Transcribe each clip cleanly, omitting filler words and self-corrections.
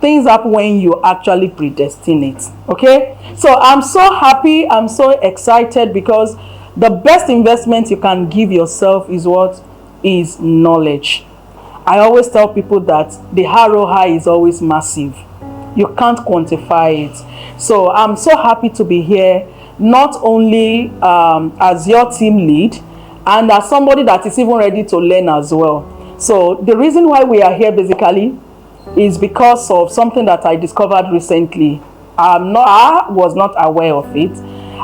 things happen when you actually predestine it. Okay, so I'm so happy, I'm so excited, because the best investment you can give yourself is what? Is knowledge. I always tell people that the ROI is always massive. You can't quantify it. So I'm so happy to be here, not only as your team lead, and as somebody that is even ready to learn as well. So the reason why we are here basically is because of something that I discovered recently. I was not aware of it.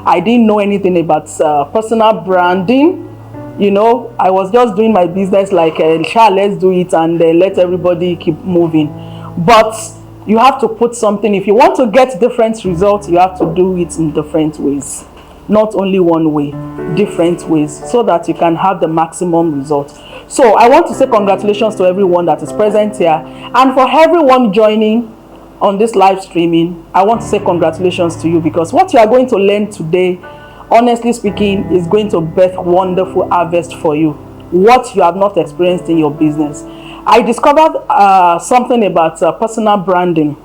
I didn't know anything about personal branding. You know, I was just doing my business like, let's do it, and let everybody keep moving. But you have to put something. If you want to get different results, you have to do it in different ways. Not only one way, different ways, so that you can have the maximum result. So I want to say congratulations to everyone that is present here, and for everyone joining on this live streaming, I want to say congratulations to you, because what you are going to learn today, honestly speaking, is going to birth wonderful harvest for you, what you have not experienced in your business. I discovered something about personal branding.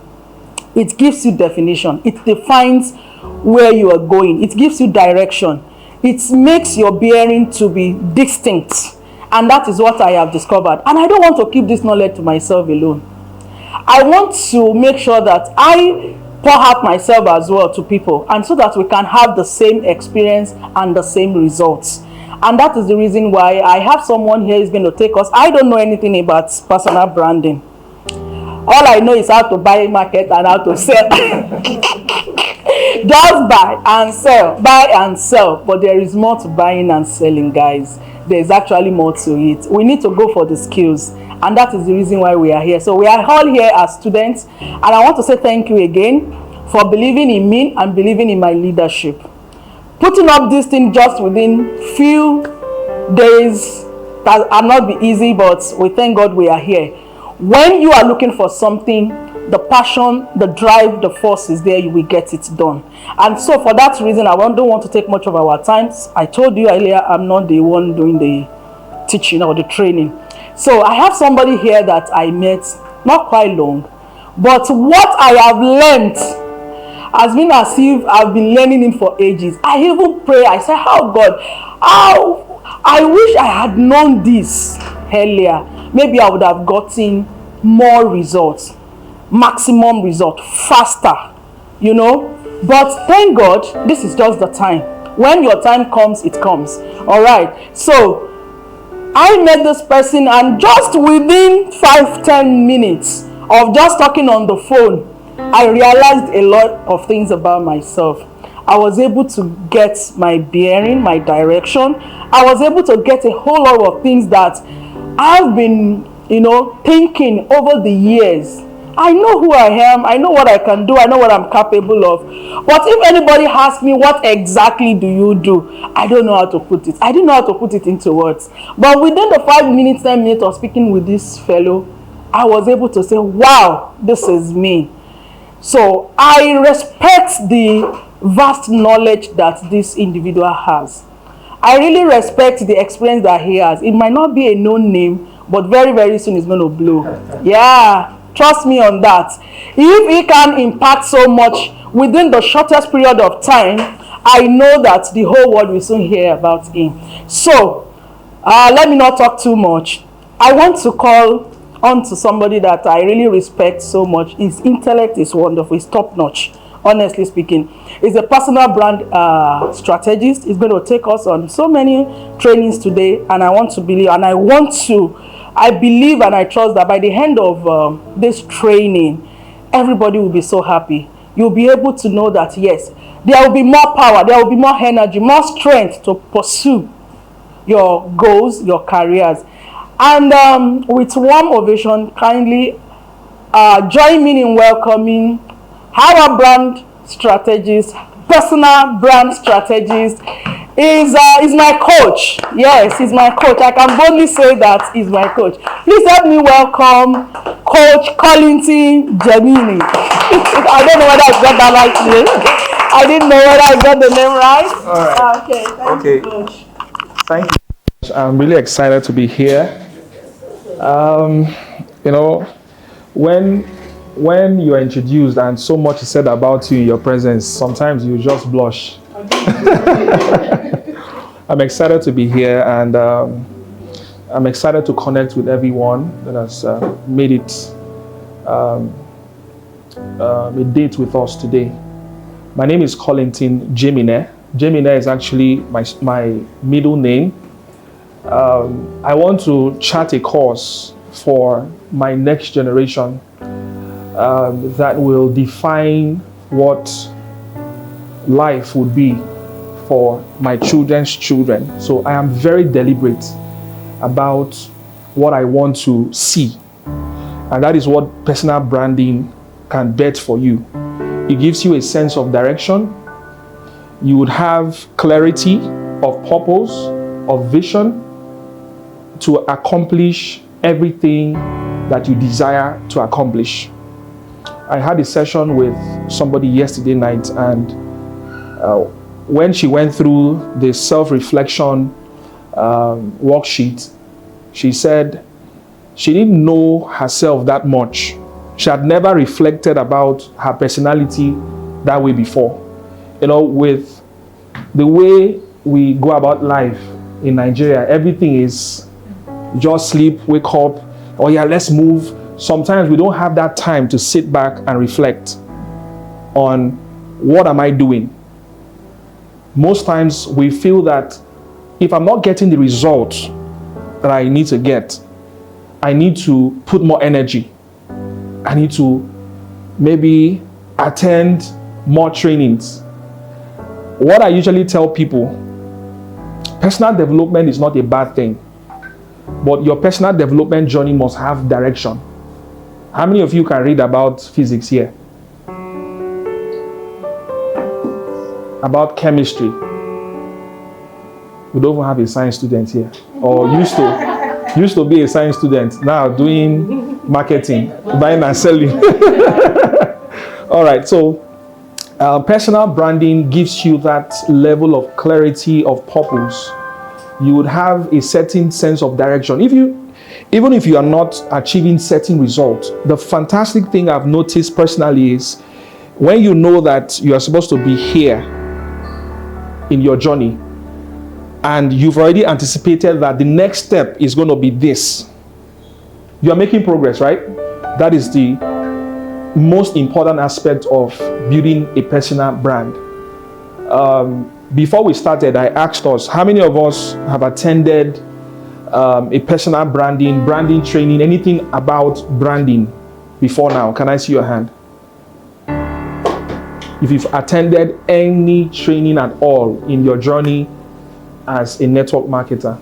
It gives you definition. It defines where you are going. It gives you direction. It makes your bearing to be distinct. And that is what I have discovered. And I don't want to keep this knowledge to myself alone. I want to make sure that I pour out myself as well to people, and so that we can have the same experience and the same results. And that is the reason why I have someone here who's going to take us. I don't know anything about personal branding. All I know is how to buy, market, and how to sell. Just buy and sell. But there is more to buying and selling, guys. There's actually more to it. We need to go for the skills, and that is the reason why we are here. So we are all here as students, and I want to say thank you again for believing in me and believing in my leadership. Putting up this thing just within few days, that will not be easy, but we thank God we are here. When you are looking for something, the passion, the drive, the force is there, you will get it done. And so for that reason, I don't want to take much of our time. I told you earlier, I'm not the one doing the teaching or the training. So I have somebody here that I met not quite long, but what I have learned has been as if I've been learning it for ages. I even pray, I say, how God, I wish I had known this earlier. Maybe I would have gotten more results, maximum result, faster, you know. But thank God, this is just the time. When your time comes, it comes. All right. So I met this person, and just within 5-10 minutes of just talking on the phone, I realized a lot of things about myself. I was able to get my bearing, my direction. I was able to get a whole lot of things that I've been, thinking over the years. I know who I am. I know what I can do. I know what I'm capable of. But if anybody asks me, what exactly do you do? I don't know how to put it. I didn't know how to put it into words. But within the 5 minutes, 10 minutes of speaking with this fellow, I was able to say, wow, this is me. So I respect the vast knowledge that this individual has. I really respect the experience that he has. It might not be a known name, but very, very soon it's going to blow. Yeah, trust me on that. If he can impact so much within the shortest period of time, I know that the whole world will soon hear about him. So, let me not talk too much. I want to call on to somebody that I really respect so much. His intellect is wonderful. He's top-notch, honestly speaking. He's a personal brand strategist. He's going to take us on so many trainings today, and I believe and I trust that by the end of this training, everybody will be so happy. You'll be able to know that, yes, there will be more power, there will be more energy, more strength to pursue your goals, your careers. And with warm ovation, kindly join me in welcoming our brand strategist, personal brand strategist. Is my coach. Yes, he's my coach. I can boldly say that he's my coach. Please help me welcome Coach Collington Gemini. I don't know whether I got that right name. I didn't know whether I got the name right. All right. Okay, thank you, Coach. Thank you. I'm really excited to be here. When when you're introduced and so much is said about you in your presence, sometimes you just blush. I'm excited to be here, and I'm excited to connect with everyone that has made it a date with us today. My name is Colinton Jemine. Jemine is actually my middle name. I want to chart a course for my next generation that will define what life would be for my children's children. So I am very deliberate about what I want to see. And that is what personal branding can bet for you. It gives you a sense of direction. You would have clarity of purpose, of vision to accomplish everything that you desire to accomplish. I had a session with somebody yesterday night, and when she went through the self-reflection worksheet, she said she didn't know herself that much. She had never reflected about her personality that way before. You know, with the way we go about life in Nigeria, everything is just sleep, wake up, oh yeah, let's move. Sometimes we don't have that time to sit back and reflect on what am I doing. Most times we feel that if I'm not getting the result that I need to get, I need to put more energy. I need to maybe attend more trainings. What I usually tell people, personal development is not a bad thing, but your personal development journey must have direction. How many of you can read about physics here? About chemistry? We don't even have a science student here. Or used to be a science student, now doing marketing, buying and selling. All right, so personal branding gives you that level of clarity of purpose. You would have a certain sense of direction. Even if you are not achieving certain results, the fantastic thing I've noticed personally is when you know that you are supposed to be here in your journey, and you've already anticipated that the next step is going to be this, you are making progress, right? That is the most important aspect of building a personal brand. Before we started, I asked us, how many of us have attended a personal branding training, anything about branding before now? Can I see your hand? If you've attended any training at all in your journey as a network marketer,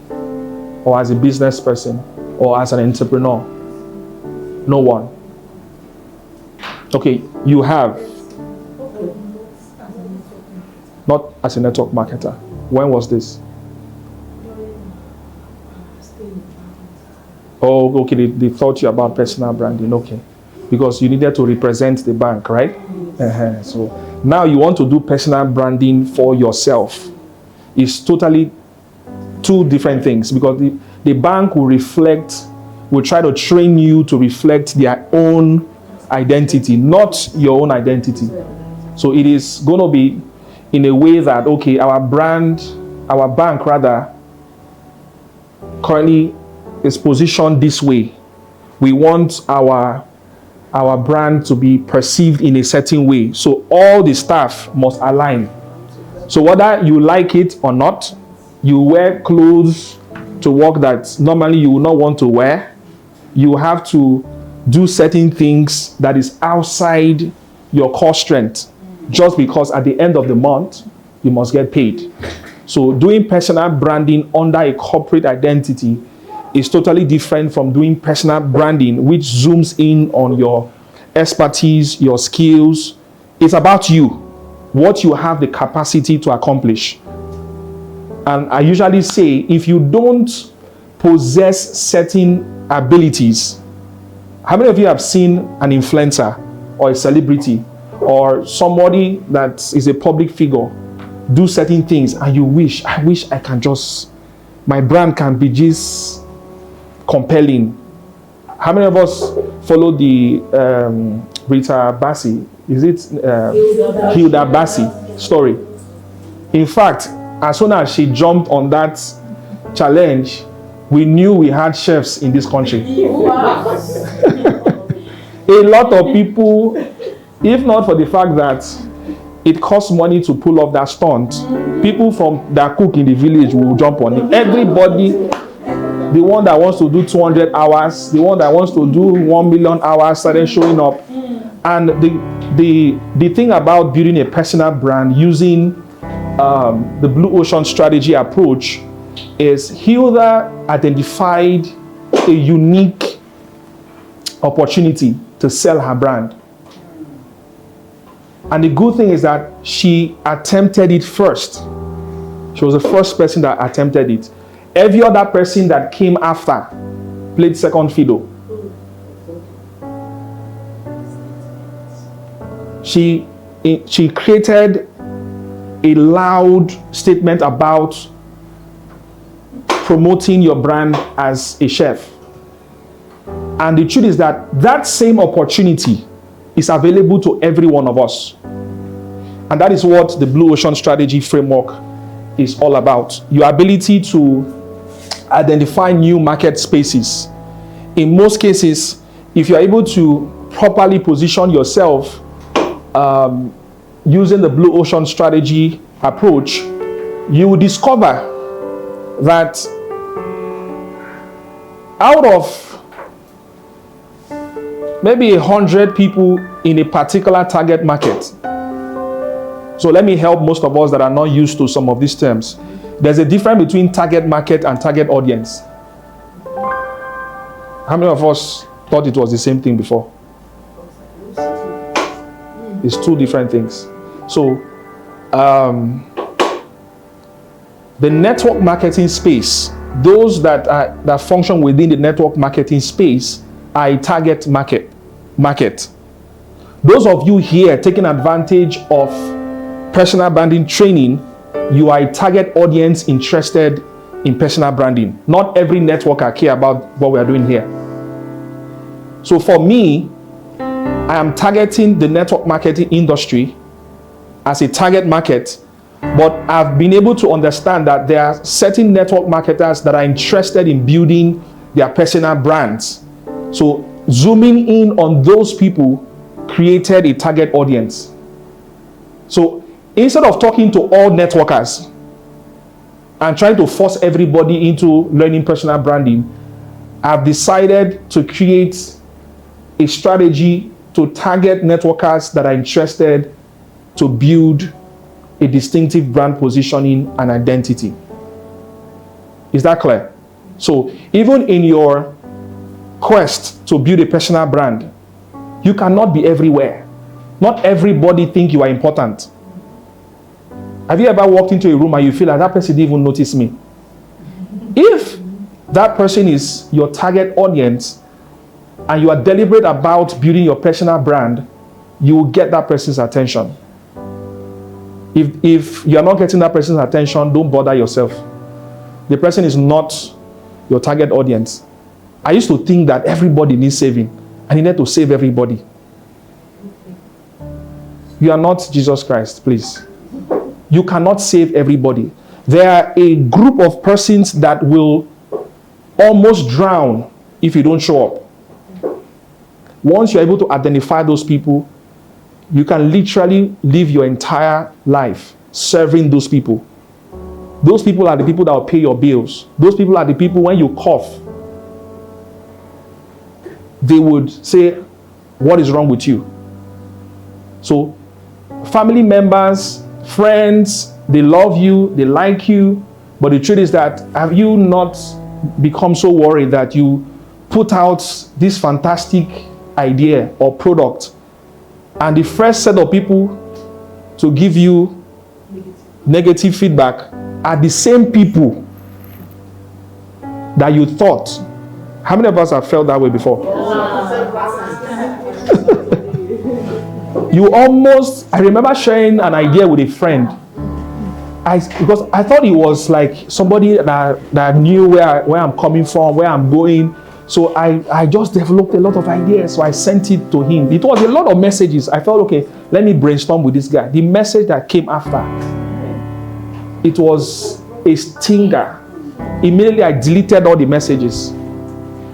or as a business person, or as an entrepreneur? No one. Okay, you have. Not as a network marketer. When was this? Oh, okay, they taught you about personal branding, okay. Because you needed to represent the bank, right? So now you want to do personal branding for yourself. It's totally two different things, because the bank will try to train you to reflect their own identity, not your own identity. So it is going to be in a way that, okay, our bank rather, currently is positioned this way. We want our brand to be perceived in a certain way. So all the staff must align. So whether you like it or not, you wear clothes to work that normally you would not want to wear. You have to do certain things that is outside your core strength, just because at the end of the month, you must get paid. So doing personal branding under a corporate identity is totally different from doing personal branding, which zooms in on your expertise, your skills. It's about you, what you have the capacity to accomplish. And I usually say, if you don't possess certain abilities, how many of you have seen an influencer or a celebrity or somebody that is a public figure do certain things and you wish I can just, my brand can be just compelling? How many of us follow the Rita Bassi, is it Hilda Bassi story? In fact, as soon as she jumped on that challenge, we knew we had chefs in this country. A lot of people, if not for the fact that it costs money to pull off that stunt, people from that cook in the village will jump on it. Everybody, the one that wants to do 200 hours, the one that wants to do 1 million hours started showing up. And the thing about building a personal brand using the Blue Ocean Strategy approach is Hilda identified a unique opportunity to sell her brand. And the good thing is that she attempted it first. She was the first person that attempted it. Every other person that came after played second fiddle. She created a loud statement about promoting your brand as a chef. And the truth is that that same opportunity is available to every one of us. And that is what the Blue Ocean Strategy framework is all about. Your ability to identify new market spaces. In most cases, if you're able to properly position yourself using the Blue Ocean Strategy approach, you will discover that out of maybe 100 people in a particular target market. So let me help most of us that are not used to some of these terms. There's a difference between target market and target audience. How many of us thought it was the same thing before? It's two different things. So the network marketing space, those that function within the network marketing space are a target market. Those of you here taking advantage of personal branding training, you are a target audience interested in personal branding. Not every networker care about what we are doing here. So for me, I am targeting the network marketing industry as a target market, but I've been able to understand that there are certain network marketers that are interested in building their personal brands. So zooming in on those people created a target audience. So instead of talking to all networkers and trying to force everybody into learning personal branding, I've decided to create a strategy to target networkers that are interested to build a distinctive brand positioning and identity. Is that clear? So even in your quest to build a personal brand, you cannot be everywhere. Not everybody think you are important. Have you ever walked into a room and you feel like that person didn't even notice me? If that person is your target audience and you are deliberate about building your personal brand, you will get that person's attention. If you are not getting that person's attention, don't bother yourself. The person is not your target audience. I used to think that everybody needs saving. I needed to save everybody. You are not Jesus Christ, please. You cannot save everybody. There are a group of persons that will almost drown if you don't show up. Once you're able to identify those people, you can literally live your entire life serving those people. Those people are the people that will pay your bills. Those people are the people when you cough, they would say, what is wrong with you? So family members, friends, they love you, they like you, but the truth is that have you not become so worried that you put out this fantastic idea or product, and the first set of people to give you negative feedback are the same people that you thought? How many of us have felt that way before? You almost, I remember sharing an idea with a friend. Because I thought it was like somebody that knew where I'm coming from, where I'm going. So I just developed a lot of ideas. So I sent it to him. It was a lot of messages. I felt, okay, let me brainstorm with this guy. The message that came after, it was a stinger. Immediately I deleted all the messages.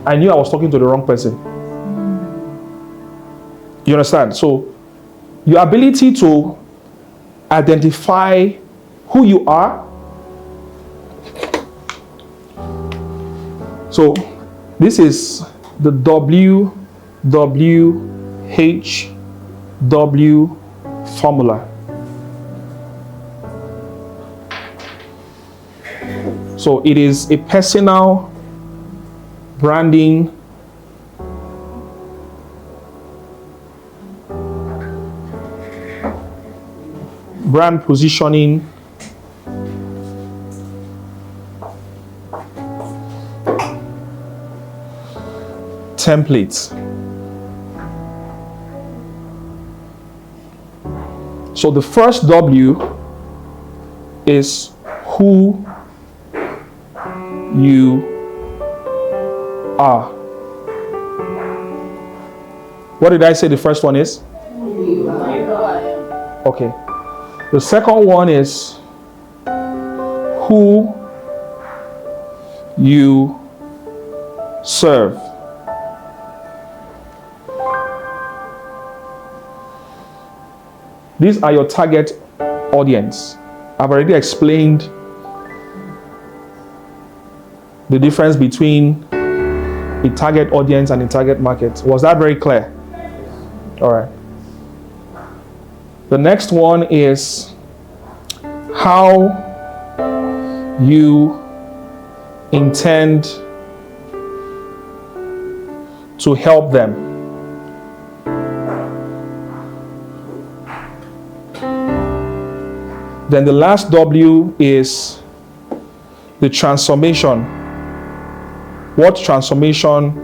I knew I was talking to the wrong person. You understand? So your ability to identify who you are. So this is the WWHW formula. So it is a personal branding brand positioning templates. So the first W is who you are. What did I say the first one is? Okay. The second one is who you serve. These are your target audience. I've already explained the difference between a target audience and a target market. Was that very clear? All right. The next one is how you intend to help them. Then the last W is the transformation. What transformation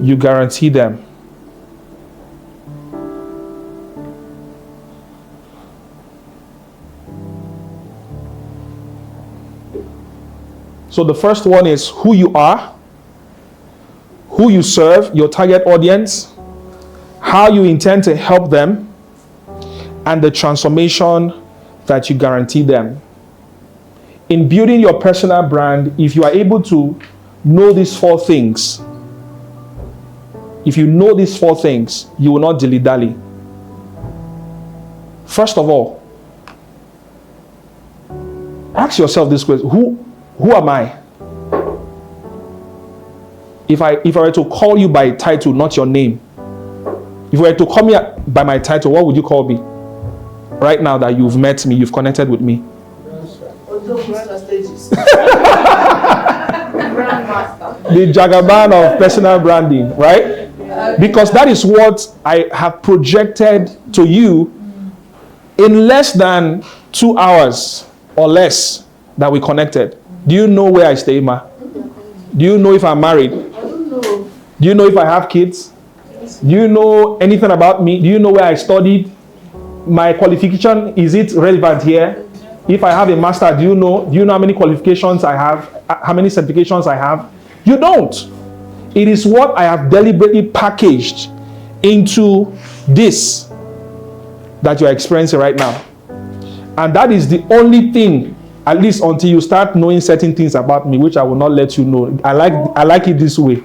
you guarantee them. So the first one is who you are, who you serve, your target audience, how you intend to help them, and the transformation that you guarantee them. In building your personal brand, if you are able to know these four things, you will not dilly-dally. First of all, ask yourself this question: who am I? If I were to call you by title, not your name, if you were to call me by my title, what would you call me? Right now that you've met me, you've connected with me. The Jagaban of personal branding, right? Because that is what I have projected to you in less than 2 hours or less that we connected. Do you know where I stay, Ma? Do you know if I'm married? I don't know. Do you know if I have kids? Do you know anything about me? Do you know where I studied? My qualification, is it relevant here? If I have a master, do you know how many qualifications I have? How many certifications I have? You don't. It is what I have deliberately packaged into this that you're experiencing right now. And that is the only thing, at least until you start knowing certain things about me, which I will not let you know. I like it this way.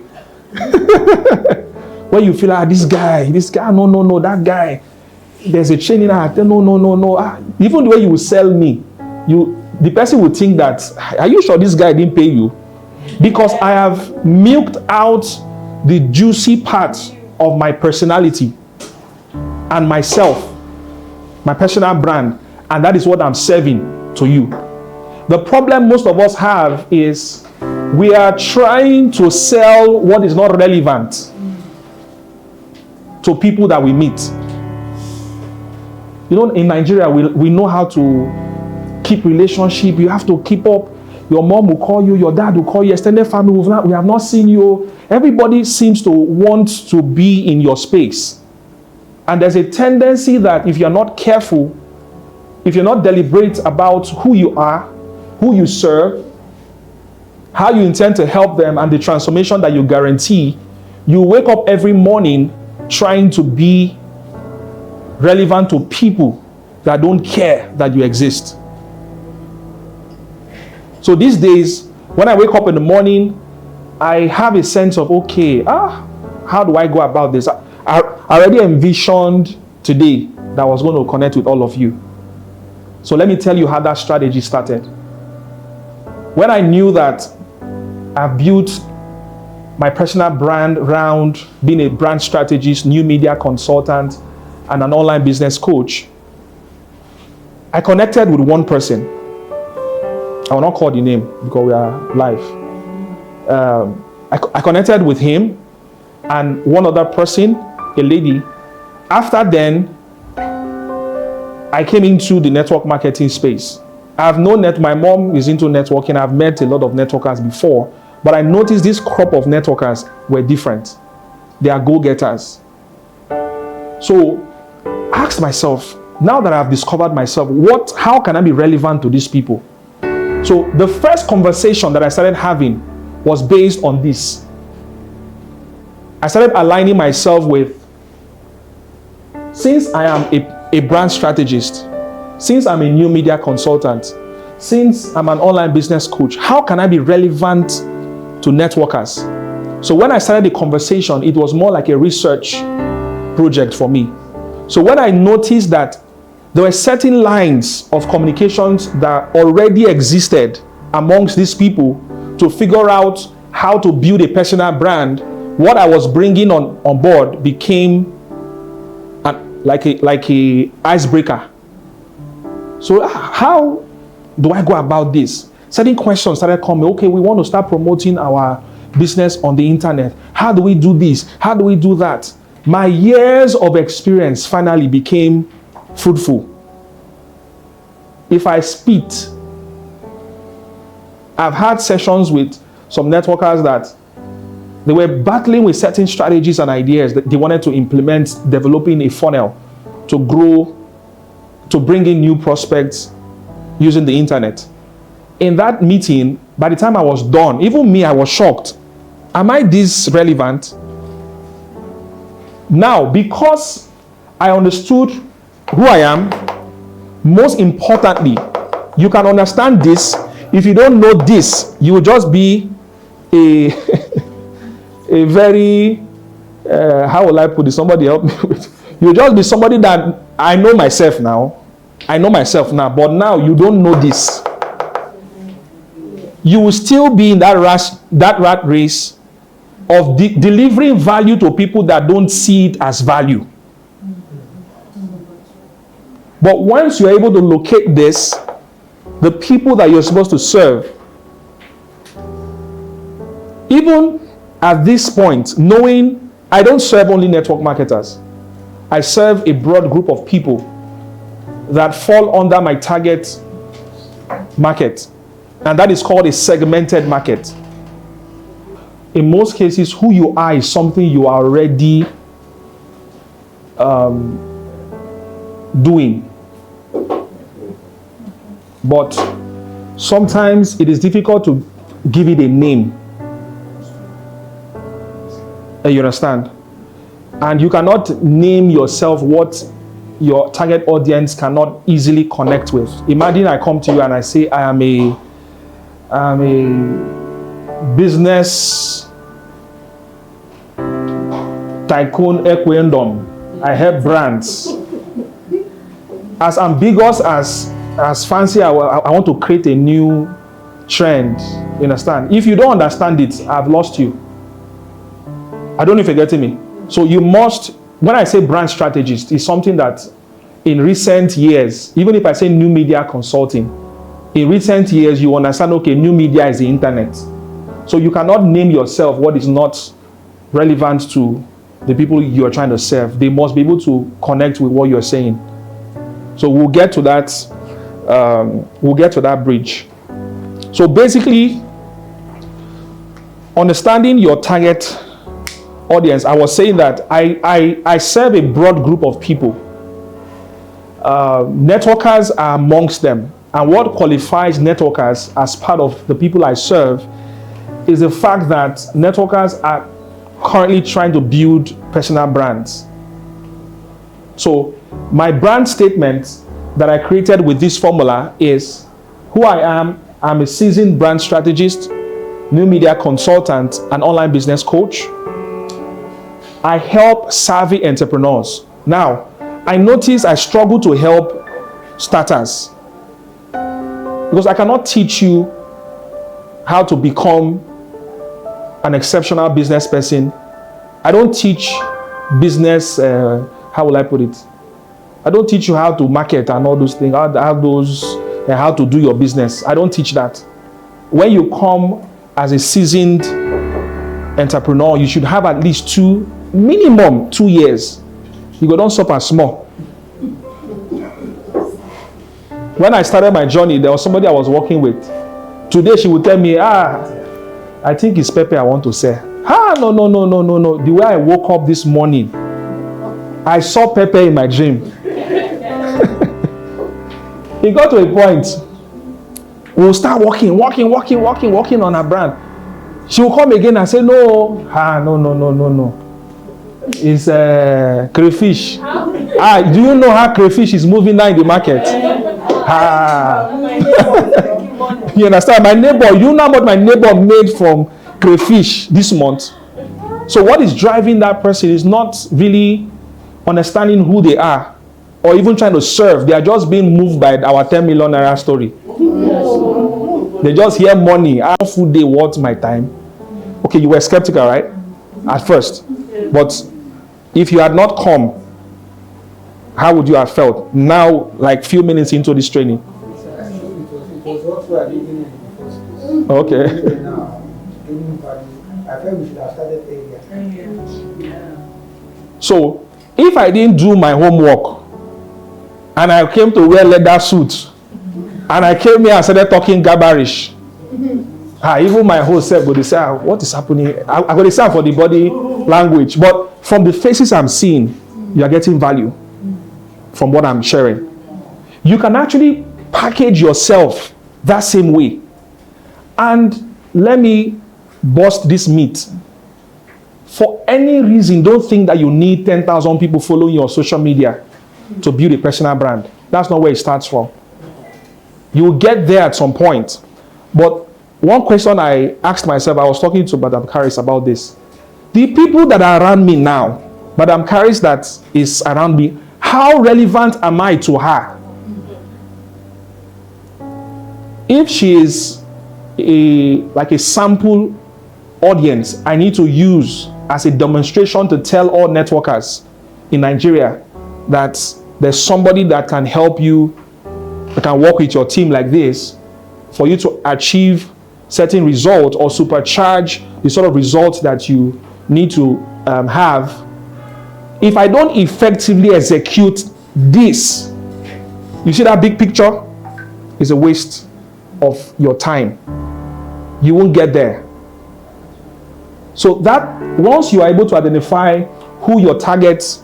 When you feel like this guy, no, that guy, there's a chain in her. No. Even the way you will sell me, the person will think that, are you sure this guy didn't pay you? Because I have milked out the juicy parts of my personality and myself, my personal brand, and that is what I'm serving to you. The problem most of us have is we are trying to sell what is not relevant to people that we meet. You know, in Nigeria, we know how to keep relationship. You have to keep up. Your mom will call you, your dad will call you, extended family, we have not seen you. Everybody seems to want to be in your space. And there's a tendency that if you're not careful, if you're not deliberate about who you are, who you serve, how you intend to help them, and the transformation that you guarantee, you wake up every morning trying to be relevant to people that don't care that you exist. So these days, when I wake up in the morning, I have a sense of, okay, how do I go about this? I already envisioned today that I was going to connect with all of you. So let me tell you how that strategy started. When I knew that I've built my personal brand around being a brand strategist, new media consultant, and an online business coach, I connected with one person. I will not call the name because we are live. I connected with him and one other person, a lady. After then, I came into the network marketing space. I've known that my mom is into networking. I've met a lot of networkers before, but I noticed this crop of networkers were different. They are go-getters. So I asked myself, now that I've discovered myself, how can I be relevant to these people? So the first conversation that I started having was based on this. I started aligning myself with, since I am a brand strategist, since I'm a new media consultant, since I'm an online business coach, how can I be relevant to networkers? So when I started the conversation, it was more like a research project for me. So when I noticed that there were certain lines of communications that already existed amongst these people to figure out how to build a personal brand, what I was bringing on board became like a icebreaker. So how do I go about this? Certain questions started coming. Okay, we want to start promoting our business on the internet. How do we do this? How do we do that? My years of experience finally became fruitful. If I spit, I've had sessions with some networkers that they were battling with certain strategies and ideas that they wanted to implement, developing a funnel to grow, to bring in new prospects using the internet. In that meeting, by the time I was done, even me, I was shocked. Am I this relevant? Now, because I understood who I am, most importantly, you can understand this. If you don't know this, you will just be a very, how will I put it? Somebody help me with. You'll just be somebody that I know myself now. I know myself now, but now you don't know this. You will still be in that rat race of delivering value to people that don't see it as value. But once you're able to locate this, the people that you're supposed to serve, even at this point, knowing I don't serve only network marketers, I serve a broad group of people that fall under my target market, and that is called a segmented market. In most cases, who you are is something you are already doing. But sometimes it is difficult to give it a name. You understand? And you cannot name yourself what your target audience cannot easily connect with. Imagine I come to you and I say I am a business tycoon equendom. I help brands. As ambiguous as fancy, I want to create a new trend. You understand? If you don't understand it, I've lost you. I don't know if you're getting me. So you must, when I say brand strategist, it's something that in recent years, even if I say new media consulting, in recent years, you understand, okay, new media is the internet. So you cannot name yourself what is not relevant to the people you're trying to serve. They must be able to connect with what you're saying. So we'll get to that. We'll get to that bridge. So basically, understanding your target audience, I was saying that I serve a broad group of people. Networkers are amongst them. And what qualifies networkers as part of the people I serve is the fact that networkers are currently trying to build personal brands. So my brand statement that I created with this formula is who I am. I'm a seasoned brand strategist, new media consultant, and online business coach. I help savvy entrepreneurs. Now, I notice I struggle to help starters because I cannot teach you how to become an exceptional business person. I don't teach business, how will I put it? I don't teach you how to market and all those things, how to do your business. I don't teach that. When you come as a seasoned entrepreneur, you should have at least minimum 2 years. You go don't stop and small. When I started my journey, there was somebody I was working with. Today she would tell me, I think it's pepper I want to sell. No. The way I woke up this morning, I saw pepper in my dream. It got to a point, we'll start working on her brand. She will come again and say, no. It's crayfish. Do you know how crayfish is moving now in the market? You understand? My neighbor, you know what my neighbor made from crayfish this month. So what is driving that person is not really understanding who they are or even trying to serve. They are just being moved by our 10 million naira story. They just hear money. How food they worth my time? Okay, you were skeptical, right? At first. But if you had not come, how would you have felt now, like few minutes into this training? It was what we are living in the first place. Okay. Now, I felt we should have started earlier. So, if I didn't do my homework, and I came to wear leather suits, and I came here and started talking gibberish, even my whole self would say, what is happening? I got to say for the body language, but from the faces I'm seeing, you are getting value from what I'm sharing. You can actually package yourself that same way. And let me bust this myth. For any reason, don't think that you need 10,000 people following your social media to build a personal brand. That's not where it starts from. You will get there at some point. But one question I asked myself, I was talking to Madam Caris about this. The people that are around me now, Madam Caris that is around me, how relevant am I to her? If she is like a sample audience, I need to use as a demonstration to tell all networkers in Nigeria that there's somebody that can help you, that can work with your team like this for you to achieve certain results or supercharge the sort of results that you need to have. If I don't effectively execute this, you see that big picture is a waste of your time. You won't get there. So that once you are able to identify who your target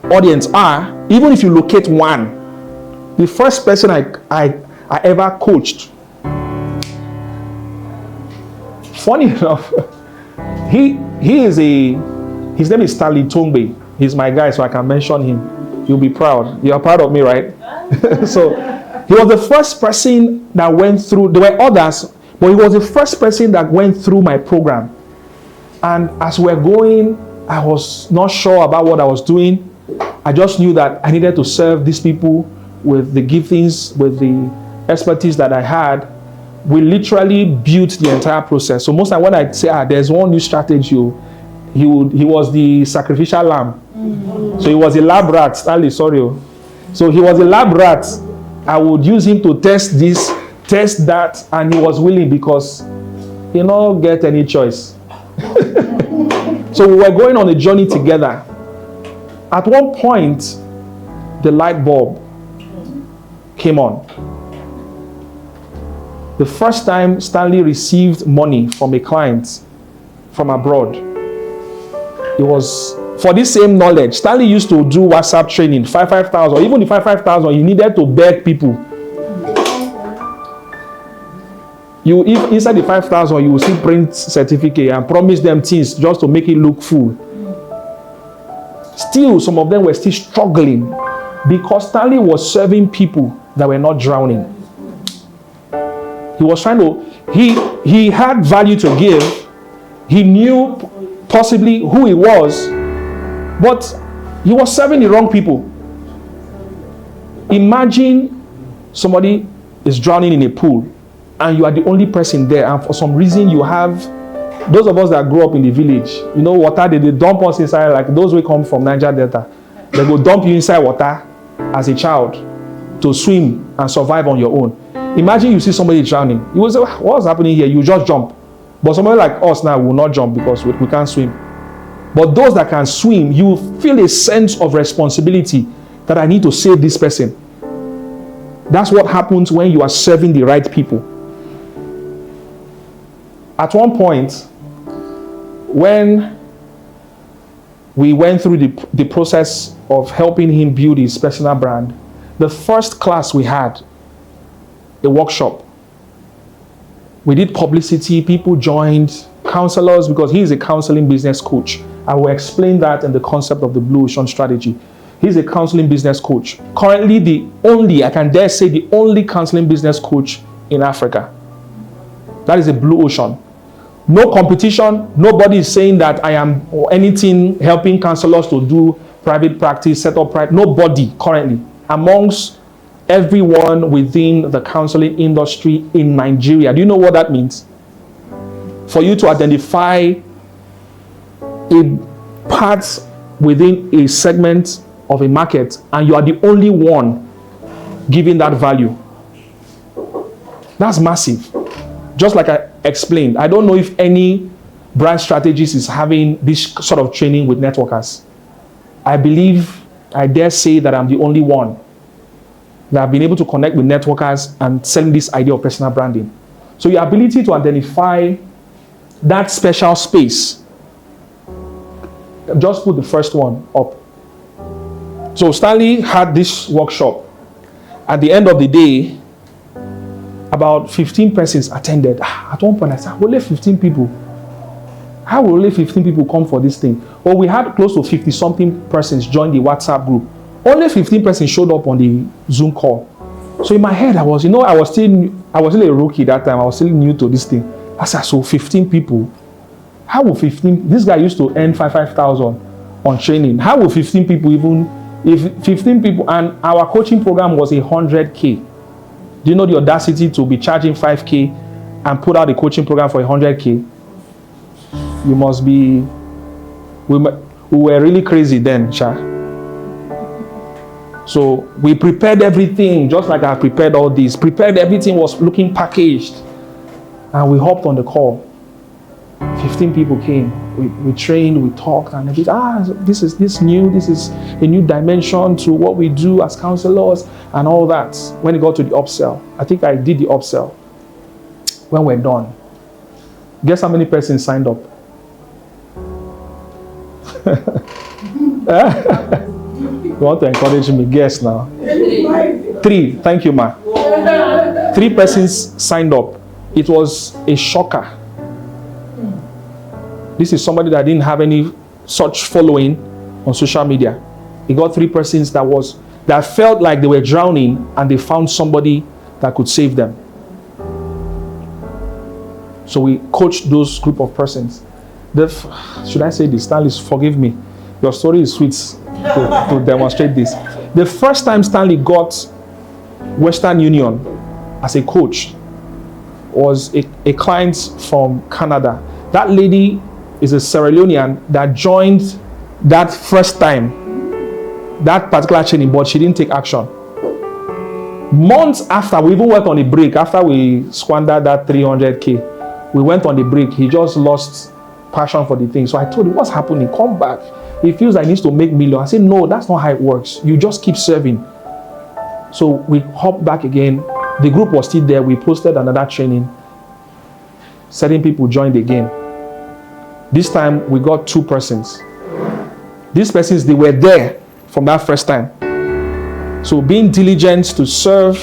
audience are, even if you locate one, the first person I ever coached, funny enough, his name is Stanley Tongbe. He's my guy, so I can mention him. You'll be proud. You're proud of me, right? So he was the first person that went through. There were others, but he was the first person that went through my program. And as we're going, I was not sure about what I was doing. I just knew that I needed to serve these people with the giftings, with the expertise that I had. We literally built the entire process. So most of the time when I say, there's one new strategy, he was the sacrificial lamb. So he was a lab rat. Stanley, sorry. So he was a lab rat. I would use him to test this, test that, and he was willing because he don't get any choice. So we were going on a journey together. At one point, the light bulb came on. The first time Stanley received money from a client from abroad, it was for this same knowledge, Stanley used to do WhatsApp training, 5,000. Even the 5,000, you needed to beg people. If inside the 5,000, you will see print certificate and promise them things just to make it look full. Still, some of them were still struggling because Stanley was serving people that were not drowning. He was trying to, he had value to give. He knew possibly who he was, but he was serving the wrong people. Imagine somebody is drowning in a pool and you are the only person there, and for some reason you have, those of us that grew up in the village, you know, water, they dump us inside, like those who come from Niger Delta. They go dump you inside water as a child to swim and survive on your own. Imagine you see somebody drowning. You will say, what's happening here? You just jump. But somebody like us now will not jump because we can't swim. But those that can swim, you feel a sense of responsibility that I need to save this person. That's what happens when you are serving the right people. At one point, when we went through the process of helping him build his personal brand, the first class we had, a workshop. We did publicity, people joined, counselors, because he is a counseling business coach. I will explain that in the concept of the Blue Ocean Strategy. He's a counseling business coach. Currently the only, I can dare say the only counseling business coach in Africa. That is a Blue Ocean. No competition. Nobody is saying that I am or anything helping counselors to do private practice, set up private. Nobody currently amongst everyone within the counseling industry in Nigeria. Do you know what that means? For you to identify a part within a segment of a market and you are the only one giving that value. That's massive. Just like I explained, I don't know if any brand strategist is having this sort of training with networkers. I believe, I dare say that I'm the only one that have been able to connect with networkers and selling this idea of personal branding. So your ability to identify that special space. Just put the first one up. So Stanley had this workshop. At the end of the day, about 15 persons attended. At one point I said, only 15 people. How will only 15 people come for this thing? Well, we had close to 50 something persons join the WhatsApp group. Only 15 persons showed up on the Zoom call. So in my head, I was still a rookie that time. I was still new to this thing. I said, so 15 people. How will 15? This guy used to earn 5,000 on training. How will 15 people even? If 15 people, and our coaching program was 100K. Do you know the audacity to be charging 5K and put out a coaching program for 100K? You must be. We were really crazy then, Sha. So we prepared everything, just like I prepared all this. Prepared everything, was looking packaged. And we hopped on the call. 15 people came. We trained, we talked, and this is new. This is a new dimension to what we do as counselors and all that. When it got to the upsell, I think I did the upsell. When we're done, guess how many persons signed up? You want to encourage me? Guess now. 3. Thank you, ma. 3 persons signed up. It was a shocker. This is somebody that didn't have any such following on social media. He got 3 persons that felt like they were drowning, and they found somebody that could save them. So we coached those group of persons. Should I say this? Stanley, forgive me. Your story is sweet to demonstrate this. The first time Stanley got Western Union as a coach was a client from Canada. That lady is a Sierra Leonean that joined that first time, that particular training, but she didn't take action. Months after, we even went on a break. After we squandered that 300K, we went on the break. He just lost passion for the thing. So I told him, what's happening? Come back. He feels like he needs to make millions. I said, no, that's not how it works. You just keep serving. So we hopped back again. The group was still there. We posted another training. Certain people joined again. This time we got 2 persons. These persons, they were there from that first time. So being diligent to serve,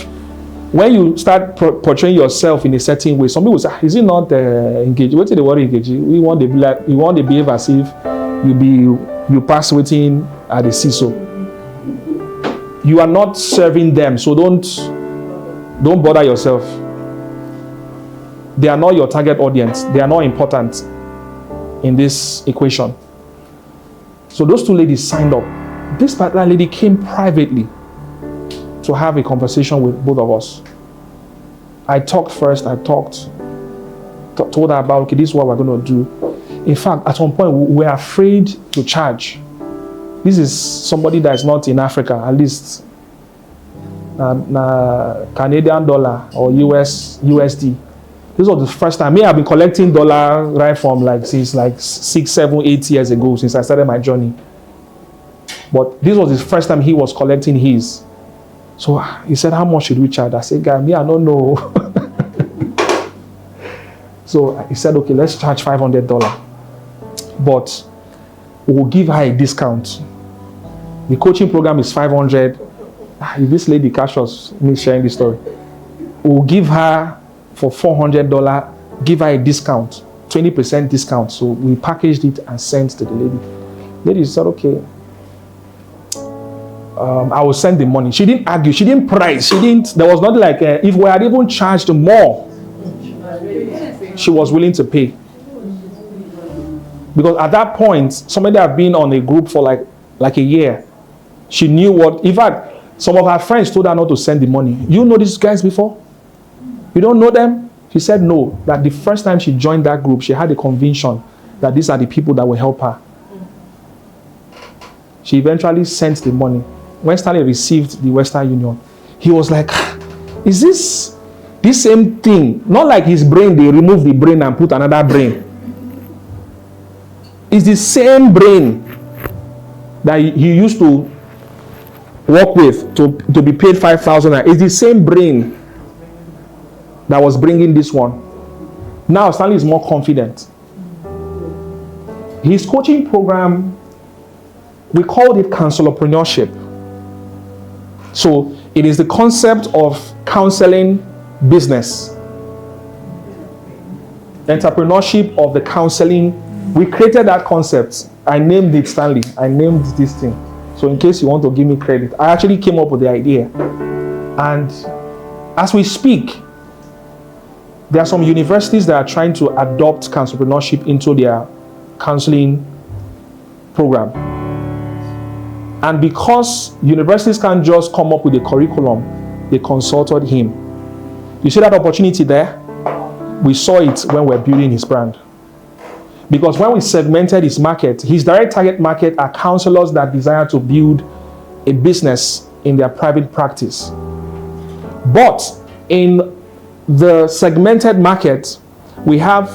when you start portraying yourself in a certain way, some people say, is it not engaged? What is the word engaged? We want to be like, we want to behave as if you pass waiting at the seesaw. You are not serving them, so don't bother yourself. They are not your target audience. They are not important in this equation. So those two ladies signed up. This particular lady came privately to have a conversation with both of us. I talked first. I told her about, okay, this is what we're going to do. In fact, at one point, we were afraid to charge. This is somebody that is not in Africa, at least Canadian dollar or USD. This was the first time. I've been collecting dollar right from since 6, 7, 8 years ago, since I started my journey. But this was the first time he was collecting his. So he said, how much should we charge? I said, guy, I don't know. So he said, okay, let's charge $500. But we'll give her a discount. The coaching program is $500. If this lady catch us, me sharing this story, we'll give her for $400, give her a discount, 20% discount. So we packaged it and sent to the lady. Lady said, okay, I will send the money. She didn't argue. She didn't price. There was nothing like, if we had even charged more, she was willing to pay. Because at that point, somebody had been on a group for like a year. She knew what, in fact, some of her friends told her not to send the money. You know these guys before? You don't know them? She said no. That the first time she joined that group, she had a conviction that these are the people that will help her. She eventually sent the money. When Stanley received the Western Union, he was like, is this same thing? Not like his brain, they remove the brain and put another brain. It's the same brain that he used to work with to be paid 5,000. It's the same brain that was bringing this one. Now Stanley is more confident. His coaching program, we called it counselorpreneurship. So it is the concept of counseling business. Entrepreneurship of the counseling. We created that concept. I named it Stanley. I named this thing. So in case you want to give me credit, I actually came up with the idea. And as we speak, there are some universities that are trying to adopt counselorpreneurship into their counseling program. And because universities can't just come up with a curriculum, they consulted him. You see that opportunity there? We saw it when we were building his brand. Because when we segmented his market, his direct target market are counselors that desire to build a business in their private practice. But in the segmented market, we have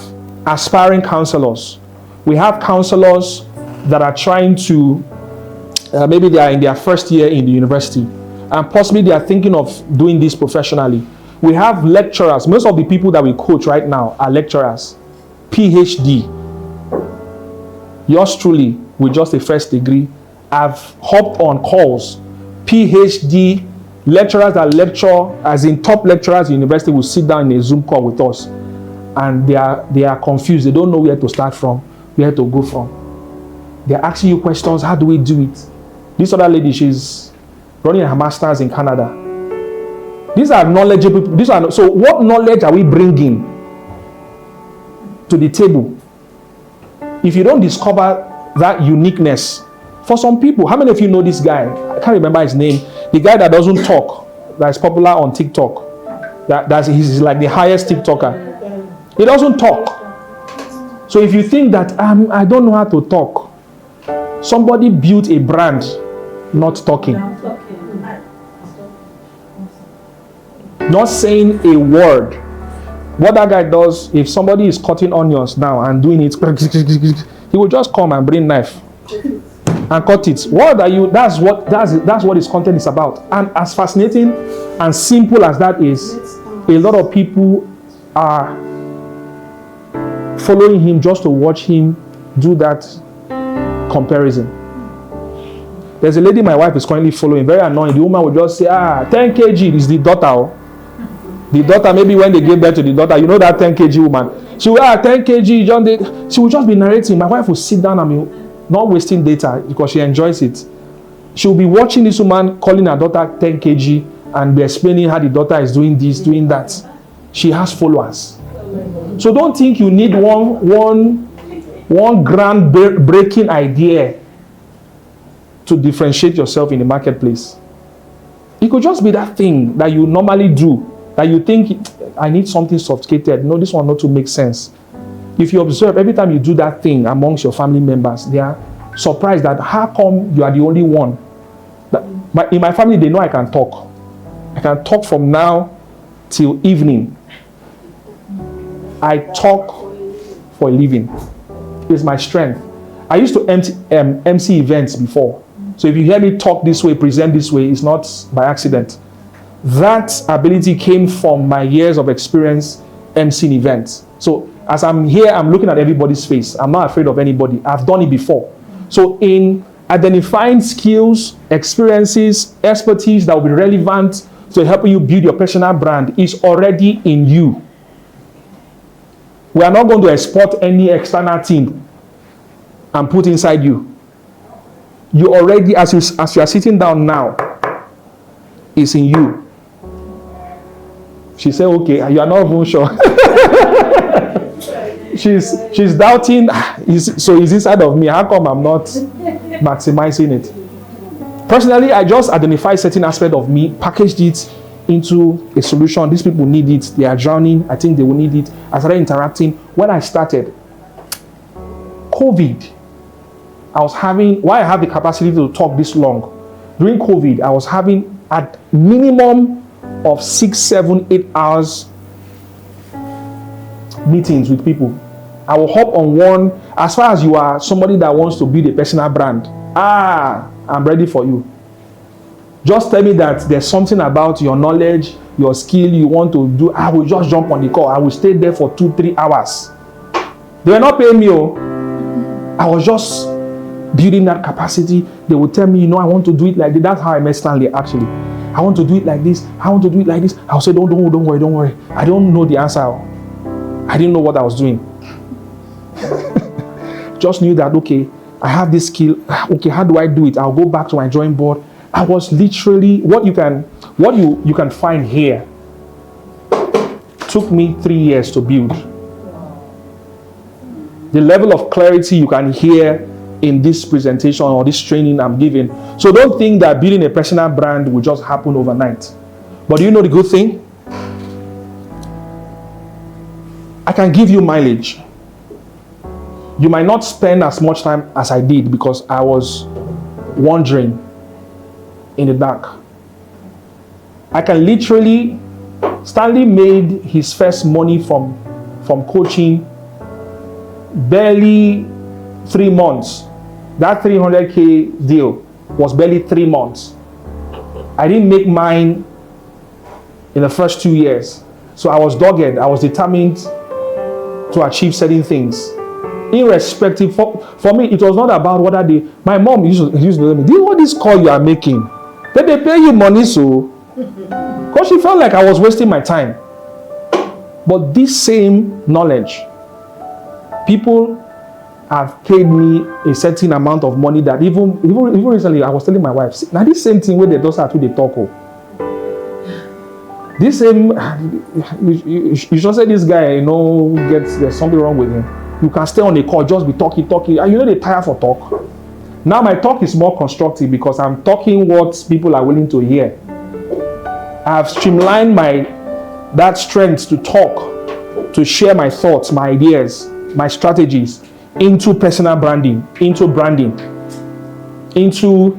aspiring counselors. We have counselors that are trying to, maybe they are in their first year in the university, and possibly they are thinking of doing this professionally. We have lecturers. Most of the people that we coach right now are lecturers, PhD. Yours truly, with just a first degree, I've hopped on calls. PhD lecturers that lecture, as in top lecturers in university, will sit down in a Zoom call with us. And they are confused. They don't know where to start from, where to go from. They're asking you questions. How do we do it? This other lady, she's running her master's in Canada. These are knowledgeable people. So what knowledge are we bringing to the table? If you don't discover that uniqueness, for some people, how many of you know this guy? I can't remember his name. The guy that doesn't talk, that's popular on TikTok. He's like the highest TikToker. He doesn't talk. So if you think that I don't know how to talk, somebody built a brand not talking. Not saying a word. What that guy does, if somebody is cutting onions now and doing it, he will just come and bring knife and cut it. What are you? That's what his content is about. And as fascinating and simple as that is, a lot of people are following him just to watch him do that comparison. There's a lady my wife is currently following, very annoying. The woman would just say, 10 kg is the daughter. Oh. The daughter, maybe when they gave birth to the daughter, you know that 10 kg woman. She will, 10 kg, John did. She will just be narrating. My wife will sit down and be not wasting data because she enjoys it. She will be watching this woman calling her daughter 10 kg and be explaining how the daughter is doing this, doing that. She has followers. So don't think you need one grand breaking idea to differentiate yourself in the marketplace. It could just be that thing that you normally do, that you think, I need something sophisticated. No, this one not to make sense. If you observe, every time you do that thing amongst your family members, they are surprised that how come you are the only one. In my family, they know I can talk. I can talk from now till evening. I talk for a living. It's my strength. I used to MC events before. So if you hear me talk this way, present this way, it's not by accident. That ability came from my years of experience emceeing events. So as I'm here, I'm looking at everybody's face. I'm not afraid of anybody. I've done it before. So in identifying skills, experiences, expertise that will be relevant to helping you build your personal brand is already in you. We are not going to export any external thing and put inside you. You already, as you are sitting down now, it's in you. She said, okay, you are not even sure. she's doubting, so is inside of me. How come I'm not maximizing it? Personally, I just identified certain aspect of me, packaged it into a solution. These people need it. They are drowning. I think they will need it. I started interacting. When I started, COVID, why I have the capacity to talk this long. During COVID, I was having at minimum of 6, 7, 8 hours meetings with people. I will hop on one. As far as you are somebody that wants to build a personal brand, I'm ready for you. Just tell me that there's something about your knowledge, your skill you want to do. I will just jump on the call. I will stay there for 2, 3 hours. They were not paying me. I was just building that capacity. They would tell me, I want to do it like this. That's how I met Stanley, actually. I want to do it like this. I want to do it like this. I'll say, don't worry. I don't know the answer. I didn't know what I was doing. Just knew that, okay, I have this skill. Okay, how do I do it? I'll go back to my drawing board. I was literally, what you can find here took me 3 years to build. The level of clarity you can hear in this presentation or this training I'm giving. So don't think that building a personal brand will just happen overnight. But do you know the good thing? I can give you mileage. You might not spend as much time as I did because I was wandering in the dark. I can literally, Stanley made his first money from coaching barely 3 months. That 300K deal was barely 3 months. I didn't make mine in the first 2 years. So I was dogged. I was determined to achieve certain things. Irrespective, for me, it was not about whether my mom used to tell me, do you know what this call you are making? Then they pay you money, so. Because she felt like I was wasting my time. But this same knowledge, people have paid me a certain amount of money that even recently, I was telling my wife, now this same thing where they just have to talk. This same, you should say this guy, there's something wrong with him. You can stay on the call, just be talking, and they tire for talk. Now my talk is more constructive because I'm talking what people are willing to hear. I've streamlined that strength to talk, to share my thoughts, my ideas, my strategies into personal branding, into branding, into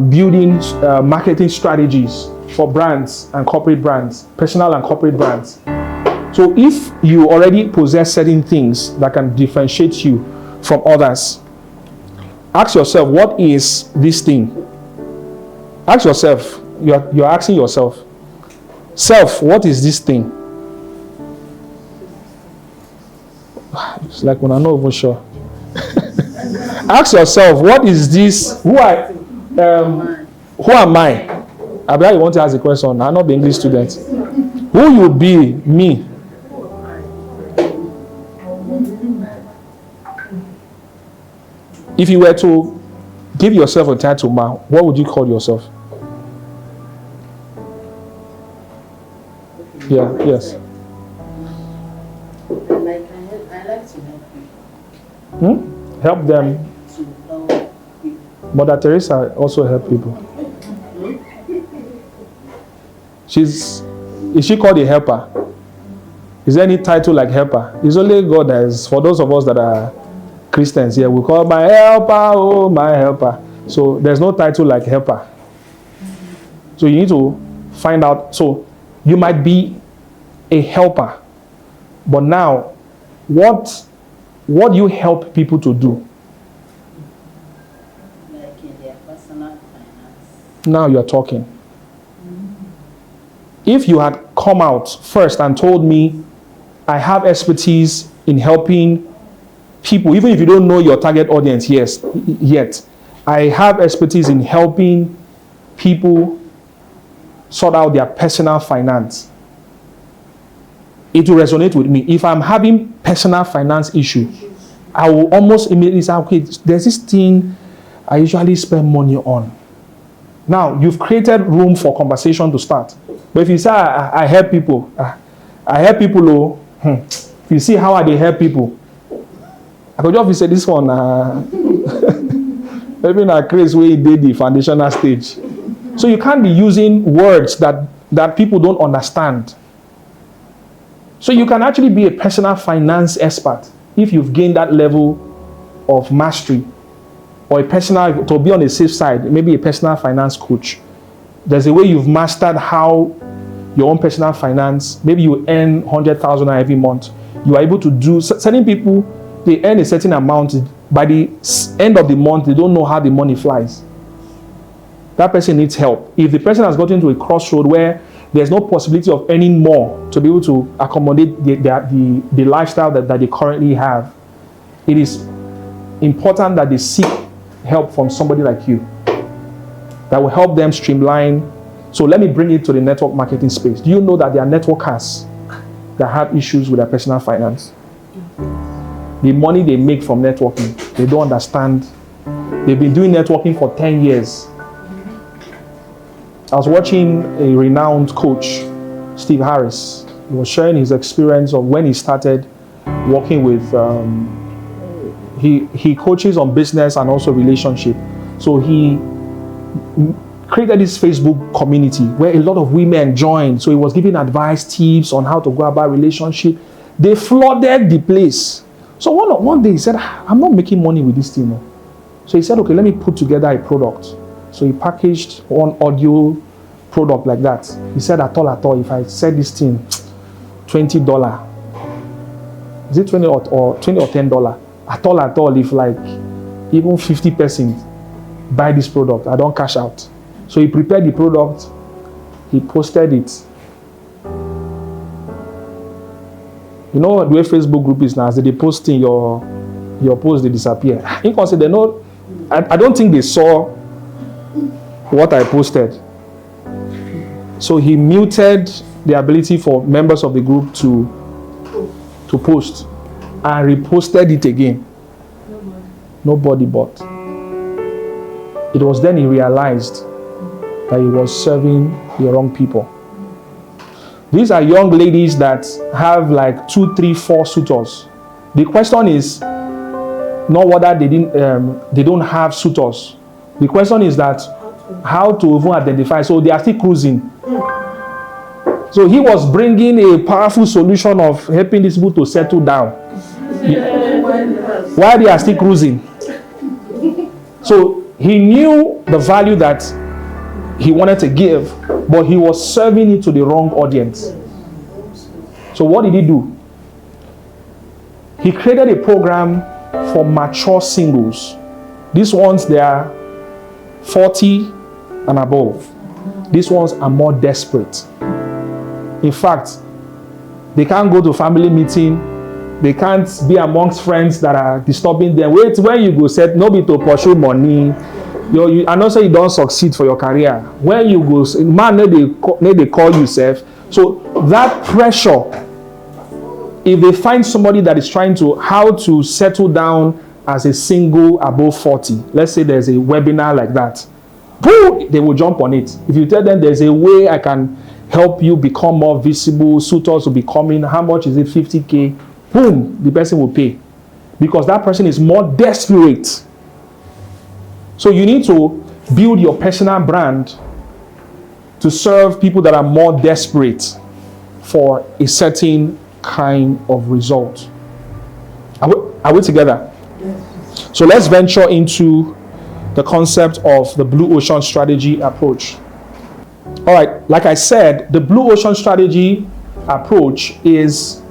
building marketing strategies for brands and corporate brands, personal and corporate brands. So if you already possess certain things that can differentiate you from others, ask yourself, what is this thing? Ask yourself, you're asking yourself, self, what is this thing? It's like when I'm not even sure. Ask yourself, what is this? Who am I? I bet you want to ask a question. I'm not the English student. Who you be? Me. If you were to give yourself a title, ma, what would you call yourself? Yeah, yes. I like to help people. Help them. To help people. Mother Teresa also help people. Is she called a helper? Is there any title like helper? It's only God that is, for those of us that are Christians here, we call my helper, oh my helper. So there's no title like helper. So you need to find out. So you might be a helper, but now what do you help people to do? Like in their personal finance. Now you're talking. If you had come out first and told me, I have expertise in helping people, even if you don't know your target audience yet, I have expertise in helping people sort out their personal finance, it will resonate with me. If I'm having personal finance issue, I will almost immediately say, okay, there's this thing I usually spend money on. Now, you've created room for conversation to start. But if you say, I help people, if you see how they help people, I could just say this one, maybe in a crazy way, did the foundational stage. So you can't be using words that people don't understand. So you can actually be a personal finance expert if you've gained that level of mastery, or to be on the safe side, maybe a personal finance coach. There's a way you've mastered how your own personal finance, maybe you earn 100,000 every month. You are able to do, certain people, they earn a certain amount. By the end of the month, they don't know how the money flies. That person needs help. If the person has gotten to a crossroad where there's no possibility of earning more to be able to accommodate the lifestyle that they currently have, it is important that they seek help from somebody like you that will help them streamline. So let me bring it to the network marketing space. Do you know that there are networkers that have issues with their personal finance? The money they make from networking, they don't understand. They've been doing networking for 10 years. I was watching a renowned coach, Steve Harris. He was sharing his experience of when he started working with, he coaches on business and also relationship. So he created this Facebook community where a lot of women joined. So he was giving advice, tips on how to go about relationship. They flooded the place. So one day he said, I'm not making money with this thing. So he said, okay, let me put together a product. So he packaged one audio product like that. He said, at all, if I said this thing, $20. Is it 20 or $10? At all, if like even 50% buy this product, I don't cash out. So he prepared the product, he posted it. You know the way Facebook group is now, as they posting your post, they disappear. I don't think they saw what I posted. So he muted the ability for members of the group to post and reposted it again. Nobody bought. It was then he realized that he was serving the wrong people. These are young ladies that have like 2, 3, 4 suitors. The question is not whether they don't have suitors. The question is that how to even identify. So they are still cruising. So he was bringing a powerful solution of helping these people to settle down. While they are still cruising. So he knew the value that he wanted to give, but he was serving it to the wrong audience. So what did he do? He created a program for mature singles. These ones, they are 40 and above. These ones are more desperate. In fact, they can't go to family meeting. They can't be amongst friends that are disturbing them. Wait, when you go set, no be to pursue money. and also you don't succeed for your career. When you go, man, they call you self. So that pressure, if they find somebody that is trying to how to settle down as a single above 40, let's say there's a webinar like that, boom, they will jump on it. If you tell them there's a way I can help you become more visible, suitors will be coming, how much is it, 50K, boom, the person will pay. Because that person is more desperate. So you need to build your personal brand to serve people that are more desperate for a certain kind of result. Are we together? Yes. So let's venture into the concept of the Blue Ocean Strategy approach. All right, like I said, the Blue Ocean Strategy approach is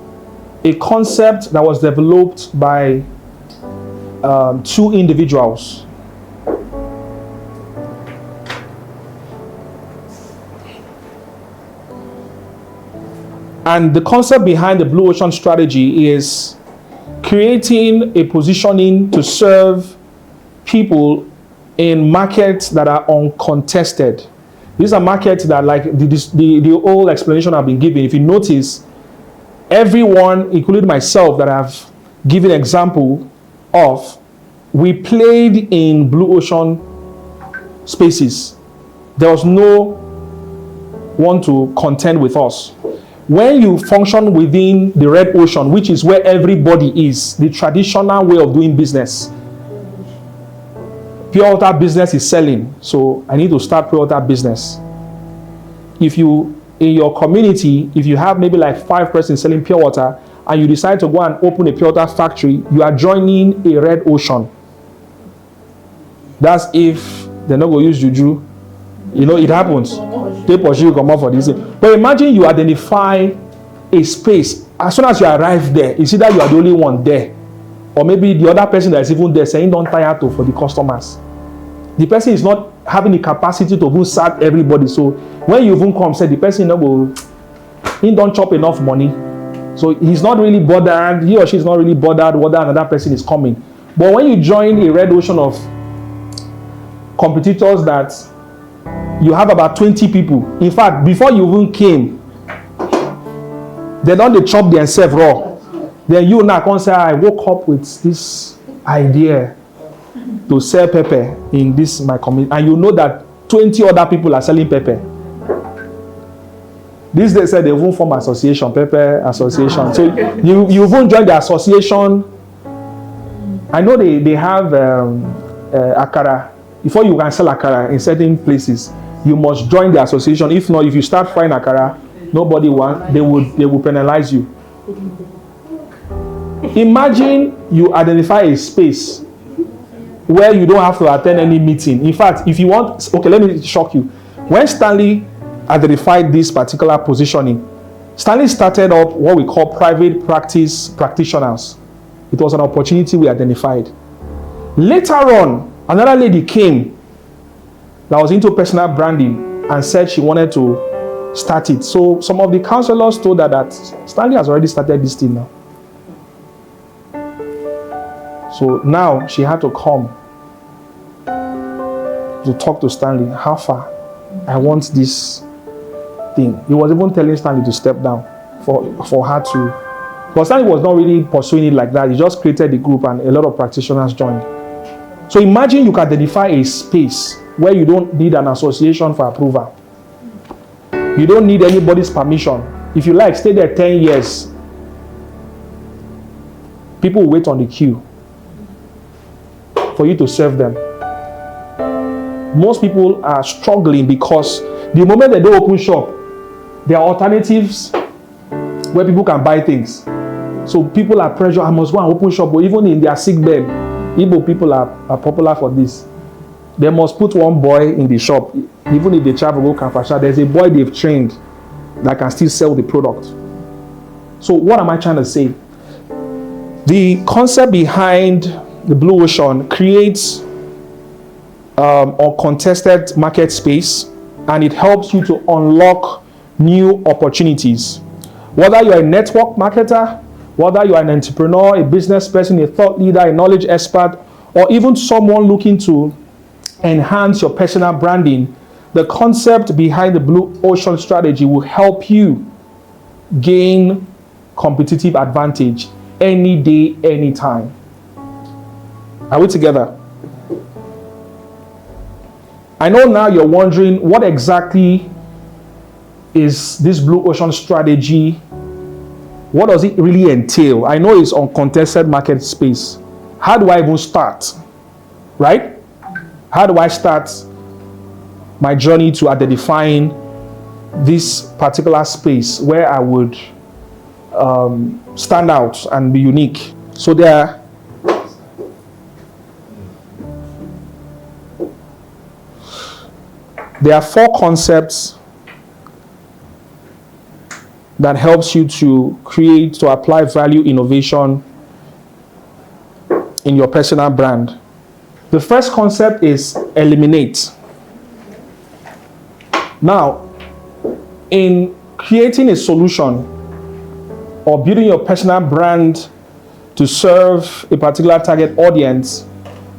a concept that was developed by two individuals. And the concept behind the Blue Ocean Strategy is creating a positioning to serve people in markets that are uncontested. These are markets that, like the whole explanation I've been giving, if you notice, everyone, including myself, that I've given example of, we played in blue ocean spaces. There was no one to contend with us. When you function within the red ocean, which is where everybody is, the traditional way of doing business, pure water business is selling. So I need to start pure water business. If you, in your community, if you have maybe like 5 persons selling pure water, and you decide to go and open a pure water factory, you are joining a red ocean. That's if they're not going to use juju. You know, it happens. People should come up for this. But imagine you identify a space. As soon as you arrive there, you see that you are the only one there. Or maybe the other person that is even there saying don't tire to for the customers. The person is not having the capacity to even serve everybody. So when you even come, say the person he don't chop enough money. So he's not really bothered. He or she is not really bothered whether another person is coming. But when you join a red ocean of competitors that you have about 20 people. In fact, before you even came, they don't chop themselves raw. Then you now can say, I woke up with this idea to sell pepper in this my community. And you know that 20 other people are selling pepper. This they said they won't form association, pepper association. So you won't join the association. I know they have akara. Before you can sell akara in certain places, you must join the association. If not, if you start frying akara, nobody wants, they will penalize you. Imagine you identify a space where you don't have to attend any meeting. In fact, if you want, okay, let me shock you. When Stanley identified this particular positioning, Stanley started up what we call private practice practitioners. It was an opportunity we identified. Later on, another lady came that was into personal branding and said she wanted to start it. So some of the counselors told her that Stanley has already started this thing now. So now she had to come to talk to Stanley. How far? I want this thing. He was even telling Stanley to step down for her to. But Stanley was not really pursuing it like that. He just created the group and a lot of practitioners joined. So imagine you can identify a space where you don't need an association for approval. You don't need anybody's permission. If you like, stay there 10 years. People will wait on the queue for you to serve them. Most people are struggling because the moment they don't open shop, there are alternatives where people can buy things. So people are pressured, I must go and open shop. But even in their sick bed, Igbo people are popular for this. They must put one boy in the shop. Even if they travel go Kamfasha, there's a boy they've trained that can still sell the product. So what am I trying to say? The concept behind the blue ocean creates uncontested market space, and it helps you to unlock new opportunities. Whether you're a network marketer, whether you're an entrepreneur, a business person, a thought leader, a knowledge expert, or even someone looking to enhance your personal branding, the concept behind the Blue Ocean strategy will help you gain competitive advantage any day, anytime. Are we together? I know now you're wondering, what exactly is this Blue Ocean strategy? What does it really entail? I know it's uncontested market space. How do I even start? Right? How do I start my journey to identifying this particular space where I would stand out and be unique? So there are 4 concepts that helps you to create, to apply value innovation in your personal brand. The first concept is eliminate. Now, in creating a solution or building your personal brand to serve a particular target audience,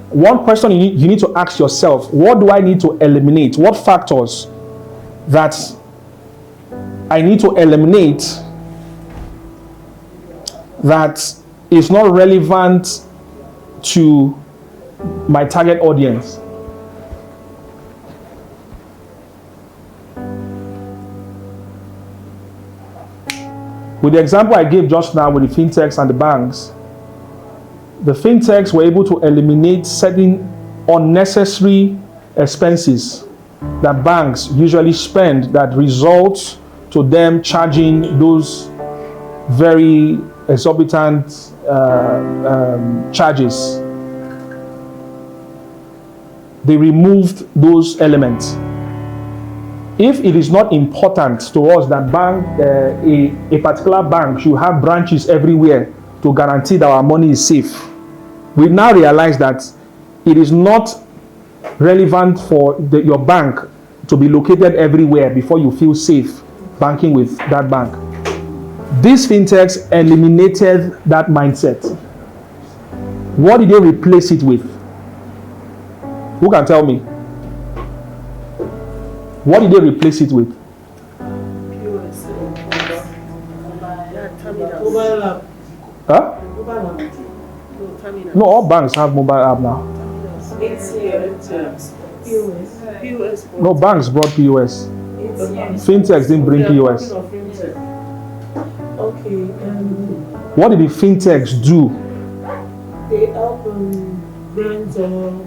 one question you need to ask yourself: what do I need to eliminate? What factors that I need to eliminate that is not relevant to my target audience? With the example I gave just now with the fintechs and the banks, the fintechs were able to eliminate certain unnecessary expenses that banks usually spend that results to them charging those very exorbitant charges. They removed those elements. If it is not important to us that a particular bank should have branches everywhere to guarantee that our money is safe, we now realize that it is not relevant for your bank to be located everywhere before you feel safe banking with that bank. These fintechs eliminated that mindset. What did they replace it with? Who can tell me? What did they replace it with? Huh? No, all banks have mobile app now. No, banks brought POS. Fintechs didn't bring POS. Okay. What did the fintechs do? They help brands or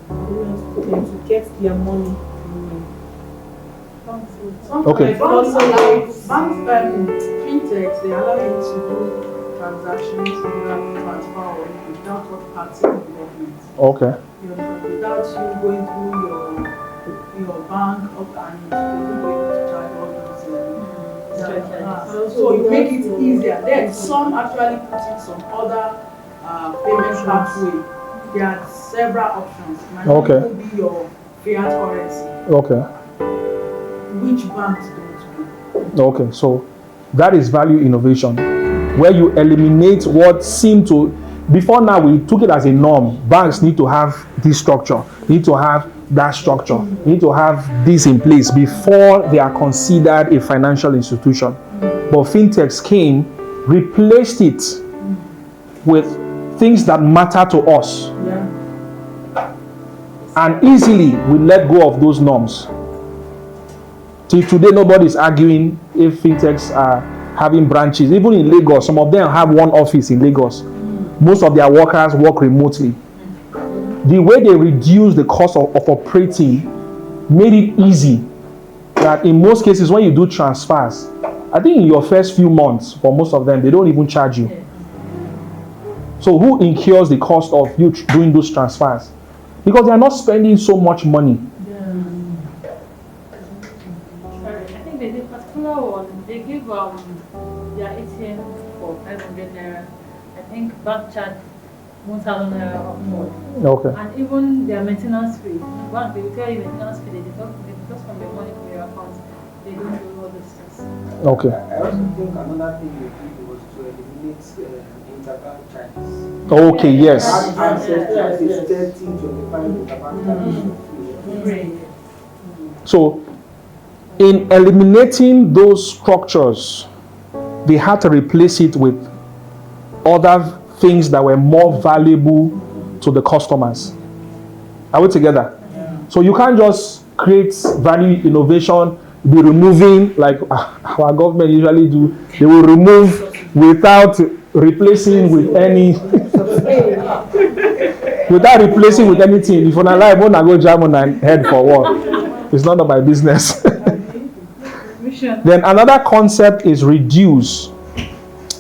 to get their money. Okay. Banks, fintechs, they allow you to do transactions without transfer or without third party involvement. Okay. Without you going through your bank up and you will be able to charge all those. So you make it easier. Then some actually put in some other payment pathway. There are several options. Might Okay. be your fiat currency. Okay. Which banks don't do? Okay, so that is value innovation, where you eliminate what seemed to, before now we took it as a norm. Banks need to have this structure, need to have that structure, need to have this in place before they are considered a financial institution. But fintechs came, replaced it with things that matter to us. Yeah. And easily we let go of those norms. Till today, nobody is arguing if fintechs are having branches. Even in Lagos, some of them have one office in Lagos. Most of their workers work remotely. The way they reduce the cost of operating made it easy that in most cases, when you do transfers, I think in your first few months, for most of them, they don't even charge you. So who incurs the cost of you doing those transfers? Because they are not spending so much money. There's a particular one, they give their ATM for 500 naira. I think bank charge 1,000 naira or more. Okay. And even their maintenance fee, bank, they will tell you maintenance fee, they deduct from your money from your account. They don't do all those things. Okay. I also think another thing they did was to eliminate interbank charges. Okay, yes. Access charges 30, 25 interbank charges. So, in eliminating those structures, they had to replace it with other things that were more valuable to the customers. Are we together? So you can't just create value innovation, be removing like our government usually do. They will remove without replacing with any without replacing with anything. If you're not alive, when I go German and head for war, it's none of my business. Then another concept is reduce.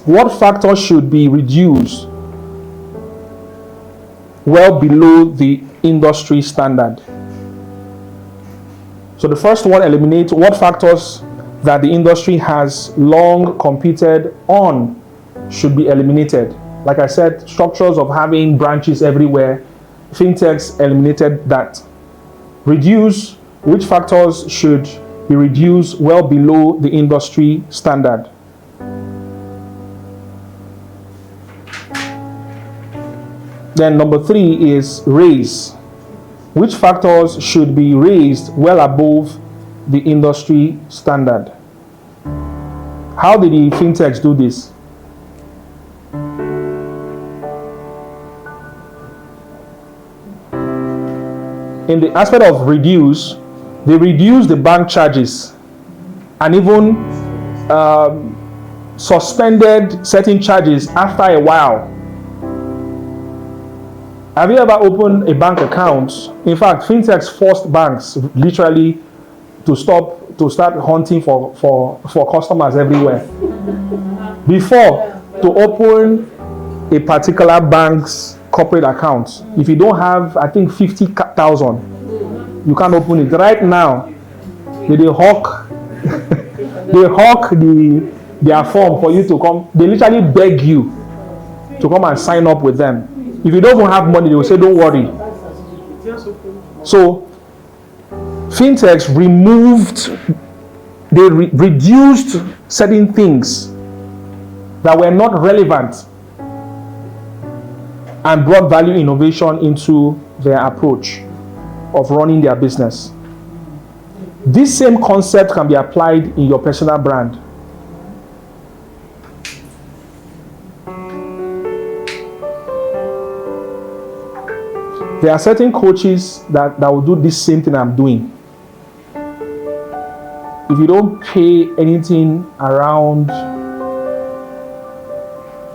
What factors should be reduced well below the industry standard? So the first one, eliminate what factors that the industry has long competed on should be eliminated. Like I said, structures of having branches everywhere, fintechs eliminated that. Reduce, which factors should be reduced well below the industry standard? Then number 3 is raise. Which factors should be raised well above the industry standard? How did the fintechs do this? In the aspect of reduce, they reduce the bank charges and even suspended certain charges after a while. Have you ever opened a bank account? In fact, fintechs forced banks literally to start hunting for customers everywhere. Before, to open a particular bank's corporate account, if you don't have, I think, 50,000, you can't open it. Right now, they hawk their form for you to come. They literally beg you to come and sign up with them. If you don't even have money, they will say, don't worry. So, fintechs reduced certain things that were not relevant and brought value innovation into their approach of running their business. This same concept can be applied in your personal brand. There are certain coaches that will do this same thing I'm doing. If you don't pay anything around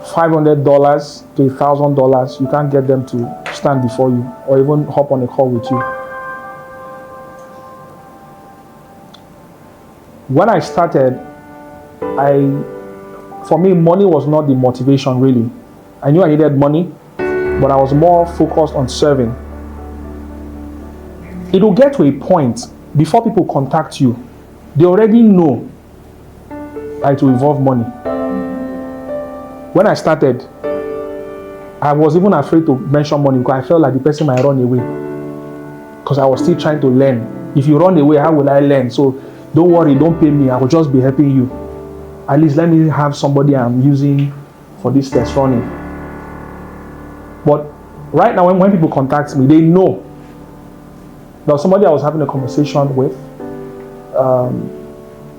$500 to $1,000, you can't get them to stand before you or even hop on a call with you. When I started, for me, money was not the motivation really. I knew I needed money, but I was more focused on serving. It will get to a point before people contact you, they already know that it will involve money. When I started, I was even afraid to mention money because I felt like the person might run away. Because I was still trying to learn. If you run away, how will I learn? So don't worry, don't pay me. I will just be helping you. At least let me have somebody I'm using for this test running. But right now, when people contact me, they know. There was somebody I was having a conversation with.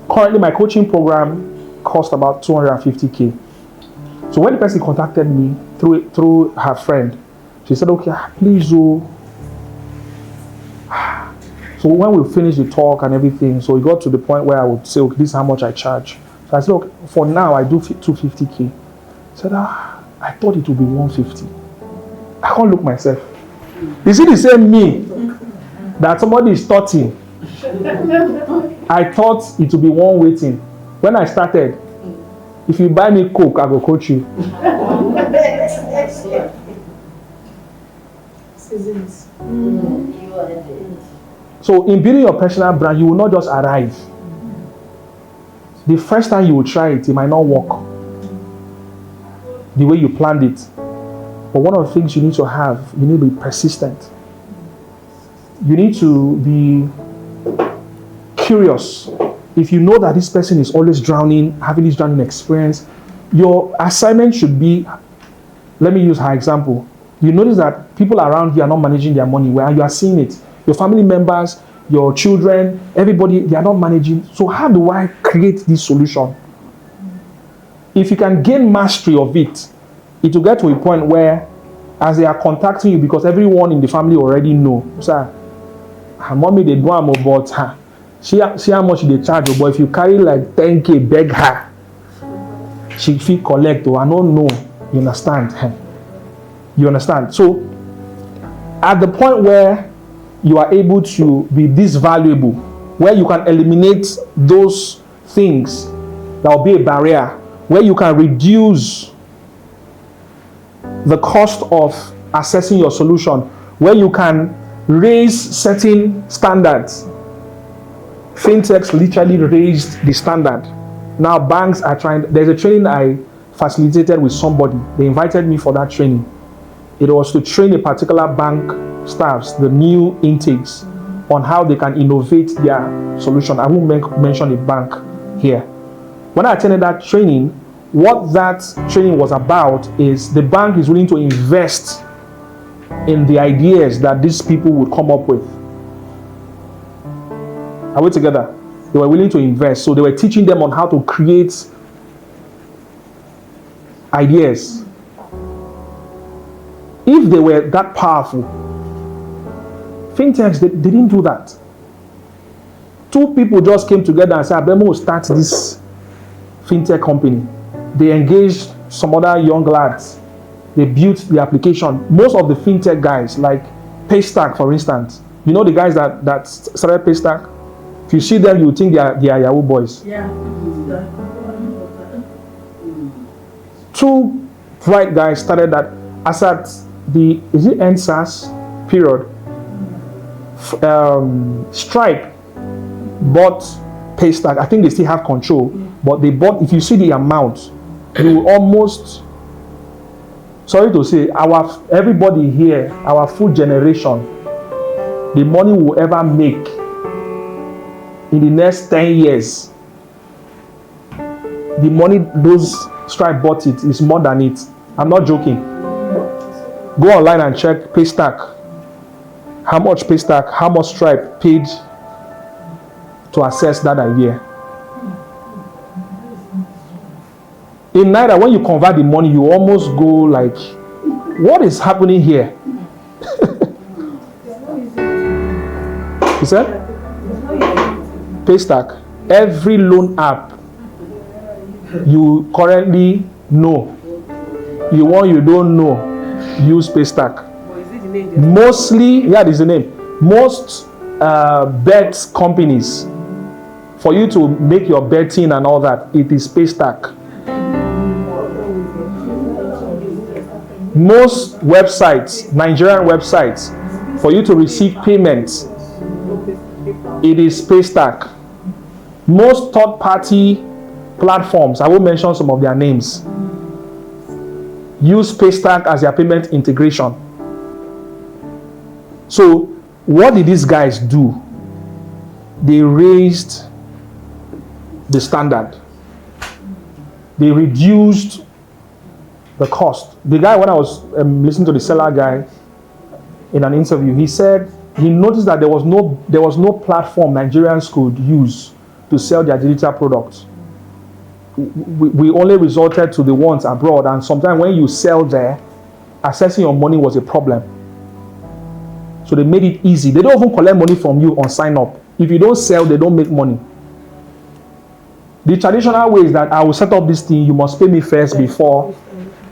Currently, my coaching program cost about $250K. So when the person contacted me through her friend, she said, okay, please do. So when we finished the talk and everything, so it got to the point where I would say, okay, this is how much I charge. So I said, okay, for now, I do $250K. I said, I thought it would be $150. I can't look myself. Is it the same me that somebody is touching? I thought it would be one waiting. When I started, if you buy me Coke, I will coach you. So in building your personal brand, you will not just arrive. The first time you will try it, it might not work the way you planned it. But one of the things you need to have, you need to be persistent. You need to be curious. If you know that this person is always drowning, having this drowning experience, your assignment should be, let me use her example. You notice that people around you are not managing their money well, and you are seeing it. your family members, your children, everybody, they are not managing. So how do I create this solution? If you can gain mastery of it, it will get to a point where, as they are contacting you, because everyone in the family already know, sir, her mommy they do am about her. See how much they charge, but if you carry like 10K, beg her, she feel collect, or I don't know. You understand? You understand? So at the point where you are able to be this valuable, where you can eliminate those things that will be a barrier, where you can reduce the cost of assessing your solution, where you can raise certain standards. Fintechs literally raised the standard. Now banks are trying. There's a training I facilitated with somebody. They invited me for that training. It was to train a particular bank staffs, the new intakes, on how they can innovate their solution. I won't mention a bank here. When I attended that training, what that training was about is the bank is willing to invest in the ideas that these people would come up with. Are we together? They were willing to invest. So they were teaching them on how to create ideas. If they were that powerful, fintechs, they didn't do that. Two people just came together and said, Abemo will start this fintech company. They engaged some other young lads. They built the application. Most of the fintech guys, like Paystack, for instance, you know the guys that started Paystack? If you see them, you think they are Yahoo boys. Yeah. Two bright guys started that. As at the NSAS period, Stripe bought Paystack. I think they still have control, but they bought. If you see the amount, you will almost. Sorry to say, everybody here, our full generation, the money we'll ever make in the next 10 years, the money those Stripe bought it is more than it. I'm not joking. Go online and check Paystack. How much Paystack, how much Stripe paid to access that idea. In Naira, when you convert the money, you almost go like, what is happening here? You said? Paystack. Every loan app you currently know, you want, you don't know, use Paystack. Mostly, yeah, this is the name. Most bet companies, for you to make your betting and all that, it is Paystack. Most websites, Nigerian websites, for you to receive payments, it is Paystack. Most third-party platforms, I will mention some of their names, use Paystack as their payment integration. So, what did these guys do? They raised the standard. They reduced the cost. The guy, when I was listening to the seller guy in an interview, he said he noticed that there was no platform Nigerians could use to sell their digital products. We only resorted to the ones abroad, and sometimes when you sell there, accessing your money was a problem. So they made it easy. They don't even collect money from you on sign up. If you don't sell, they don't make money. The traditional way is that I will set up this thing, you must pay me first before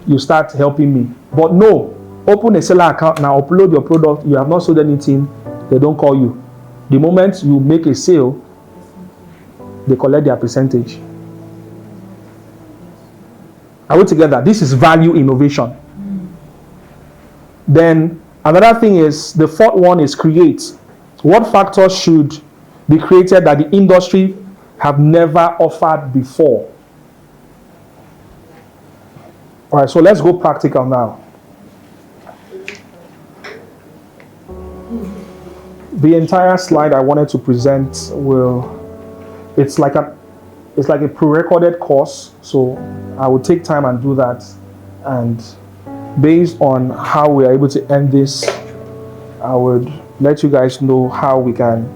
you start helping me. But no, open a seller account now, upload your product, you have not sold anything, they don't call you. The moment you make a sale, they collect their percentage. Are we together? This is value innovation. Then another thing is, the fourth one is create. What factors should be created that the industry have never offered before? All right, so let's go practical now. The entire slide I wanted to present it's like a pre-recorded course, so I will take time and do that, and based on how we are able to end this, I would let you guys know how we can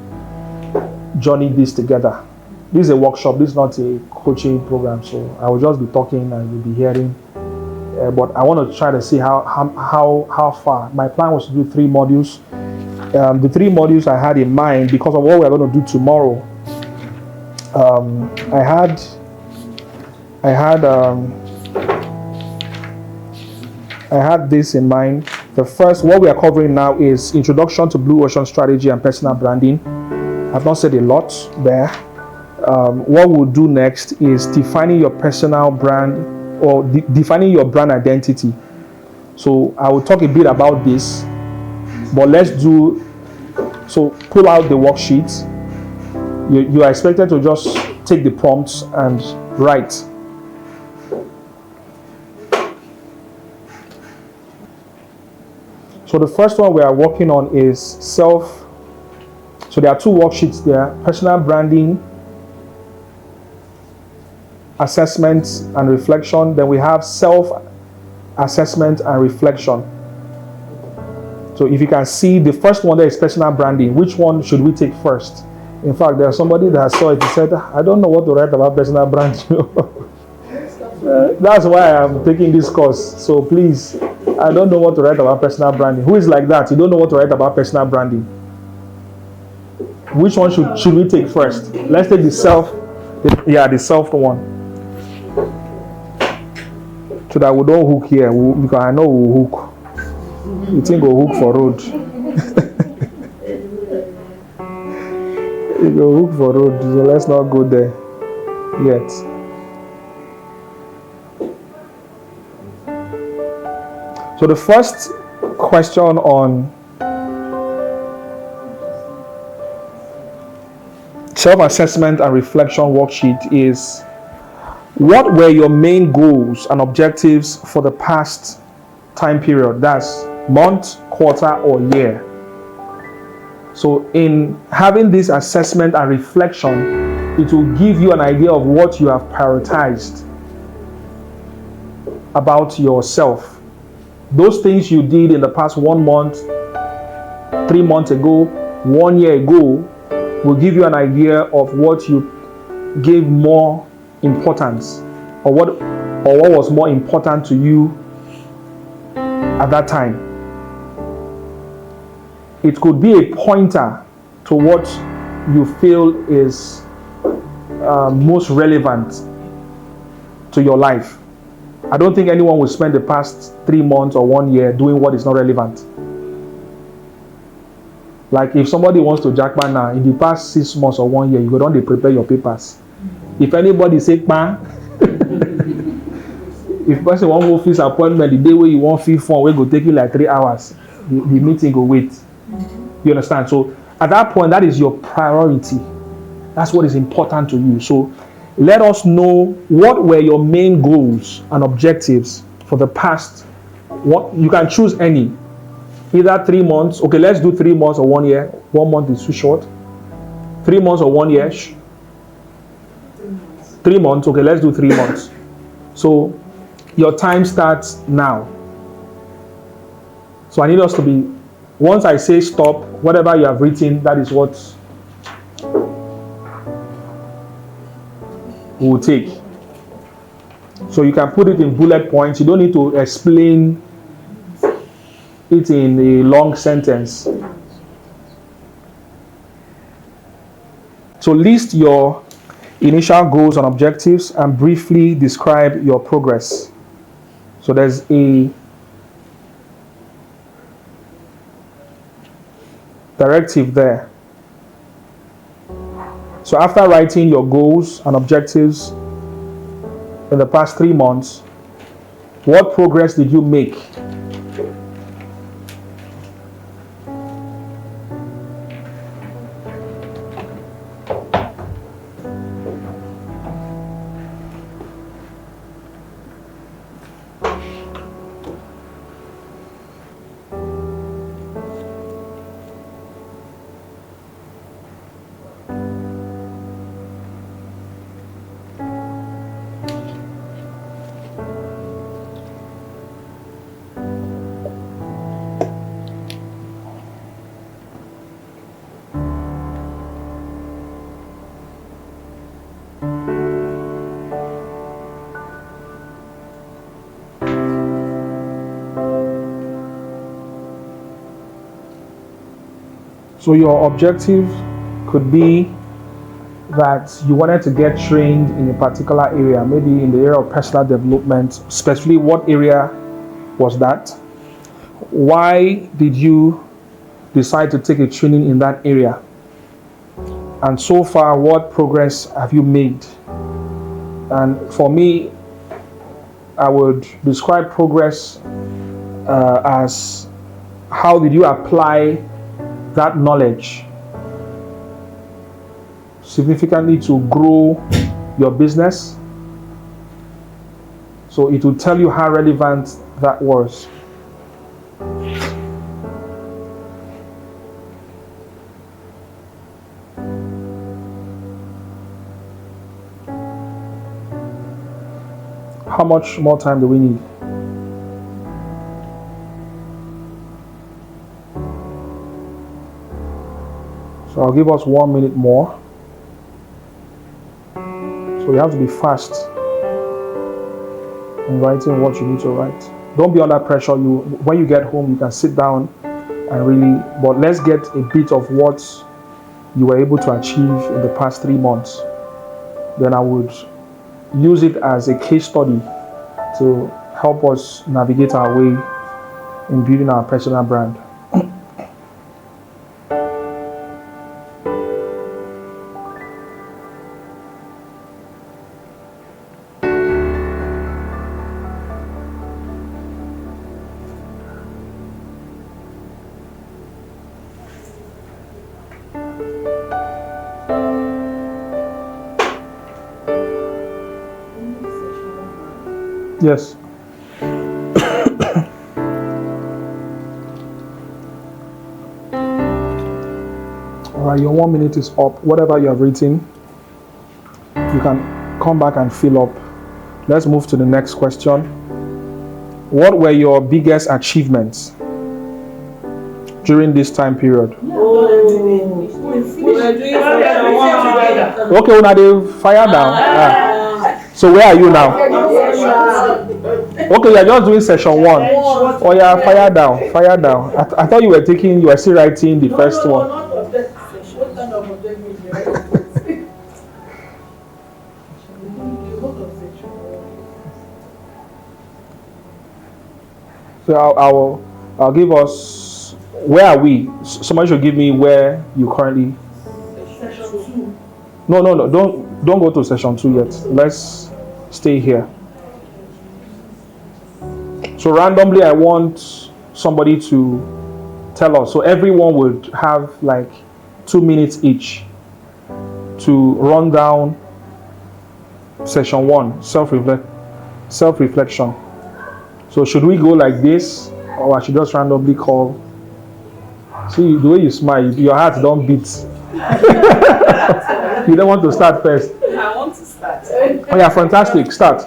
journey this together. This is a workshop, this is not a coaching program, so I will just be talking and you'll be hearing. But I want to try to see how far. My plan was to do 3 modules. The 3 modules I had in mind, because of what we're going to do tomorrow, I had this in mind. The first, what we are covering now is Introduction to Blue Ocean Strategy and Personal Branding. I've not said a lot there. What we'll do next is defining your personal brand, or defining your brand identity. So I will talk a bit about this, but pull out the worksheets. You are expected to just take the prompts and write. So the first one we are working on is self. So there are 2 worksheets there: personal branding, assessment and reflection. Then we have self-assessment and reflection. So if you can see, the first one there is personal branding. Which one should we take first? In fact, there's somebody that saw it. He said, I don't know what to write about personal branding. That's why I'm taking this course. So please, I don't know what to write about personal branding. Who is like that? You don't know what to write about personal branding. Which one should we take first? Let's take the self one. So that we don't hook here, because I know we'll hook. You think we'll hook for road. You go hook for road, so let's not go there yet. So the first question on self-assessment and reflection worksheet is: what were your main goals and objectives for the past time period? That's month, quarter, or year. So in having this assessment and reflection, it will give you an idea of what you have prioritized about yourself. Those things you did in the past 1 month, 3 months ago, 1 year ago, will give you an idea of what you gave more importance, or what was more important to you at that time. It could be a pointer to what you feel is most relevant to your life. I don't think anyone will spend the past 3 months or 1 year doing what is not relevant. Like if somebody wants to jackpot now, in the past 6 months or 1 year, you go down to prepare your papers. If anybody say pan, if person want go fix appointment the day where you want fix phone, we go take you like 3 hours. The meeting go wait. You understand? So at that point, that is your priority. That's what is important to you. So let us know what were your main goals and objectives for the past. What you can choose any, either 3 months. Okay, let's do 3 months or 1 year. 1 month is too short. 3 months or 1 year. 3 months. Okay, let's do 3 months. So your time starts now. So I need us to be, once I say stop, whatever you have written, that is what we will take. So you can put it in bullet points. You don't need to explain it in a long sentence. So list your initial goals and objectives and briefly describe your progress. So there's a directive there. So after writing your goals and objectives in the past 3 months, what progress did you make? So your objective could be that you wanted to get trained in a particular area, maybe in the area of personal development. Specifically, what area was that? Why did you decide to take a training in that area? And so far, what progress have you made? And for me, I would describe progress as how did you apply that knowledge significantly to grow your business. So it will tell you how relevant that was. How much more time do we need? So I'll give us 1 minute more. So you have to be fast in writing what you need to write. Don't be under pressure. When you get home, you can sit down and really, but let's get a bit of what you were able to achieve in the past 3 months. Then I would use it as a case study to help us navigate our way in building our personal brand. Yes. All right, your 1 minute is up. Whatever you have written, you can come back and fill up. Let's move to the next question. What were your biggest achievements during this time period? Okay, una dey fire down. So where are you now? Okay, you're just doing session 1. Oh yeah, fire down. I thought you were still writing the first one. So I'll give us, where are we? Somebody should give me where you currently. Session 2. No, don't go to session 2 yet. Let's stay here. So randomly, I want somebody to tell us. So everyone would have like 2 minutes each to run down session 1, self-reflection. So should we go like this, or I should just randomly call? See, the way you smile, your heart don't beat. You don't want to start first. I want to start. Oh yeah, fantastic. Start.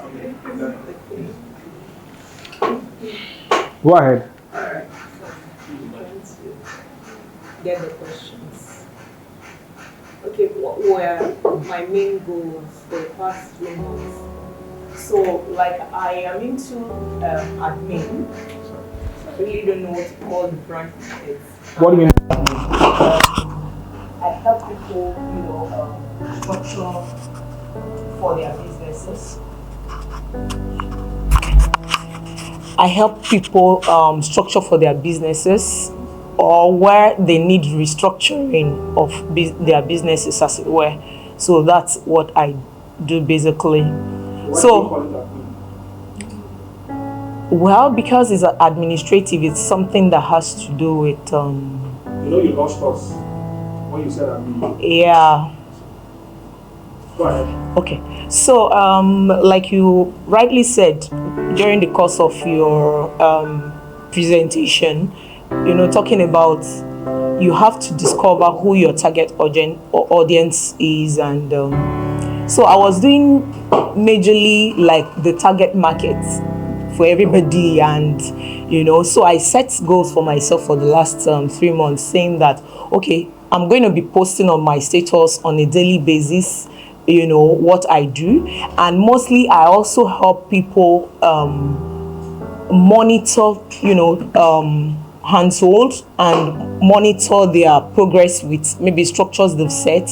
Go ahead. Alright. I'm going to get the questions. Okay, what were my main goals for the past 3 months? So, like, I am into admin. I really don't know what to call the branch is. What do you mean? I help people, structure for their businesses. I help people structure for their businesses, or where they need restructuring of their businesses, as it were. So that's what I do basically. Well, because it's administrative, it's something that has to do with. You lost us when you said admin. Yeah. Go ahead. Okay, so like you rightly said during the course of your presentation, talking about you have to discover who your target audience is, and so I was doing majorly like the target market for everybody, and so I set goals for myself for the last 3 months, saying that okay, I'm going to be posting on my status on a daily basis what I do, and mostly I also help people monitor handhold and monitor their progress with maybe structures they've set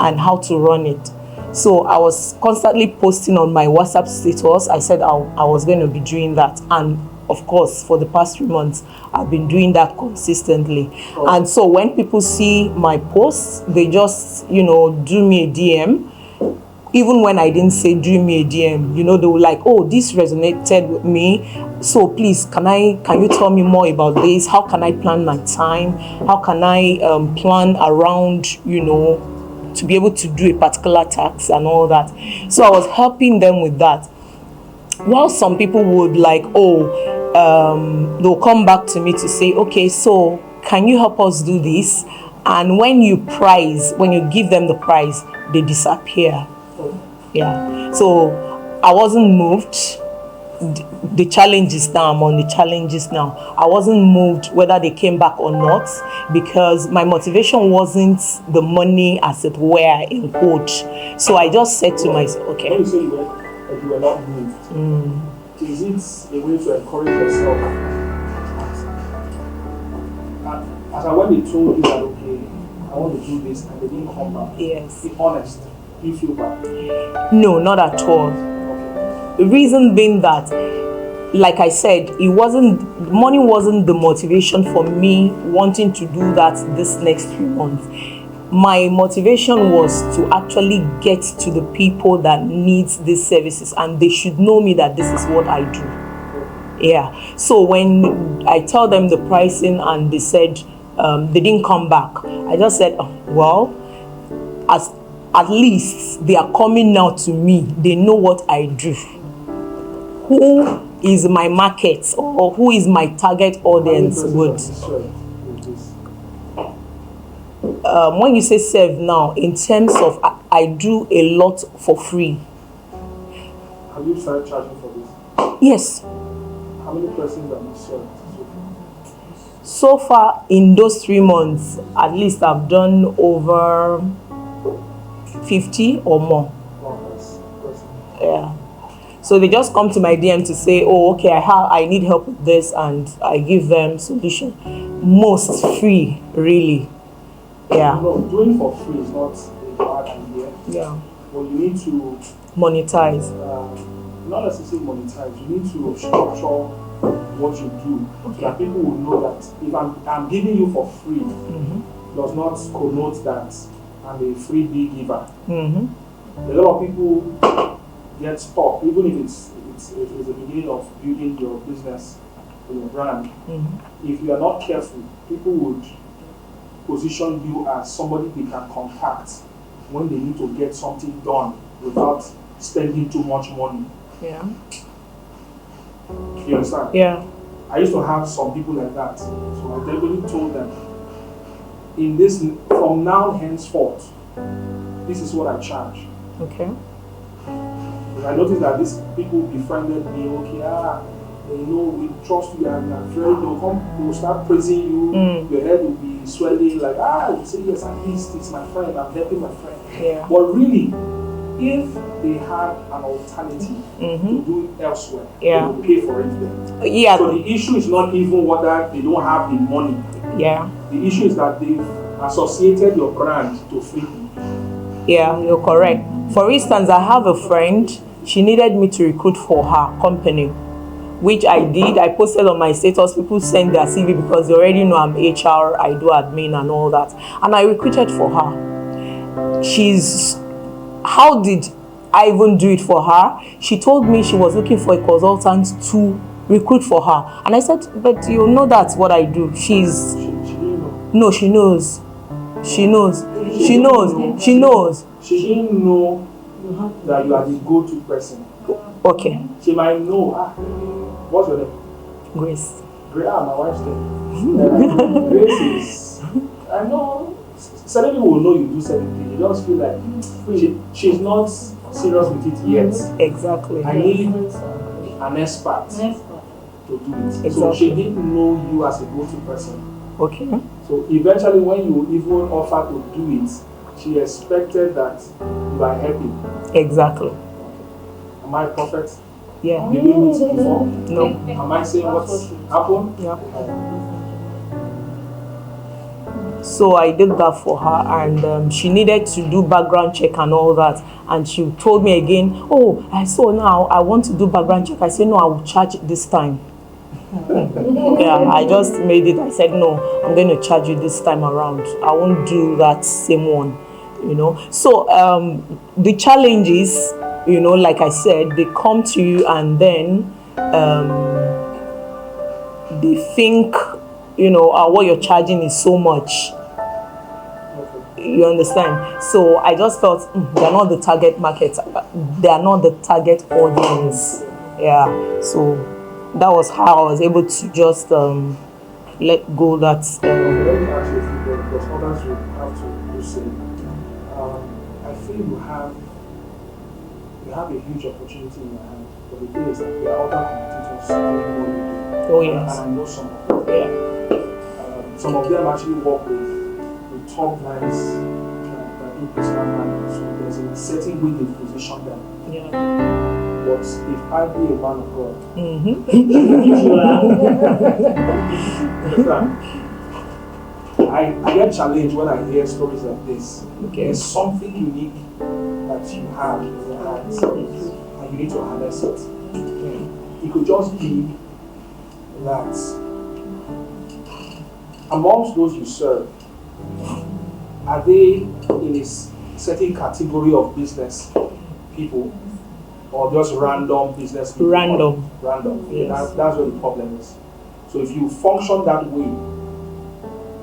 and how to run it. So I was constantly posting on my WhatsApp status. I said I was going to be doing that, and of course for the past 3 months I've been doing that consistently. And so when people see my posts, they just do me a DM. Even when I didn't say do me a DM, they were like, oh, this resonated with me, so please can you tell me more about this? How can I plan my time? How can I plan around to be able to do a particular task and all that? So I was helping them with that. While some people would like, they'll come back to me to say, okay, so can you help us do this? And when you give them the prize, they disappear. Yeah. So I wasn't moved. The challenges now, I'm on the challenges now. I wasn't moved whether they came back or not, because my motivation wasn't the money, as it were, in quote. So I just said to myself, okay. When you say you were not moved, is it a way to encourage yourself? As I when they told you that, okay, I want to do this, and they didn't come back. Yes. Be honest. Do you feel bad? No, not at all. The reason being that, like I said, money wasn't the motivation for me wanting to do that this next 3 months. My motivation was to actually get to the people that needs these services, and they should know me that this is what I do. Yeah. So when I tell them the pricing and they said they didn't come back, I just said, well, at least they are coming now to me. They know what I do. Who is my market, or who is my target audience would. When you say serve now, in terms of I do a lot for free. Have you started charging for this? Yes. How many persons have you served so far in those 3 months? At least I've done over 50 or more. Yeah. So they just come to my DM to say, oh, okay, I need help with this, and I give them solution. Most free, really. Yeah. No, doing for free is not a bad idea. Yeah. But you need to monetize. Not necessarily monetize. You need to structure what you do, so that people will know that if I'm giving you for free, does not connote that I'm a freebie giver. A lot of people get stuck, even if it's the beginning of building your business or your brand. If you are not careful, people would position you as somebody they can contact when they need to get something done without spending too much money. Yeah. You understand? Yeah. I used to have some people like that. So I definitely told them, in this, from now henceforth, this is what I charge. Okay. But I noticed that these people befriended me, we trust you, and they'll start praising you, your head will be swelling, like, you say, yes, at least it's my friend, I'm helping my friend. Yeah. But really, if they had an alternative to do it elsewhere, they would pay for it then. Yeah. So the issue is not even whether they don't have the money. Yeah. The issue is that they've associated your brand to free people. Yeah, you're correct. For instance, I have a friend, she needed me to recruit for her company, which I did. I posted on my status, people send their CV because they already know I'm HR, I do admin and all that. And I recruited for her. How did I even do it for her? She told me she was looking for a consultant to recruit for her. And I said, but you know that's what I do. She didn't know. No, she knows. She knows. She knows. She knows. She didn't know that you are the go-to person. Okay. She might know. What's your name? Grace. My wife's name. Grace is. I know. Certain people will know you do certain things. You just feel like she's not serious with it yet. Exactly. I need an expert to do it. Exactly. So she didn't know you as a go-to person. Okay. So eventually, when you even offer to do it, she expected that you are happy. Exactly. Am I perfect? Yeah. Did we meet before? No. Am I saying what's happened? Yeah. So I did that for her, and she needed to do background check and all that. And she told me again, oh, I saw now I want to do background check. I said, no, I will charge it this time. Yeah, I just made it. I said, no, I'm going to charge you this time around. I won't do that same one, you know. So the challenge is, you know, like I said, they come to you and then they think, you know, what you're charging is so much. You understand? So I just felt they're not the target market. They are not the target audience. Yeah. So that was how I was able to just let go that. Let me ask you a few things, because others will have to do same. I feel you have a huge opportunity in your hand, but the thing is that there are other competitors doing what you do. Oh yes. And I know some of them. Yeah. Some of them actually work with top guys that do personal branding. So there's a certain way they position them. Yeah. But if I be a man of God, I get challenged when I hear stories like this. Okay. There's something unique that you have in your hands, and you need to harness it. It could just be that amongst those you serve, are they in a certain category of business people, or just random business people? Random. Random. Yes. That's where the problem is. So if you function that way,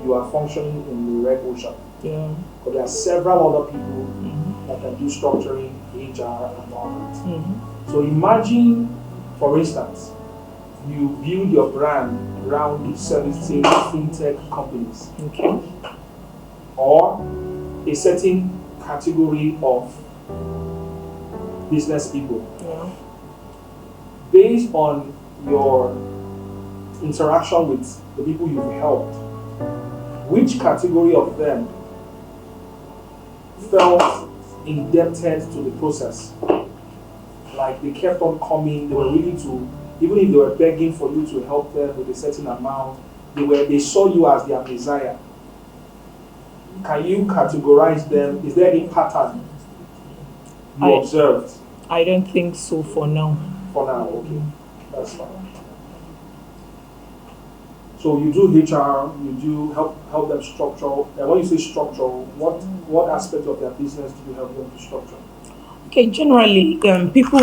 you are functioning in the red ocean. Yeah. But there are several other people that can do structuring, HR, and all that. So imagine, for instance, you build your brand around servicing fintech companies, Okay. or a certain category of business people. Yeah. Based on your interaction with the people you've helped, which category of them felt indebted to the process? Like they kept on coming, they were willing to, even if they were begging for you to help them with a certain amount, they saw you as their messiah. Can you categorize them? Is there any pattern you observed? I don't think so for now. For now, okay. That's fine. So you do HR, you do help them structure. And when you say structure, what aspect of their business do you help them to structure? Okay, generally, people,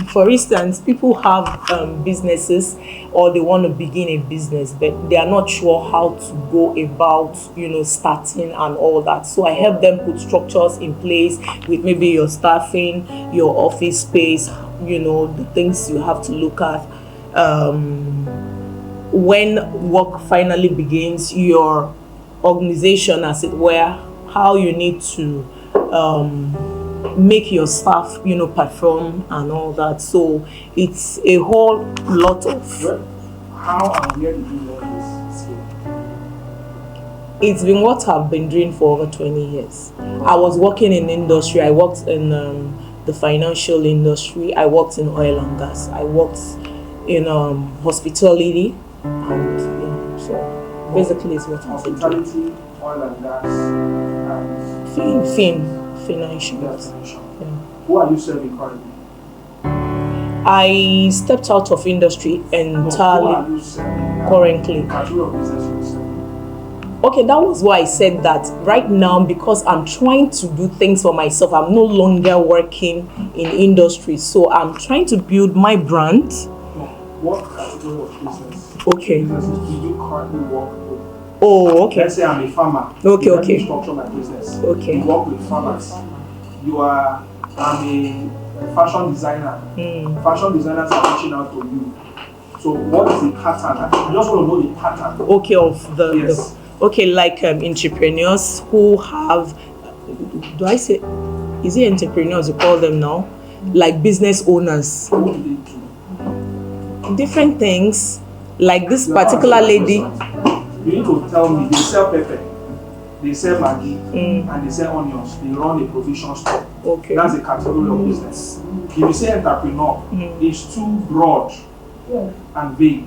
for instance, people have businesses, or they want to begin a business, but they are not sure how to go about, you know, starting and all that. So I help them put structures in place with maybe your staffing, your office space, you know, the things you have to look at. When work finally begins, your organization, as it were, how you need to make your staff, you know, perform and all that. So it's a whole lot of. How and where did you learn this skill? It's been what I've been doing for over 20 years. I was working in industry. I worked in the financial industry. I worked in oil and gas. I worked in hospitality, and yeah, so basically it's what I've been doing. Hospitality, oil and gas, and Financial. yeah. Yeah. Who are you serving currently? I stepped out of industry entirely. Who are you serving currently. Category of business you serve? Okay, that was why I said that right now, because I'm trying to do things for myself. I'm no longer working in industry, so I'm trying to build my brand. No. What category of business? Okay. Businesses do you currently work with? Oh, okay. Let's say I'm a farmer. Okay, You help okay. me structure my business. Okay. You work with farmers. I'm a fashion designer. Fashion designers are reaching out to you. So what is the pattern? I just want to know the pattern. Okay, of the, Yes. okay, like entrepreneurs who have, do I say, is it entrepreneurs you call them now? Like business owners. What do they do? Different things. Like this You are particular asking lady. questions. You need to tell me, they sell pepper, they sell Maggi, and they sell onions. They run a provision store. Okay. That's a category of business. If you say entrepreneur, it's too broad and vague.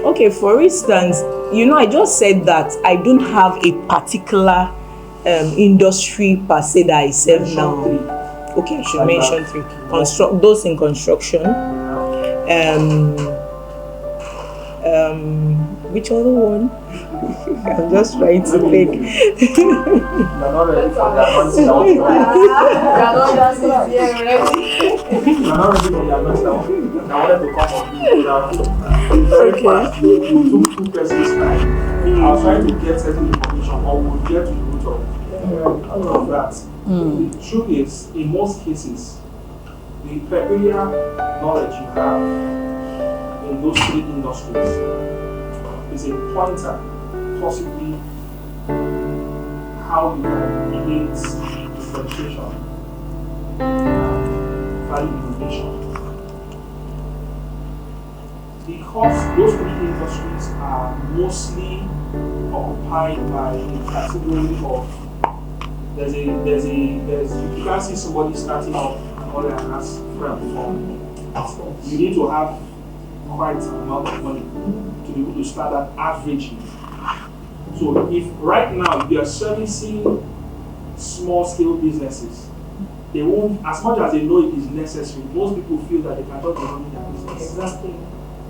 Okay, for instance, I just said that I don't have a particular industry per se that I serve now. Okay, I should mention 3. Those in construction. Which other one? I'm just trying to think. You're not ready for the announcement. You're not ready for the announcement. I wanted to come on very fast. It took 2 persons time. I was trying to get certain information, or we'll get to the root of all of that. The truth is, in most cases, the peculiar knowledge you have in those 3 industries is a pointer, possibly how you can create differentiation, value innovation. Because those 3 industries are mostly occupied by a category of you can't see somebody starting up an oil and gas firm. You need to have quite an amount of money to be able to start that averaging. So if right now you are servicing small scale businesses, they won't, as much as they know it is necessary, most people feel that they cannot be running their business. Exactly.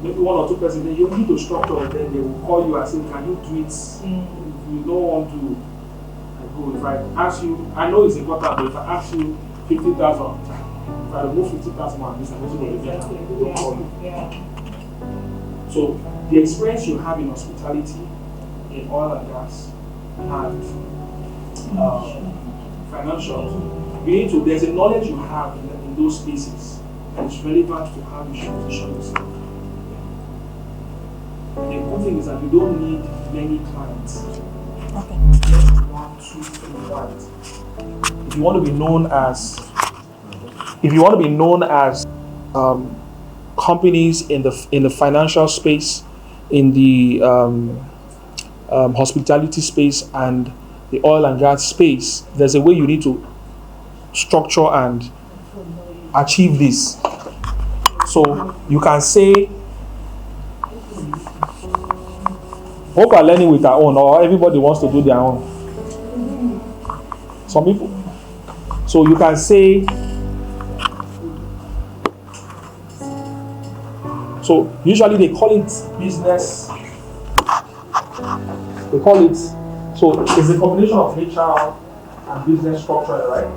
Maybe 1 or 2 persons, then you need to structure it, then they will call you and say, can you do it? If you don't want to, if I ask you, I know it's important, but if I ask you 50,000, if I remove 50,000 on this, I'm also going to get it. They don't call you. So the experience you have in hospitality, in oil and gas, and financial, there's a knowledge you have in those spaces that is relevant to how you should position yourself. The good thing is that you don't need many clients. Just 1, 2, 3 clients. If you want to be known as companies in the financial space, in the hospitality space, and the oil and gas space, there's a way you need to structure and achieve this. So you can say, hope are learning with our own, or everybody wants to do their own. Some people. So you can say, so usually they call it business. They call it, so it's a combination of HR and business structure, right?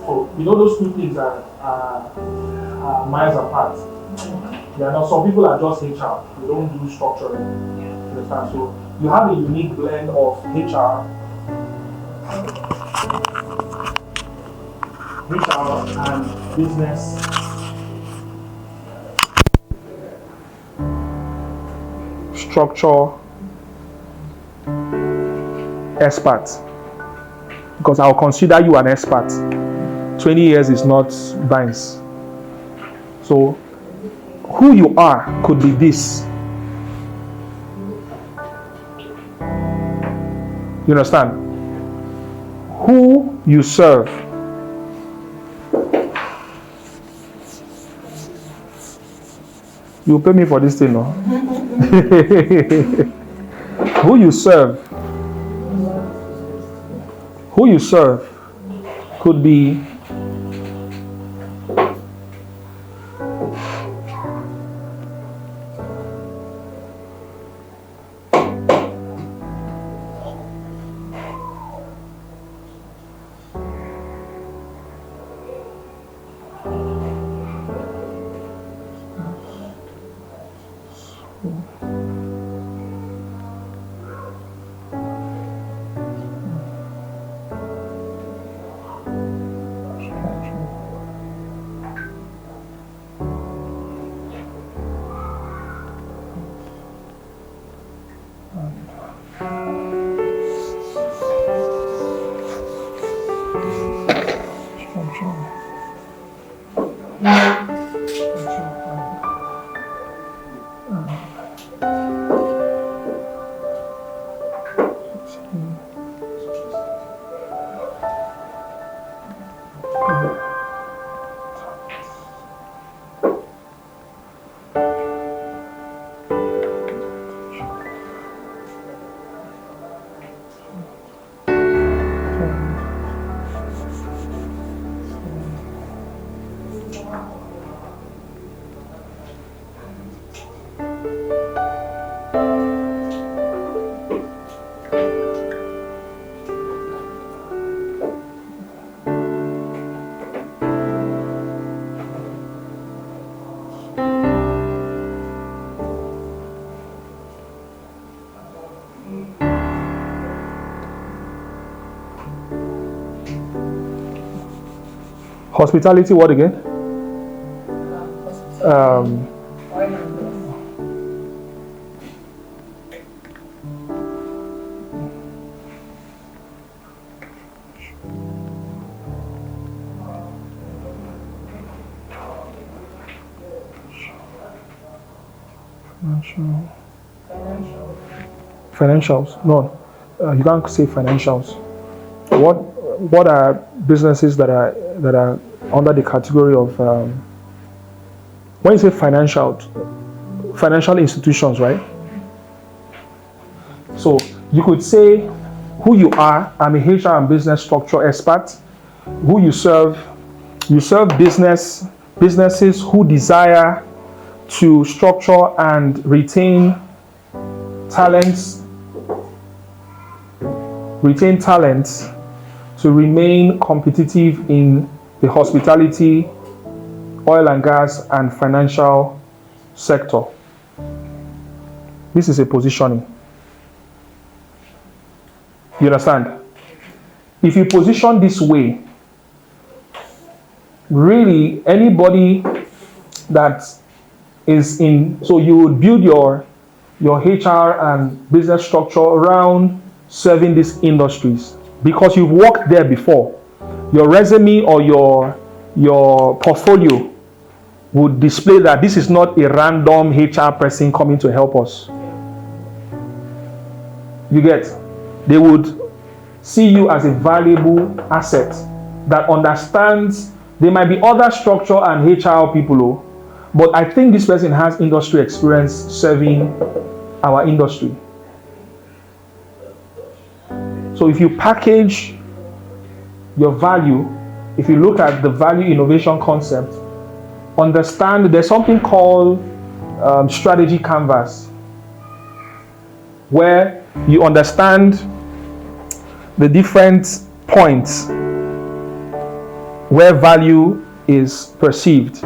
So those 2 things are miles apart. Some people are just HR. They don't do structuring. Understand? So you have a unique blend of HR and business structure expert, because I'll consider you an expert. 20 years is not binds. So who you are could be this. You understand? Who you serve. You pay me for this thing, no? Who you serve. Who you serve could be Hospitality, what again? Oil and gas. Financials. No, you can't say financials. What are businesses that are under the category of when you say financial institutions, right? So you could say who you are. I'm a HR and business structure expert. Who you serve businesses who desire to structure and retain talents to remain competitive in the hospitality, oil and gas, and financial sector. This is a positioning. You understand? If you position this way, really anybody that is in, so you would build your HR and business structure around serving these industries because you've worked there before. Your resume or your portfolio would display that this is not a random HR person coming to help us. You get? They would see you as a valuable asset that understands. There might be other structure and HR people, but I think this person has industry experience serving our industry. So if you package your value, if you look at the value innovation concept, understand there's something called strategy canvas, where you understand the different points where value is perceived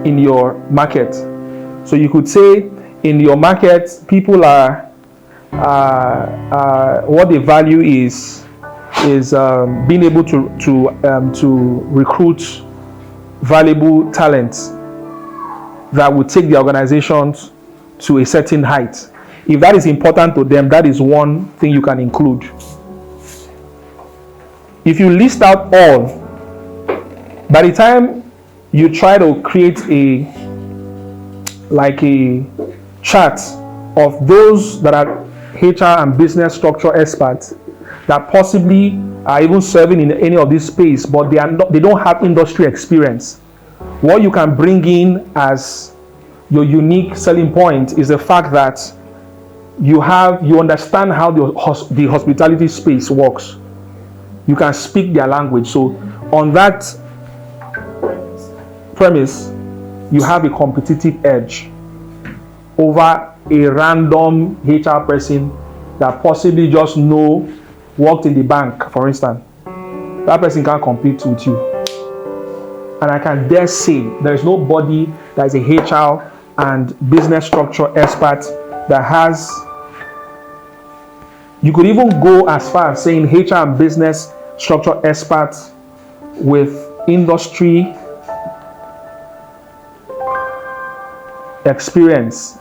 in your market. So you could say in your market, people are what they value is being able to recruit valuable talents that will take the organizations to a certain height. If that is important to them, that is one thing you can include. If you list out all, by the time you try to create a chart of those that are HR and business structure experts that possibly are even serving in any of this space, but they don't have industry experience, what you can bring in as your unique selling point is the fact that you understand how the hospitality space works. You can speak their language. So on that premise, you have a competitive edge over a random HR person that possibly just worked in the bank, for instance. That person can't compete with you. And I can dare say there is nobody that is a HR and business structure expert that has. You could even go as far as saying HR and business structure experts with industry experience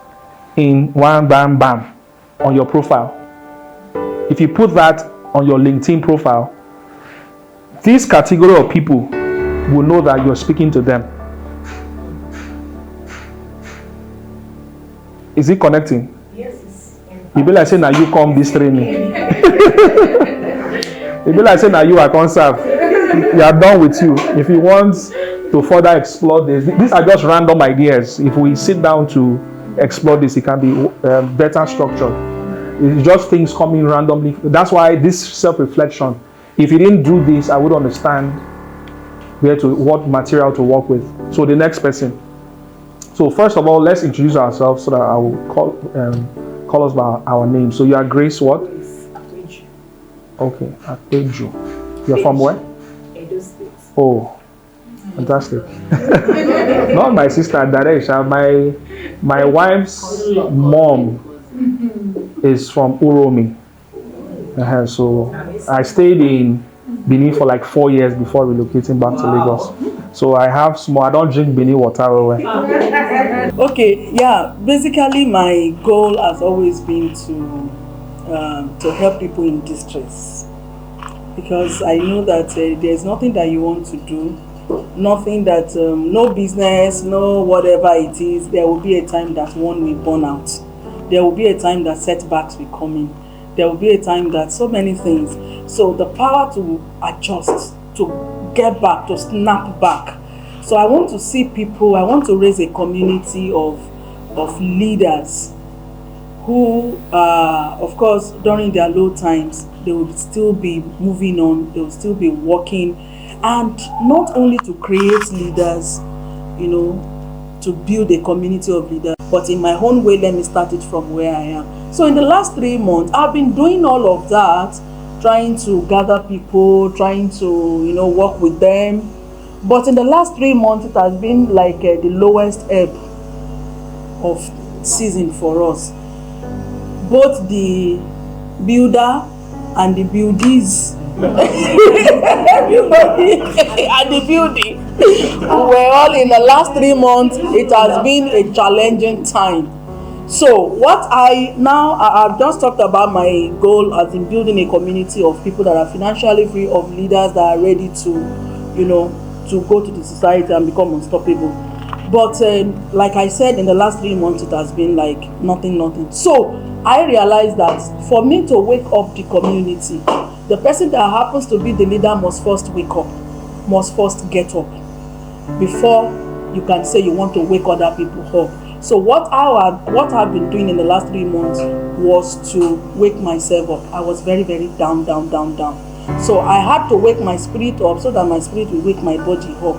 in one bam bam on your profile. If you put that on your LinkedIn profile, this category of people will know that you're speaking to them. Is it connecting? Yes. You be like saying, now you come this training. You be like saying, now you are conserved. We are done with you. If you want to further explore this, these are just random ideas. If we sit down to explore this, it can be better structured. It's just things coming randomly. That's why this self-reflection, if you didn't do this, I would understand what material to work with. So the next person. So first of all, let's introduce ourselves so that I will call us by our name. So you are Grace what? Okay, Akpeju. You're from where? Edo State. Oh, fantastic. Not my sister, Daresha. My wife's mom is from Uromi. So I stayed in Benin for like 4 years before relocating back to Lagos. So I have small. I don't drink Benin water. Okay, yeah. Basically, my goal has always been to help people in distress, because I know that there's nothing that you want to do, nothing that no business, no whatever it is. There will be a time that one will burn out. There will be a time that setbacks will come in. There will be a time that so many things. So the power to adjust, to get back, to snap back. So I want to see people, I want to raise a community of leaders who, of course, during their low times, they will still be moving on, they will still be working, and not only to create leaders, you know, to build a community of leaders, but in my own way, let me start it from where I am. So in the last 3 months, I've been doing all of that, trying to gather people, trying to, you know, work with them. But in the last 3 months, it has been like the lowest ebb of season for us. Both the builder and the buildees, everybody and the building, we're all in the last 3 months. It has been a challenging time. So what I've just talked about my goal as in building a community of people that are financially free, of leaders that are ready to, you know, to go to the society and become unstoppable. But like I said, in the last 3 months, it has been like nothing. So I realized that for me to wake up the community, the person that happens to be the leader must first wake up, must first get up, before you can say you want to wake other people up. So what I've been doing in the last 3 months was to wake myself up. I was very, very down. So I had to wake my spirit up so that my spirit will wake my body up.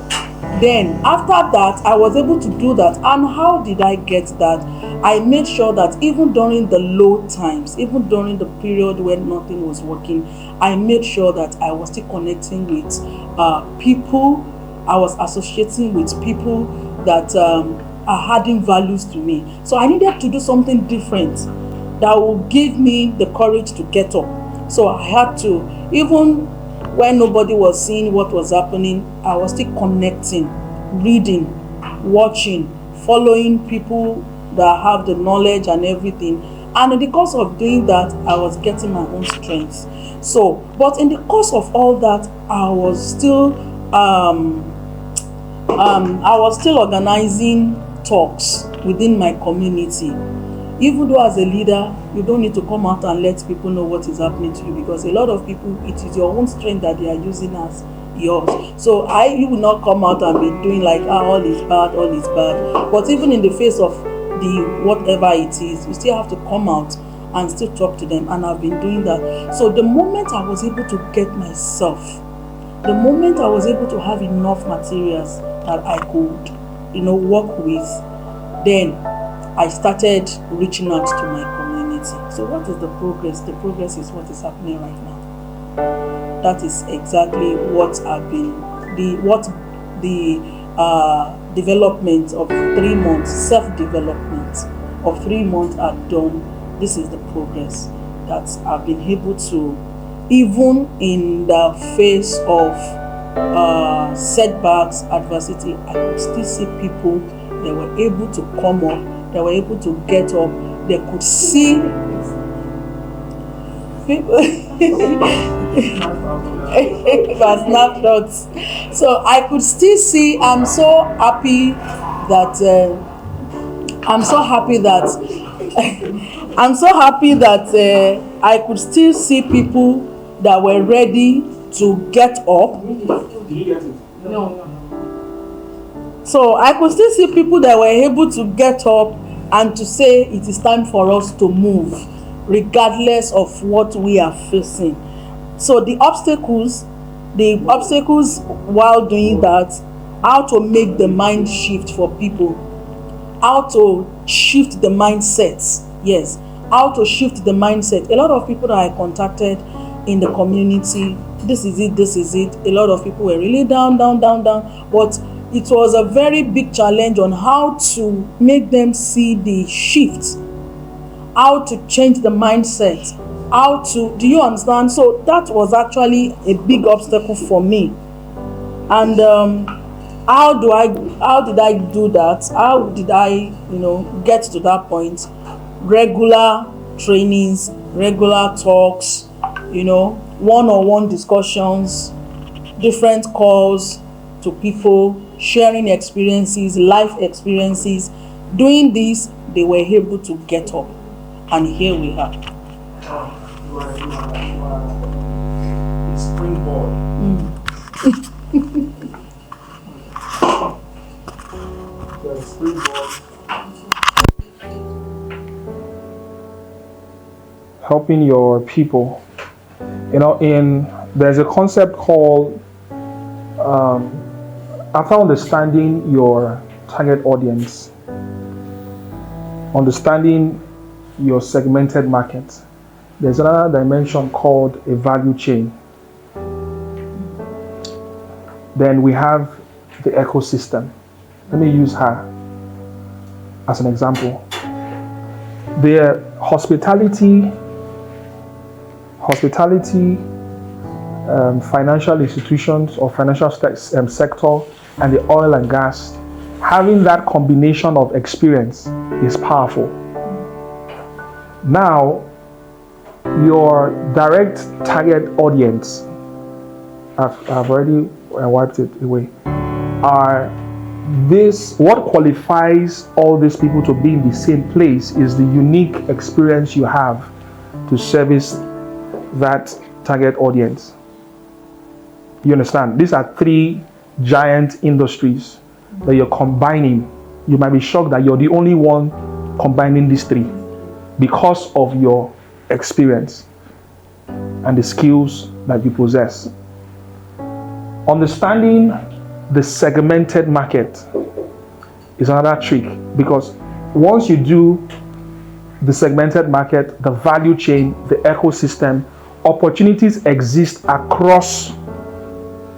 Then after that, I was able to do that. And how did I get that? I made sure that even during the low times, even during the period when nothing was working, I made sure that I was still connecting with people. I was associating with people that are adding values to me. So I needed to do something different that would give me the courage to get up. So I had to, even when nobody was seeing what was happening, I was still connecting, reading, watching, following people that have the knowledge and everything. And in the course of doing that, I was getting my own strength. So, but in the course of all that, I was still organizing talks within my community. Even though as a leader, you don't need to come out and let people know what is happening to you, because a lot of people, it is your own strength that they are using as yours. So you will not come out and be doing like, all is bad. But even in the face of the whatever it is, you still have to come out and still talk to them. And I've been doing that. So the moment I was able to get myself, the moment I was able to have enough materials that I could, work with, then I started reaching out to my community. So what is the progress? The progress is what is happening right now. That is exactly what the development of 3 months, self-development of 3 months are done. This is the progress that I've been able to, even in the face of setbacks, adversity, I could still see people that were able to come up, they were able to get up, they could see people snapshots. So I could still see, I'm so happy that I could still see people that were ready to get up. Did you get it? No. So I could still see people that were able to get up and to say it is time for us to move, regardless of what we are facing. So the obstacles while doing that, how to make the mind shift for people, how to shift the mindsets. Yes, how to shift the mindset. A lot of people that I contacted in the community, this is it. A lot of people were really down. But it was a very big challenge on how to make them see the shift, how to change the mindset, do you understand? So that was actually a big obstacle for me. And How did I do that? How did I, get to that point? Regular trainings, regular talks, one-on-one discussions, different calls to people, sharing experiences, life experiences. Doing this, they were able to get up, and here we are. You are a springboard. You are a springboard. Helping your people. There's a concept called after understanding your target audience, understanding your segmented market, there's another dimension called a value chain. Then we have the ecosystem. Let me use her as an example. The hospitality, financial institutions or financial sector, and the oil and gas, having that combination of experience is powerful. Now, your direct target audience, I've already wiped it away, what qualifies all these people to be in the same place is the unique experience you have to service that target audience. You understand? These are three giant industries that you're combining. You might be shocked that you're the only one combining these three because of your experience and the skills that you possess. Understanding the segmented market is another trick, because once you do the segmented market, the value chain, the ecosystem, opportunities exist across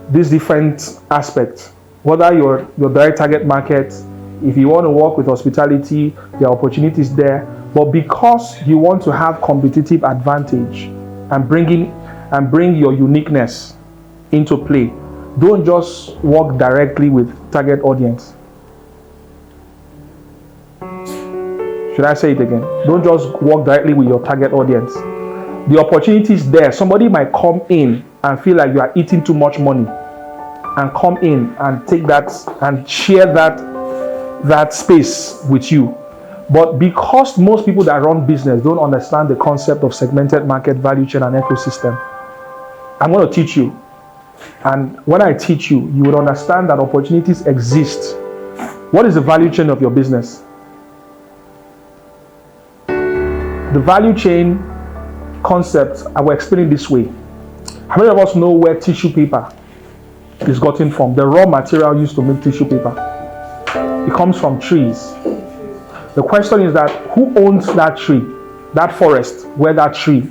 these different aspects. Whether your direct target market, if you want to work with hospitality, there are opportunities there. But because you want to have competitive advantage and bring your uniqueness into play, don't just work directly with target audience. Should I say it again? Don't just work directly with your target audience. The opportunity is there. Somebody might come in and feel like you are eating too much money, and come in and take that and share that space with you. But because most people that run business don't understand the concept of segmented market, value chain, and ecosystem, I'm going to teach you. And when I teach you, you will understand that opportunities exist. What is the value chain of your business? The value chain concept, I will explain it this way. How many of us know where tissue paper is gotten from? The raw material used to make tissue paper. It comes from trees. The question is that who owns that tree, that forest where that tree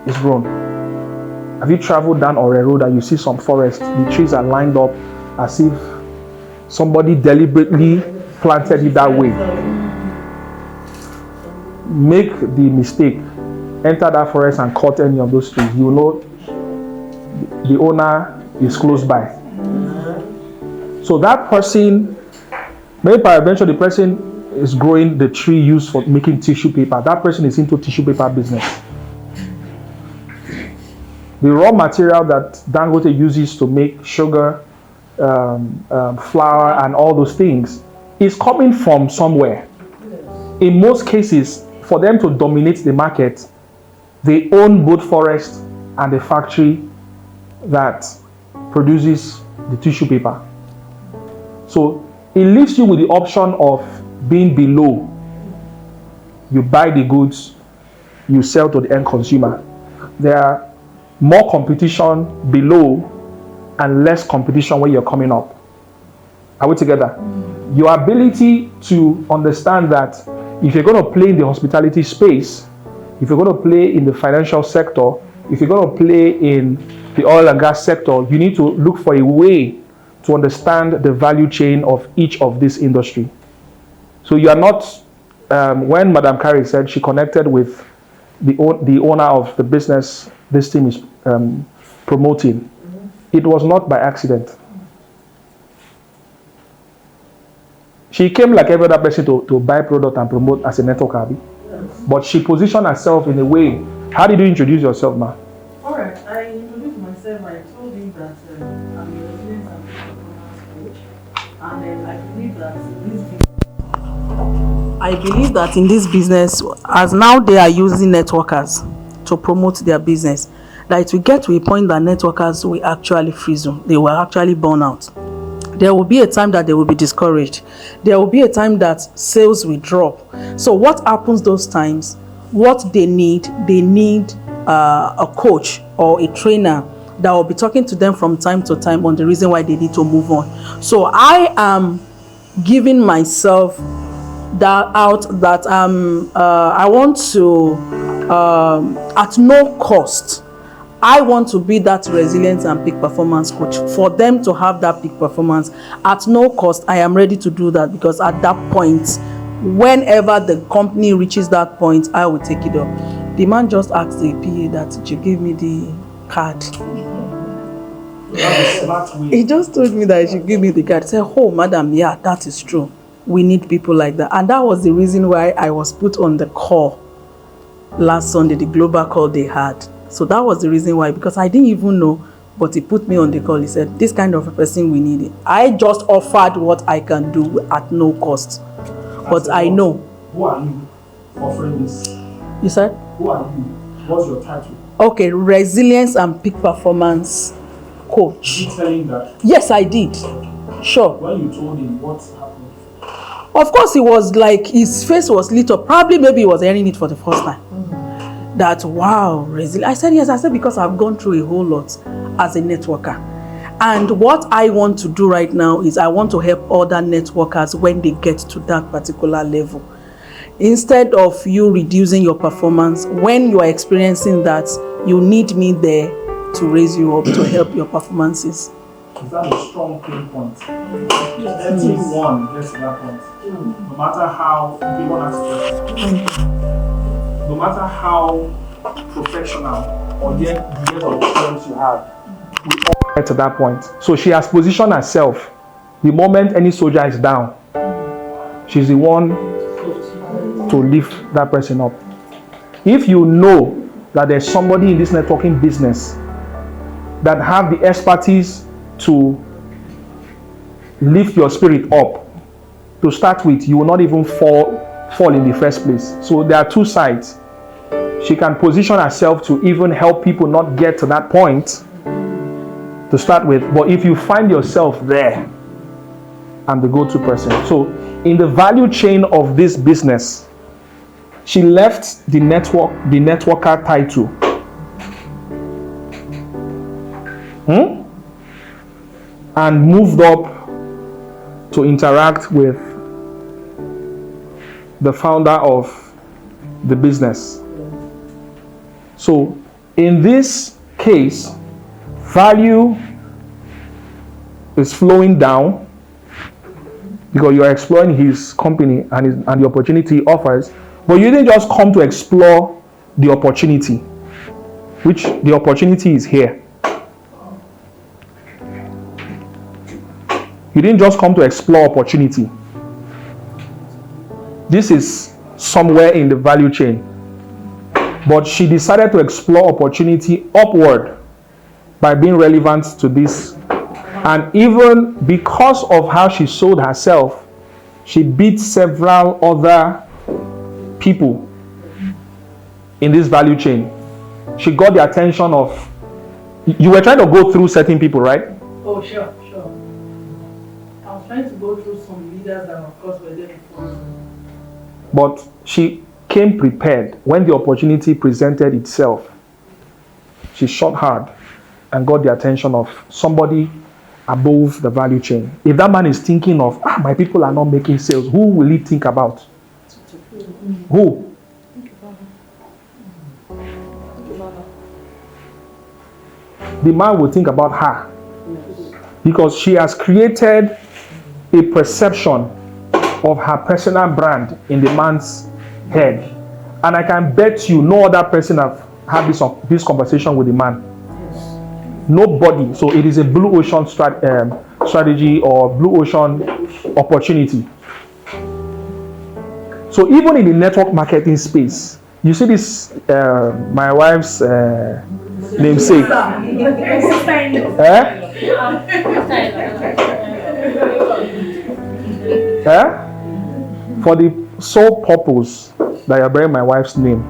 is grown? Have you traveled down Ore Road and you see some forest, the trees are lined up as if somebody deliberately planted it that way? Make the mistake, enter that forest and cut any of those trees. You know the owner is close by. So that person, maybe eventually the person is growing the tree used for making tissue paper. That person is into tissue paper business. The raw material that Dangote uses to make sugar, flour, and all those things is coming from somewhere. In most cases, for them to dominate the market, they own both forest and the factory that produces the tissue paper. So it leaves you with the option of being below. You buy the goods, you sell to the end consumer. There are more competition below and less competition when you're coming up. Are we together? Your ability to understand that if you're going to play in the hospitality space, if you're going to play in the financial sector, if you're going to play in the oil and gas sector, you need to look for a way to understand the value chain of each of these industry. So you are not, when Madam Carrie said she connected with the owner of the business this team is promoting, it was not by accident. She came like every other person to buy product and promote as a network Abi. But she positioned herself in a way. How did you introduce yourself, ma? Alright, I introduced myself. I told him that I'm a resident and performance coach. And I believe that in this business, as now they are using networkers to promote their business, that it will get to a point that networkers will actually freeze. They will actually burn out. There will be a time that they will be discouraged. There will be a time that sales will drop. So what happens those times? What they need a coach or a trainer that will be talking to them from time to time on the reason why they need to move on. So I am giving myself that out that I want to at no cost, I want to be that resilient and peak performance coach. For them to have that peak performance at no cost, I am ready to do that, because at that point, whenever the company reaches that point, I will take it up. The man just asked the PA that you give me the card. He just told me that he should give me the card. I said, oh, madam, yeah, that is true. We need people like that. And that was the reason why I was put on the call last Sunday, the global call they had. So that was the reason why, because I didn't even know, but he put me on the call. He said, this kind of a person we need it. I just offered what I can do at no cost. But I know. Who are you offering this? You said? Who are you? What's your title? Okay, resilience and peak performance coach. Did you tell him that? Yes, I did. Sure. When you told him, what happened? Of course, he was like, his face was lit up. Probably maybe he was hearing it for the first time. That, wow, resilience. I said, yes. I said, because I've gone through a whole lot as a networker. And what I want to do right now is I want to help other networkers when they get to that particular level. Instead of you reducing your performance, when you are experiencing that, you need me there to raise you up, to help your performances. Is that a strong pain point? Everyone gets to that point. No matter how people ask, no matter how professional or the years of experience you have, we all get to that point. So she has positioned herself. The moment any soldier is down, she's the one to lift that person up. If you know that there's somebody in this networking business that have the expertise to lift your spirit up, to start with, you will not even fall in the first place. So there are two sides. She can position herself to even help people not get to that point to start with. But if you find yourself there, I'm the go-to person. So in the value chain of this business, she left the networker title. And moved up to interact with the founder of the business. So in this case, value is flowing down because you are exploring his company and the opportunity he offers, but you didn't just come to explore the opportunity, which the opportunity is here. You didn't just come to explore opportunity. This is somewhere in the value chain. But she decided to explore opportunity upward by being relevant to this. And even because of how she sold herself, she beat several other people in this value chain. She got the attention of, you were trying to go through certain people, right? Oh, sure. I was trying to go through some leaders that, of course, were there before. But she came prepared. When the opportunity presented itself, she shot hard and got the attention of somebody above the value chain. If that man is thinking of, my people are not making sales, who will he think about? Who? The man will think about her. Because she has created a perception of her personal brand in the man's head. And I can bet you no other person have had this conversation with the man. Nobody. So it is a blue ocean strategy or blue ocean opportunity. So even in the network marketing space, you see this, my wife's namesake. For the sole purpose that you're bearing my wife's name,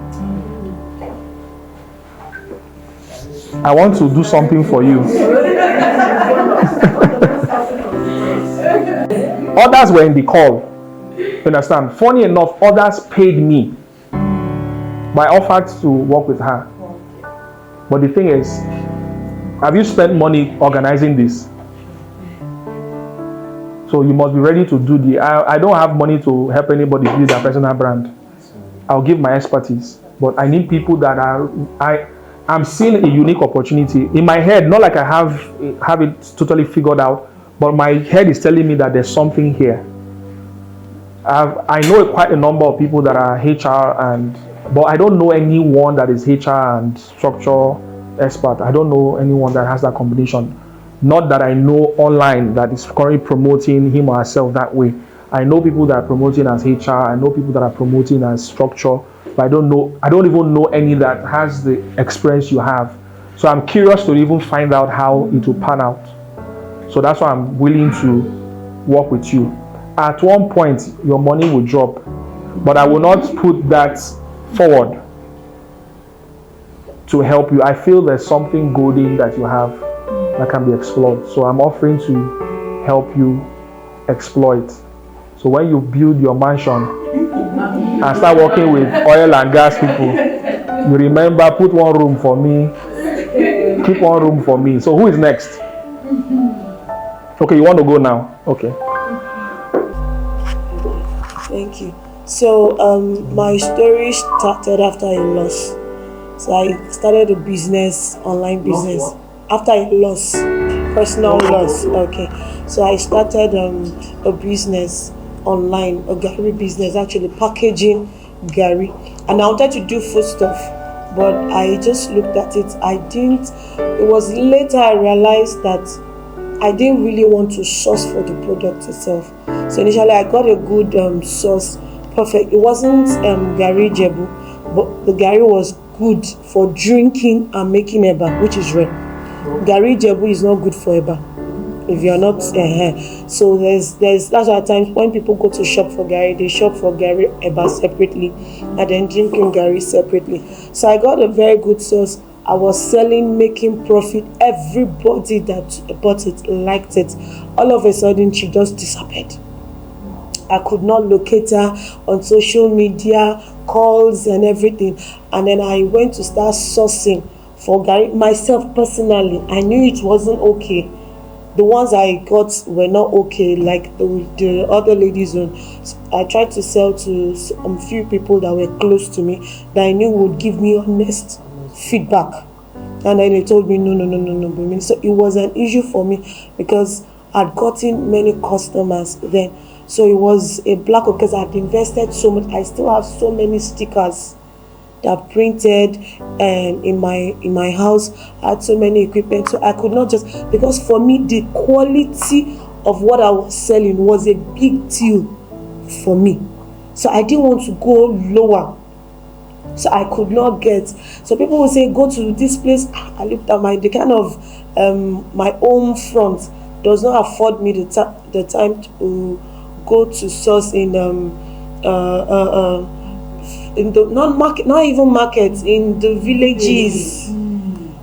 I want to do something for you. Others were in the call. You understand? Funny enough, others paid me. But I offered to work with her. But the thing is, have you spent money organizing this? So you must be ready to do I don't have money to help anybody build their personal brand. I'll give my expertise. But I need people that I'm seeing a unique opportunity. In my head, not like I have it totally figured out, but my head is telling me that there's something here. I know quite a number of people that are HR but I don't know anyone that is HR and structure expert. I don't know anyone that has that combination. Not that I know online that is currently promoting him or herself that way. I know people that are promoting as HR. I know people that are promoting as structure, but I don't even know any that has the experience you have. So I'm curious to even find out how it will pan out. So that's why I'm willing to work with you. At one point, your money will drop, but I will not put that forward to help you. I feel there's something golden that you have that can be explored. So I'm offering to help you exploit. So when you build your mansion and start working with oil and gas people, you remember, put one room for me, keep one room for me. So who is next? Okay, you want to go now? Okay. Thank you. So my story started after a loss. So I started a business, online business, after a loss, personal loss. Okay. So I started a business online, a Gary business, actually packaging Gary. And I wanted to do food stuff, but I just looked at it. It was later I realized that I didn't really want to source for the product itself. So initially I got a good source, perfect. It wasn't Gary Jebu, but the Gary was good for drinking and making eba, which is rare. Gary Jebu is not good for eba if you're not so there's that's why at times when people go to shop for Gary, they shop for Gary eba separately and then drinking Gary separately. So I got a very good source. I was selling, making profit. Everybody that bought it liked it. All of a sudden, she just disappeared. I could not locate her on social media, calls and everything. And then I went to start sourcing for Gary. Myself personally, I knew it wasn't okay. The ones I got were not okay, like the other ladies. I tried to sell to a few people that were close to me that I knew would give me honest feedback, and then they told me no. So it was an issue for me because I'd gotten many customers then. So it was a black hole because I'd invested so much. I still have so many stickers that are printed in my house. I had so many equipment, so I could not just, because for me the quality of what I was selling was a big deal for me. So I didn't want to go lower. So I could not get. So people would say, go to this place. I looked at the kind of my home front does not afford me the time to go to source in the not even markets, in the villages.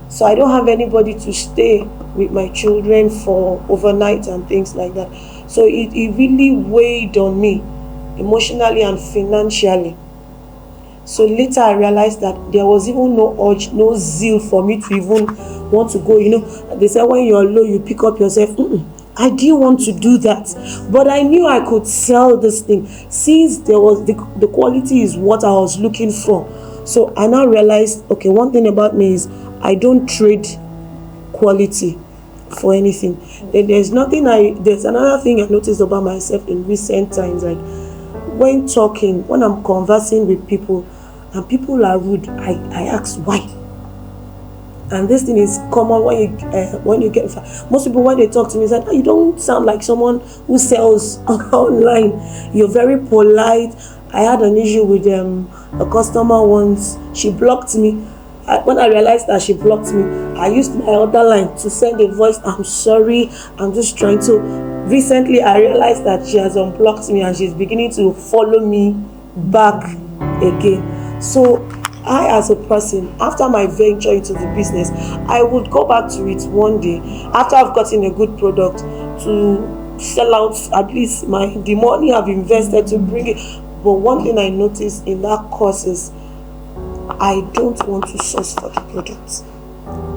So I don't have anybody to stay with my children for overnight and things like that. So it really weighed on me emotionally and financially. So later I realized that there was even no urge, no zeal for me to even want to go. They say when you're low, you pick up yourself. I didn't want to do that. But I knew I could sell this thing since there was the quality is what I was looking for. So I now realized, okay, one thing about me is I don't trade quality for anything. There's another thing I noticed about myself in recent times, like when I'm conversing with people and people are rude, I ask why. And this thing is common when you get most people when they talk to me say, you don't sound like someone who sells online. You're very polite I had an issue with a customer once. She blocked me. When I realized that she blocked me, I used my other line to send a voice, I'm sorry, I'm just trying to. Recently, I realized that she has unblocked me and she's beginning to follow me back again. So I, as a person, after my venture into the business, I would go back to it one day after I've gotten a good product to sell out at least the money I've invested to bring it. But one thing I noticed in that course is I don't want to source for the product,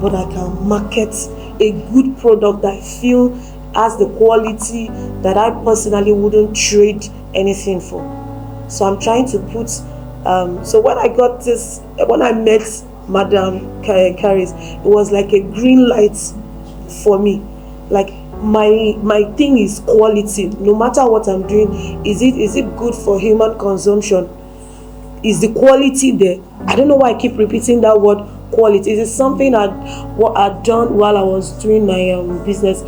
but I can market a good product that I feel has the quality that I personally wouldn't trade anything for. So I'm trying to put so when I met Madam Caris, it was like a green light for me. Like my thing is quality. No matter what I'm doing, is it good for human consumption? Is the quality there? I don't know why I keep repeating that word quality. Is it something what I'd done while I was doing my business?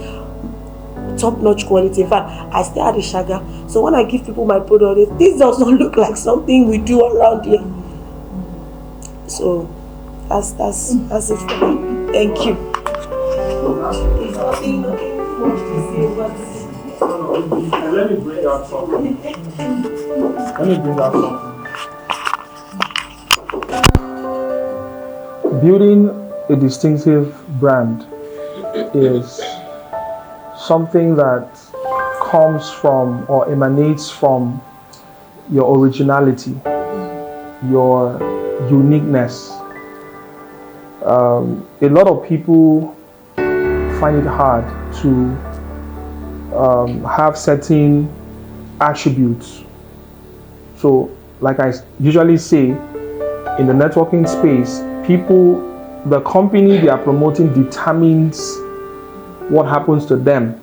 Top-notch quality. In fact, I stay at the Shaga. So when I give people my product, this does not look like something we do around here. So that's it for me. Thank you. Let me bring out something. Building a distinctive brand is something that comes from or emanates from your originality, your uniqueness. A lot of people find it hard to have certain attributes. So, like I usually say, in the networking space, the company they are promoting determines what happens to them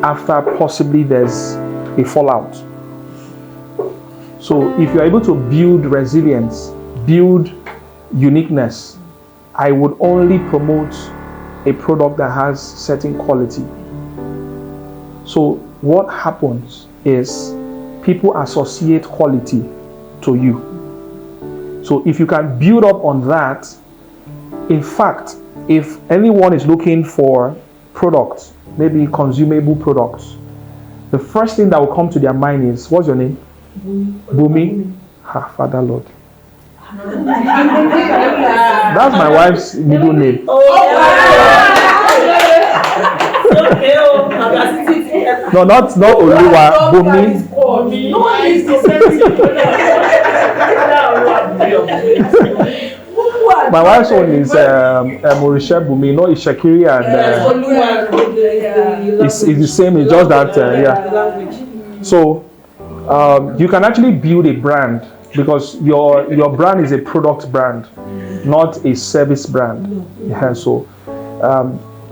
after possibly there's a fallout. So if you're able to build resilience, build uniqueness, I would only promote a product that has certain quality. So what happens is people associate quality to you. So if you can build up on that, in fact, if anyone is looking for products, maybe consumable products, the first thing that will come to their mind is, what's your name? Bumi. Father Lord. That's my wife's middle name. No, not Oluwa, Bumi. My wife's own is Morisha Bumi, no, it's Shakiri and it's the same, it's just that, yeah. So you can actually build a brand because your brand is a product brand, not a service brand. Yeah, so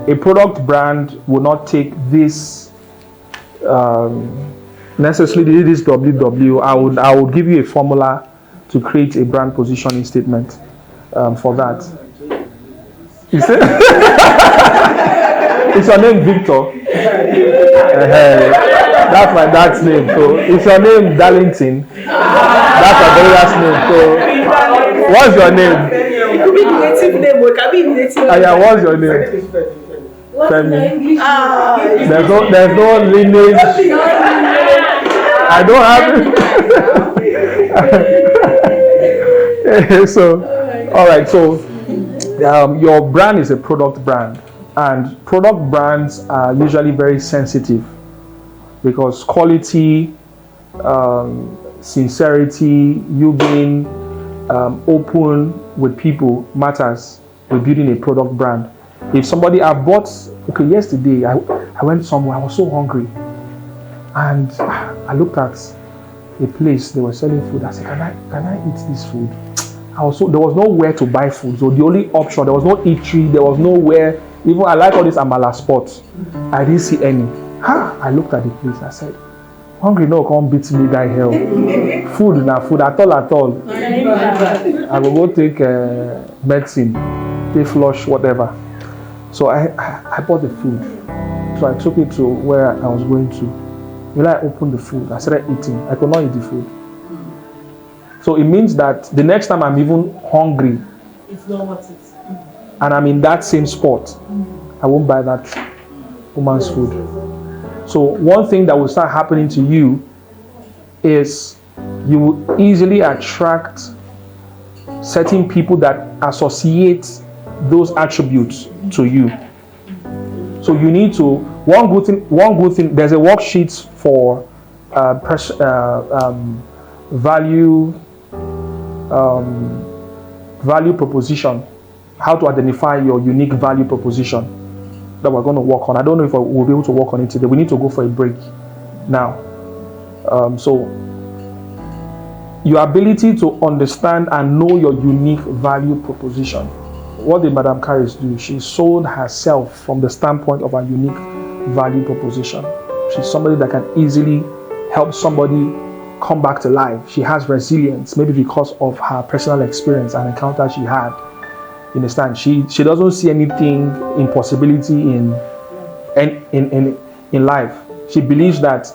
a product brand will not take this necessarily this WW. I would give you a formula to create a brand positioning statement for that. Is it? Is your name Victor? That's my dad's name. So is your name Darlington? That's my brother's name. So what's your name? It could be the native name, or it can be the native name. Yeah, what's your name? Femi. There's no lineage. I don't have it. So, all right. So, your brand is a product brand, and product brands are usually very sensitive because quality, sincerity, you being open with people matters with building a product brand. If somebody yesterday I went somewhere, I was so hungry, and I looked at a place they were selling food. I said, can I eat this food? There was nowhere to buy food, so the only option, there was no eatery, there was nowhere. Even I like all these amala spots, I didn't see any. I looked at the place, I said, hungry no come beat me that hell. Food at all. I will go take medicine, take flush, whatever. So I bought the food. So I took it to where I was going to. When I opened the food, I started eating. I could not eat the food. So it means that the next time I'm even hungry It's not what it's. and I'm in that same spot, I won't buy that woman's food. So one thing that will start happening to you is you will easily attract certain people that associate those attributes to you. So you need to, one good thing, there's a worksheet for value proposition, how to identify your unique value proposition that we're going to work on. I don't know if we'll be able to work on it today. We need to go for a break now. So your ability to understand and know your unique value proposition. What did Madame Caris do? She sold herself from the standpoint of her unique value proposition. She's somebody that can easily help somebody come back to life. She has resilience, maybe because of her personal experience and encounter she had. You understand? She doesn't see anything impossibility in life. She believes that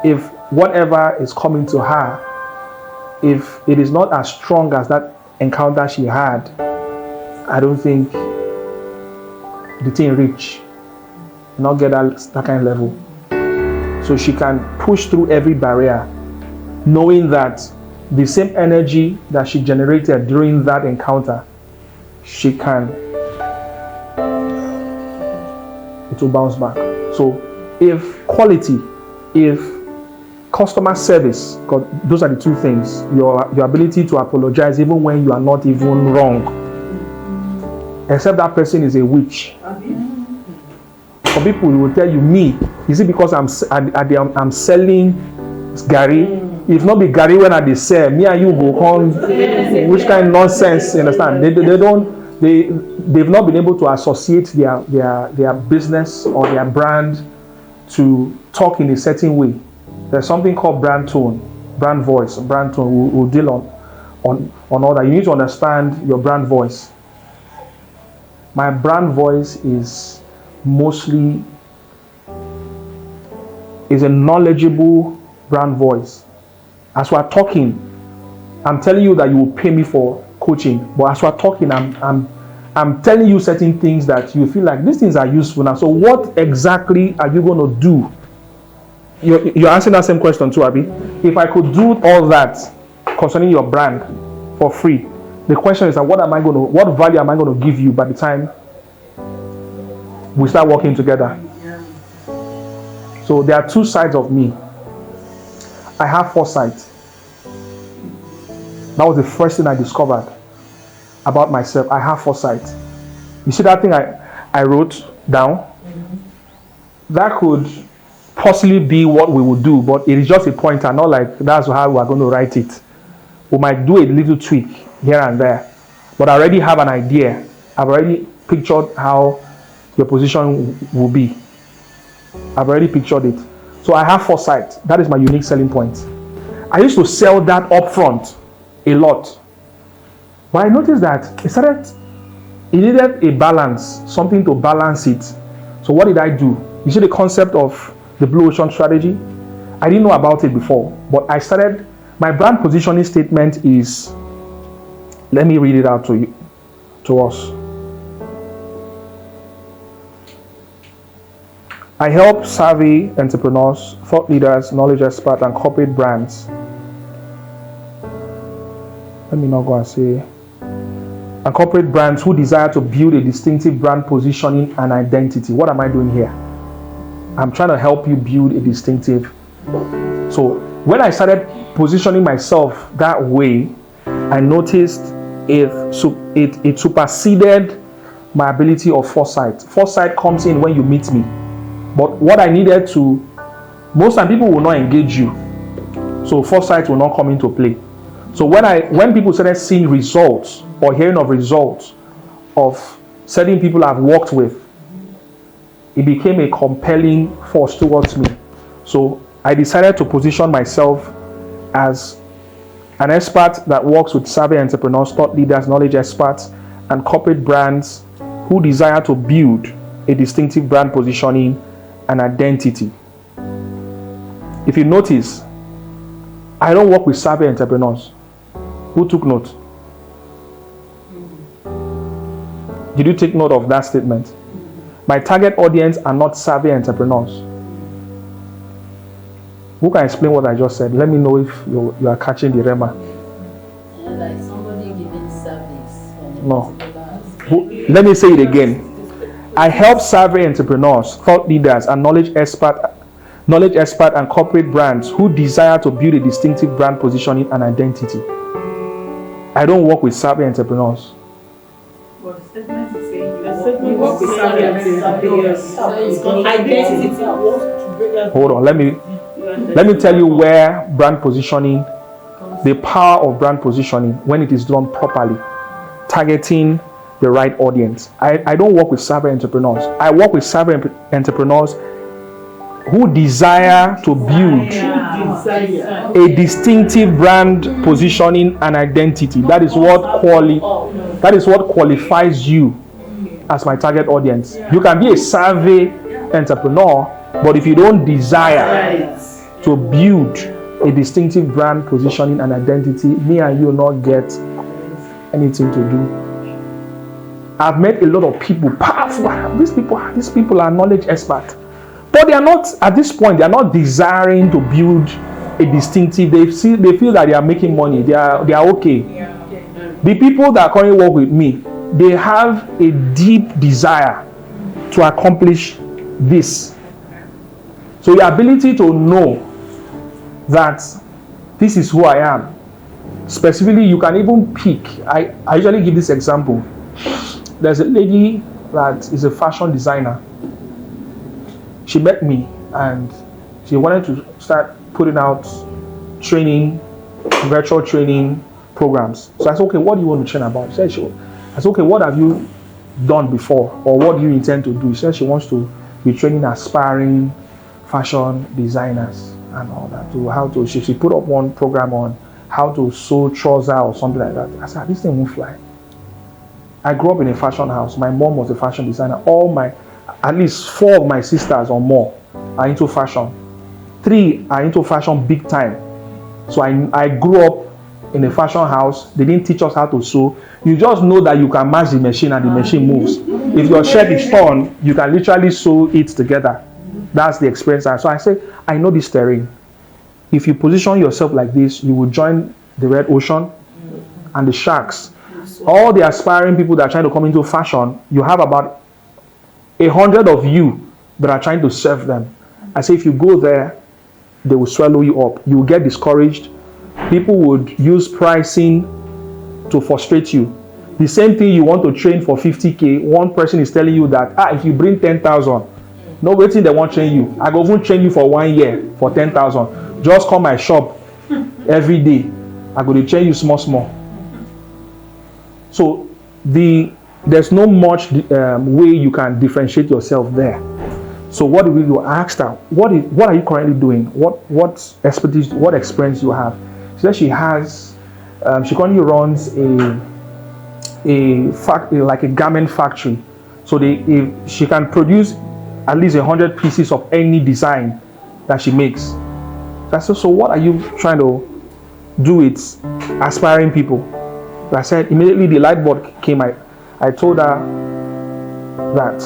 if whatever is coming to her, if it is not as strong as that encounter she had, I don't think the thing reach, not get that kind of level. So she can push through every barrier, knowing that the same energy that she generated during that encounter, it will bounce back. So if quality, if customer service, because those are the two things, your ability to apologize even when you are not even wrong, except that person is a witch. For people who will tell you, me, is it because I'm selling Gary? If not be Gary when I sell, me and you go on, which kind of nonsense, you understand? They've not been able to associate their business or their brand to talk in a certain way. There's something called brand tone, brand voice, brand tone. We'll deal on all that. You need to understand your brand voice. My brand voice is mostly a knowledgeable brand voice. As we're talking, I'm telling you that you will pay me for coaching, but as we're talking, I'm telling you certain things that you feel like these things are useful now. So what exactly are you going to do? You're answering that same question too, Abby. If I could do all that concerning your brand for free, the question is that what value am I going to give you by the time we start working together? So there are two sides of me. I have foresight. That was the first thing I discovered about myself. I have foresight. You see that thing I wrote down? That could possibly be what we would do, but it is just a pointer, not like that's how we are going to write it. We might do a little tweak here and there, but I already have an idea. I've already pictured how your position will be. I've already pictured it. So I have foresight. That is my unique selling point. I used to sell that up front a lot, but I noticed that it needed a balance, something to balance it. So what did I do? You see the concept of the Blue Ocean Strategy? I didn't know about it before, but my brand positioning statement is, let me read it out to us. I help savvy entrepreneurs, thought leaders, knowledge experts, and corporate brands. Let me not go and say. And corporate brands who desire to build a distinctive brand positioning and identity. What am I doing here? I'm trying to help you build a distinctive. So when I started positioning myself that way, I noticed it superseded my ability of foresight. Foresight comes in when you meet me. But what I needed to, most time people will not engage you. So foresight will not come into play. So when people started seeing results or hearing of results of certain people I've worked with, it became a compelling force towards me. So I decided to position myself as an expert that works with savvy entrepreneurs, thought leaders, knowledge experts, and corporate brands who desire to build a distinctive brand positioning and identity. If you notice, I don't work with savvy entrepreneurs. Who took note? Did you take note of that statement? My target audience are not savvy entrepreneurs. Who can explain what I just said? Let me know if you are catching the rema. Like somebody giving service. No. Let me say it again. I help savvy entrepreneurs, thought leaders, and knowledge expert and corporate brands who desire to build a distinctive brand positioning and identity. I don't work with savvy entrepreneurs. But the statement is saying you work with savvy entrepreneurs. Identity. Hold on, let me tell you where brand positioning, the power of brand positioning when it is done properly, targeting the right audience. I don't work with savvy entrepreneurs. I work with savvy entrepreneurs who desire to build a distinctive brand positioning and identity. That is what qualifies you as my target audience. You can be a savvy entrepreneur, but if you don't desire to build a distinctive brand positioning and identity, me and you will not get anything to do. I've met a lot of people, powerful. These people are knowledge experts. But they are not, at this point, they are not desiring to build a distinctive. They feel that they are making money. They are okay. The people that currently work with me, they have a deep desire to accomplish this. So the ability to know that this is who I am. Specifically, you can even pick. I usually give this example. There's a lady that is a fashion designer. She met me and she wanted to start putting out training, virtual training programs. So I said, okay, what do you want to train about? She said, I said, okay, what have you done before? Or what do you intend to do? She said she wants to be training aspiring fashion designers and all that. She put up one program on how to sew trousers or something like that. I said, this thing won't fly. I grew up in a fashion house. My mom was a fashion designer. At least 4 of my sisters or more are into fashion. 3 are into fashion big time. So I grew up in a fashion house. They didn't teach us how to sew. You just know that you can match the machine and the machine moves. If your shirt is torn, you can literally sew it together. That's the experience. So I say, I know this terrain. If you position yourself like this, you will join the red ocean and the sharks. All the aspiring people that are trying to come into fashion, you have about 100 of you that are trying to serve them. I say if you go there, they will swallow you up. You will get discouraged. People would use pricing to frustrate you. The same thing you want to train for 50K, one person is telling you that if you bring 10,000, no waiting they won't train you. I go even train you for 1 year for 10,000. Just come my shop every day. I go to train you small. So there's no much way you can differentiate yourself there. So what do we do? I asked her, what are you currently doing? What expertise, what experience you have? She said she has, she currently runs like a garment factory. So she can produce at least 100 pieces of any design that she makes. I said, so what are you trying to do with aspiring people? I said, immediately the light bulb came. I told her that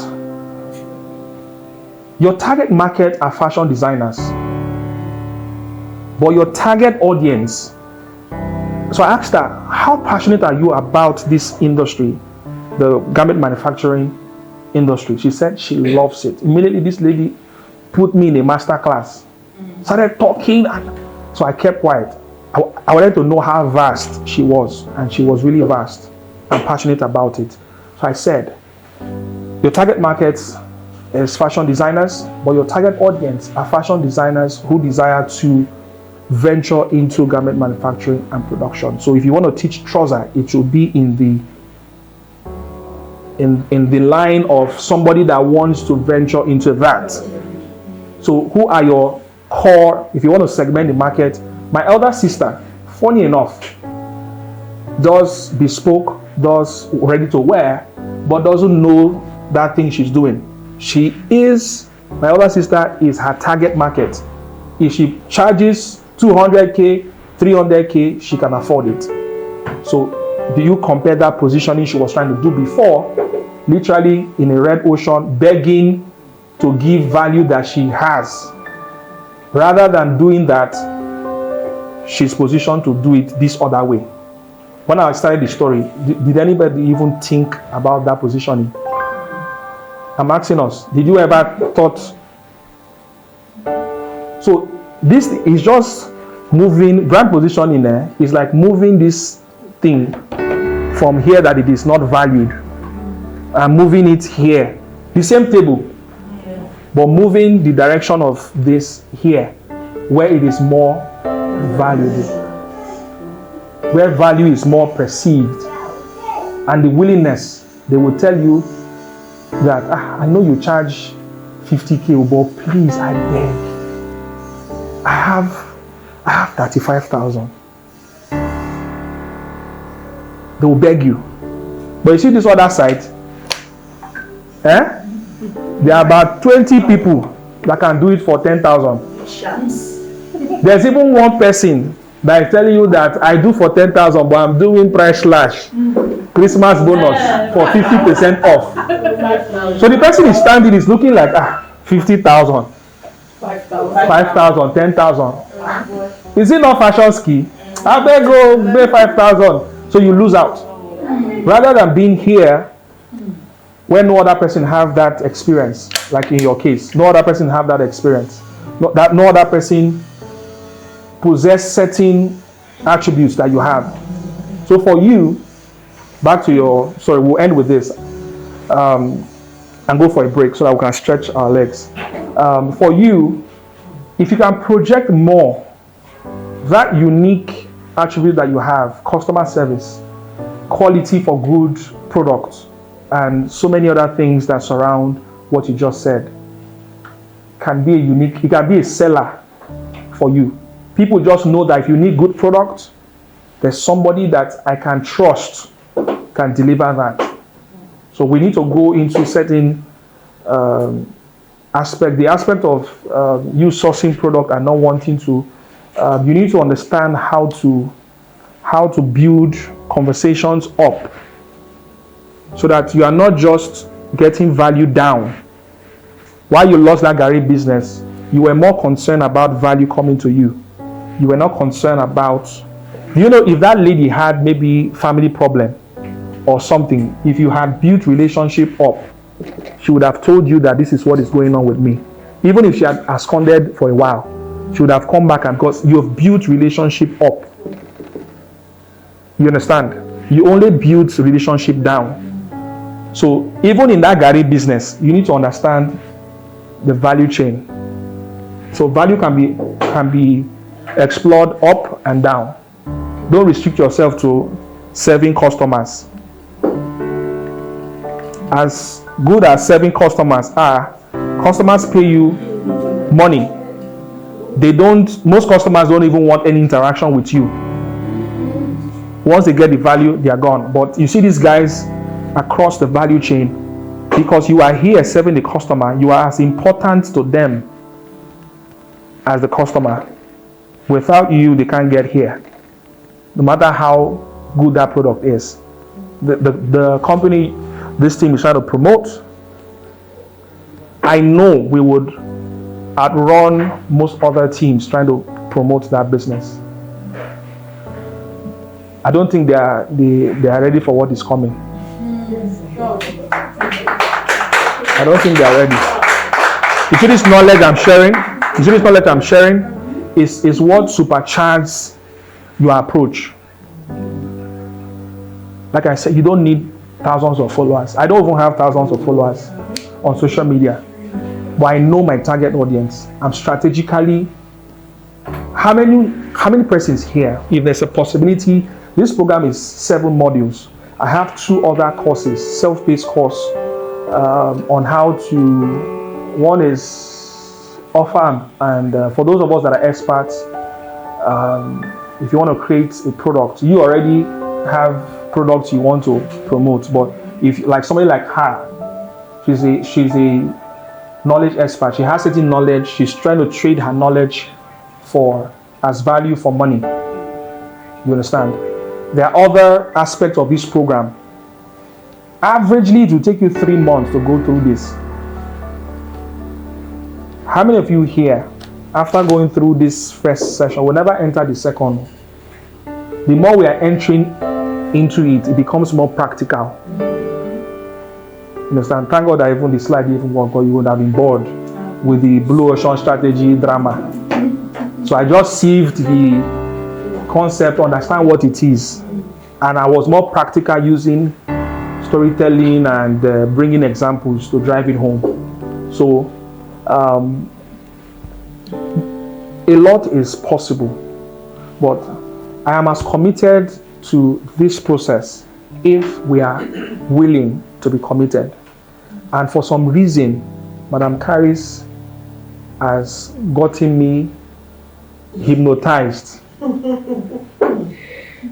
your target market are fashion designers, but your target audience. So I asked her, how passionate are you about this industry, the garment manufacturing industry? She said she loves it. Immediately this lady put me in a masterclass, started talking, and so I kept quiet. I wanted to know how vast she was, and she was really vast and passionate about it. So I said, your target market is fashion designers, but your target audience are fashion designers who desire to venture into garment manufacturing and production. So if you want to teach trouser, it should be in the line of somebody that wants to venture into that. So who are your core, if you want to segment the market? My elder sister, funny enough, does bespoke, does ready to wear, but doesn't know that thing she's doing. My elder sister is her target market. If she charges 200K, 300K, she can afford it. So do you compare that positioning she was trying to do before, literally in a red ocean, begging to give value that she has, rather than doing that, she's positioned to do it this other way. When I started the story, did anybody even think about that positioning? I'm asking us, did you ever thought? So this is just moving, brand positioning there is like moving this thing from here that it is not valued and moving it here. The same table, but moving the direction of this here, where it is more valuable, where value is more perceived, and the willingness, they will tell you that I know you charge 50K, but please, I beg, I have 35,000. They will beg you. But you see this other side, there are about 20 people that can do it for 10,000. There's even one person that is telling you that I do for 10,000, but I'm doing price slash, Christmas bonus for 50% off. So the person is standing, is looking like 50,000, 5,000, 10,000. Is it not fashion ski? I better go pay 5,000. So you lose out. Rather than being here, where no other person have that experience, like in your case, no other person have that experience. No other person possess certain attributes that you have. So for you, back to your, sorry, we'll end with this and go for a break so that we can stretch our legs. For you, if you can project more, that unique attribute that you have, customer service, quality for good products, and so many other things that surround what you just said, can be a unique, it can be a seller for you. People just know that if you need good products, there's somebody that I can trust can deliver that. So we need to go into certain aspect, the aspect of you sourcing product and not wanting to, you need to understand how to build conversations up so that you are not just getting value down. While you lost that Gary business, you were more concerned about value coming to you. You were not concerned about, you know, if that lady had maybe family problem or something, if you had built relationship up, she would have told you that this is what is going on with me. Even if she had absconded for a while, she would have come back, and because you have built relationship up. You understand? You only build relationship down. So even in that Gary business, you need to understand the value chain. So value can be explored up and down. Don't restrict yourself to serving customers. As good as serving customers are, customers pay you money. Most customers don't even want any interaction with you. Once they get the value, they are gone. But you see these guys across the value chain, because you are here serving the customer, you are as important to them as the customer. Without you, they can't get here, no matter how good that product is. The company this team is trying to promote, I know we would outrun most other teams trying to promote that business. I don't think they are ready for what is coming. I don't think they are ready. You see this knowledge I'm sharing? Is what supercharges your approach. Like I said, you don't need thousands of followers. I don't even have thousands of followers on social media, but I know my target audience. I'm strategically, how many persons here, if there's a possibility, this program is 7 modules. I have 2 other courses, self-paced course on how to, one is offer, and for those of us that are experts, if you want to create a product, you already have products you want to promote, but if like somebody like her, she's a knowledge expert, she has certain knowledge, she's trying to trade her knowledge as value for money. You understand? There are other aspects of this program. Averagely, it will take you 3 months to go through this. How many of you here, after going through this first session, will never enter the second? The more we are entering into it, it becomes more practical. You understand? Thank God that even the slide didn't even work, or you would have been bored with the Blue Ocean Strategy drama. So I just sieved the concept, understand what it is, and I was more practical using storytelling and bringing examples to drive it home. So a lot is possible, but I am as committed to this process if we are willing to be committed. And for some reason, Madam Caris has gotten me hypnotized.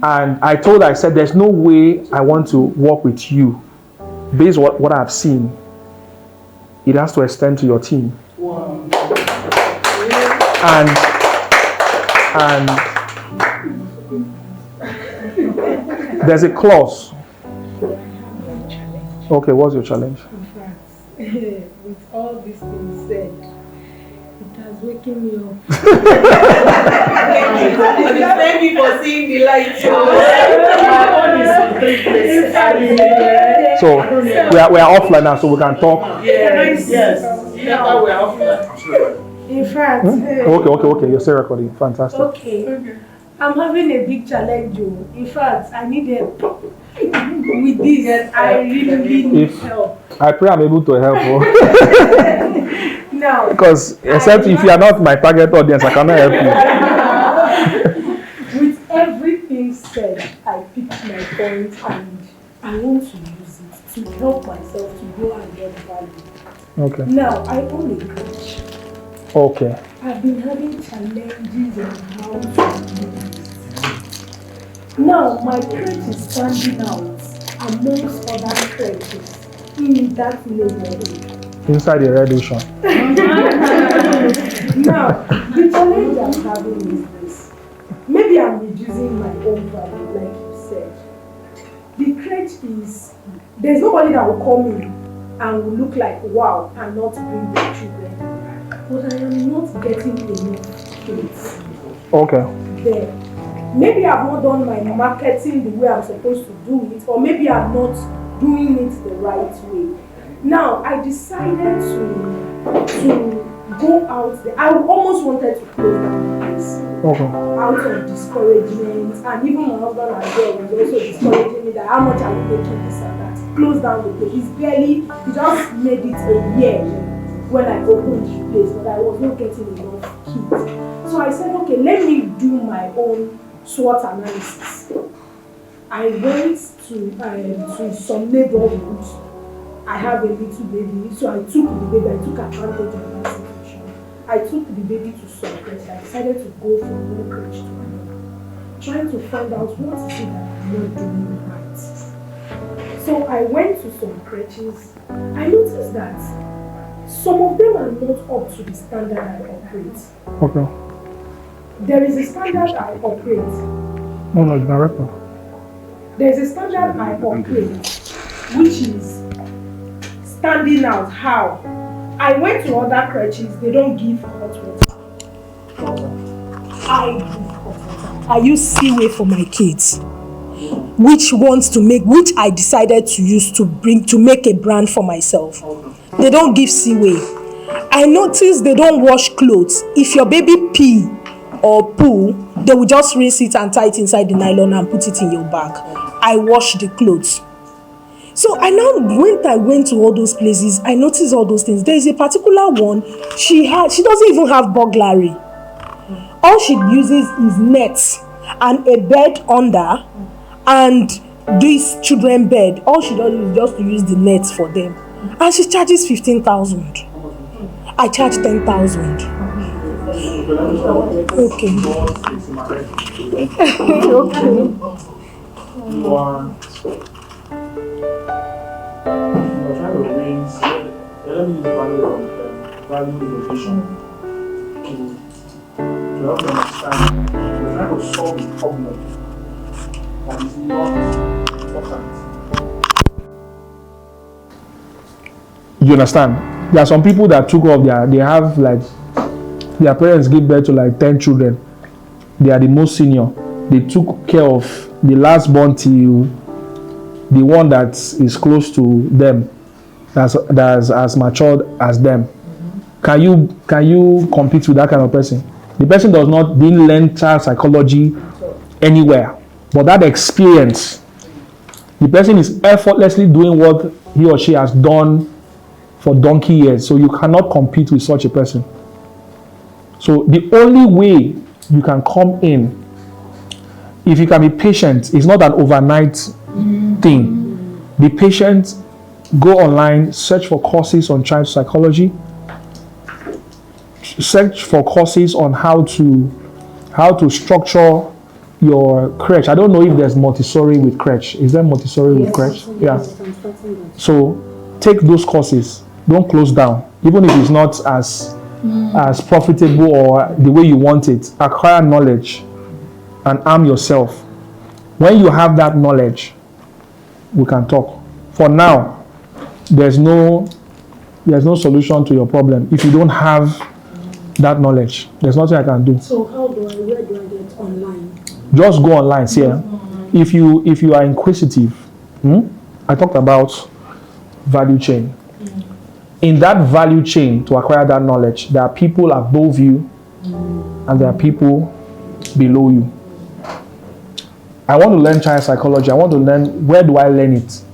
And I told her, I said, there's no way I want to work with you based on what I've seen. It has to extend to your team. Wow. And there's a clause. Okay, what's your challenge? In fact, with all these things said, it has waken me up. Thank you for seeing the light. So we are offline now, so we can talk. Yes. Yeah, we are offline. In fact, Okay. You're still recording. Fantastic. okay. I'm having a big challenge. In fact, I need help with this. I really need help. I pray I'm able to help you. Now, Because except if you are not my target audience, I cannot help you. with everything said, I picked my point and I want to use it to help myself to go and get value. Okay. Now, I own a coach. Okay. I've been having challenges on how to do this. Now, my crate is standing out amongst other crates in that neighborhood. Inside the red ocean. Now, the challenge I'm having is this. Maybe I'm reducing my own value, like you said. The crate is, there's nobody that will come in and will look like wow and not bring their children. But I am not getting enough kids Okay. there. Maybe I've not done my marketing the way I'm supposed to do it, or maybe I'm not doing it the right way. Now, I decided to go out there. I almost wanted to close down the place. Okay. Out of discouragement, and even my husband as well was also discouraging me that how much are you making this and that. Close down the place. He just made it a year when I opened the place, but I was not getting enough kids. So I said, okay, let me do my own SWOT analysis. I went to some neighborhoods. I have a little baby, so I took advantage of that situation. I took the baby to some place. I decided to go from one crèche to another, trying to find out what is it that I'm not doing right. So I went to some crèches. I noticed that some of them are not up to the standard I operate. Okay. There is a standard I operate. No, it's not record. There is a standard I operate, which is standing out. How? I went to other crèches, they don't give hot water. I give hot water. I use seaway for my kids, which I decided to use to make a brand for myself. They don't give seaway. I noticed they don't wash clothes. If your baby pee or poo, they will just rinse it and tie it inside the nylon and put it in your bag. I wash the clothes. So I went to all those places, I noticed all those things. There is a particular one, she doesn't even have burglary. All she uses is nets and a bed under and this children bed. All she does is just to use the nets for them. And she charges 15,000. I charge 10,000. Okay. Okay. We're trying to raise, let me use value innovation to help you understand. We're trying to solve the problem that is not important. You understand? There are some people that took off they have like, their parents give birth to like 10 children. They are the most senior. They took care of the last born till the one that is close to them, that's as matured as them. Can you compete with that kind of person? The person didn't learn child psychology anywhere, but that experience, the person is effortlessly doing what he or she has done for donkey years. So you cannot compete with such a person. So the only way you can come in, if you can be patient, it's not an overnight thing. Be patient, go online, search for courses on child psychology, search for courses on how to structure your crèche. I don't know if there's Montessori with crèche. Is there Montessori with crèche? Yeah. So take those courses. Don't close down, even if it's not as profitable or the way you want it. Acquire knowledge and arm yourself. When you have that knowledge, we can talk. For now, there's no solution to your problem if you don't have that knowledge. There's nothing I can do. So where do I get online? Just go online. See, if you are inquisitive, I talked about value chain. In that value chain, to acquire that knowledge, there are people above you and there are people below you. I want to learn child psychology. I want to learn, where do I learn it?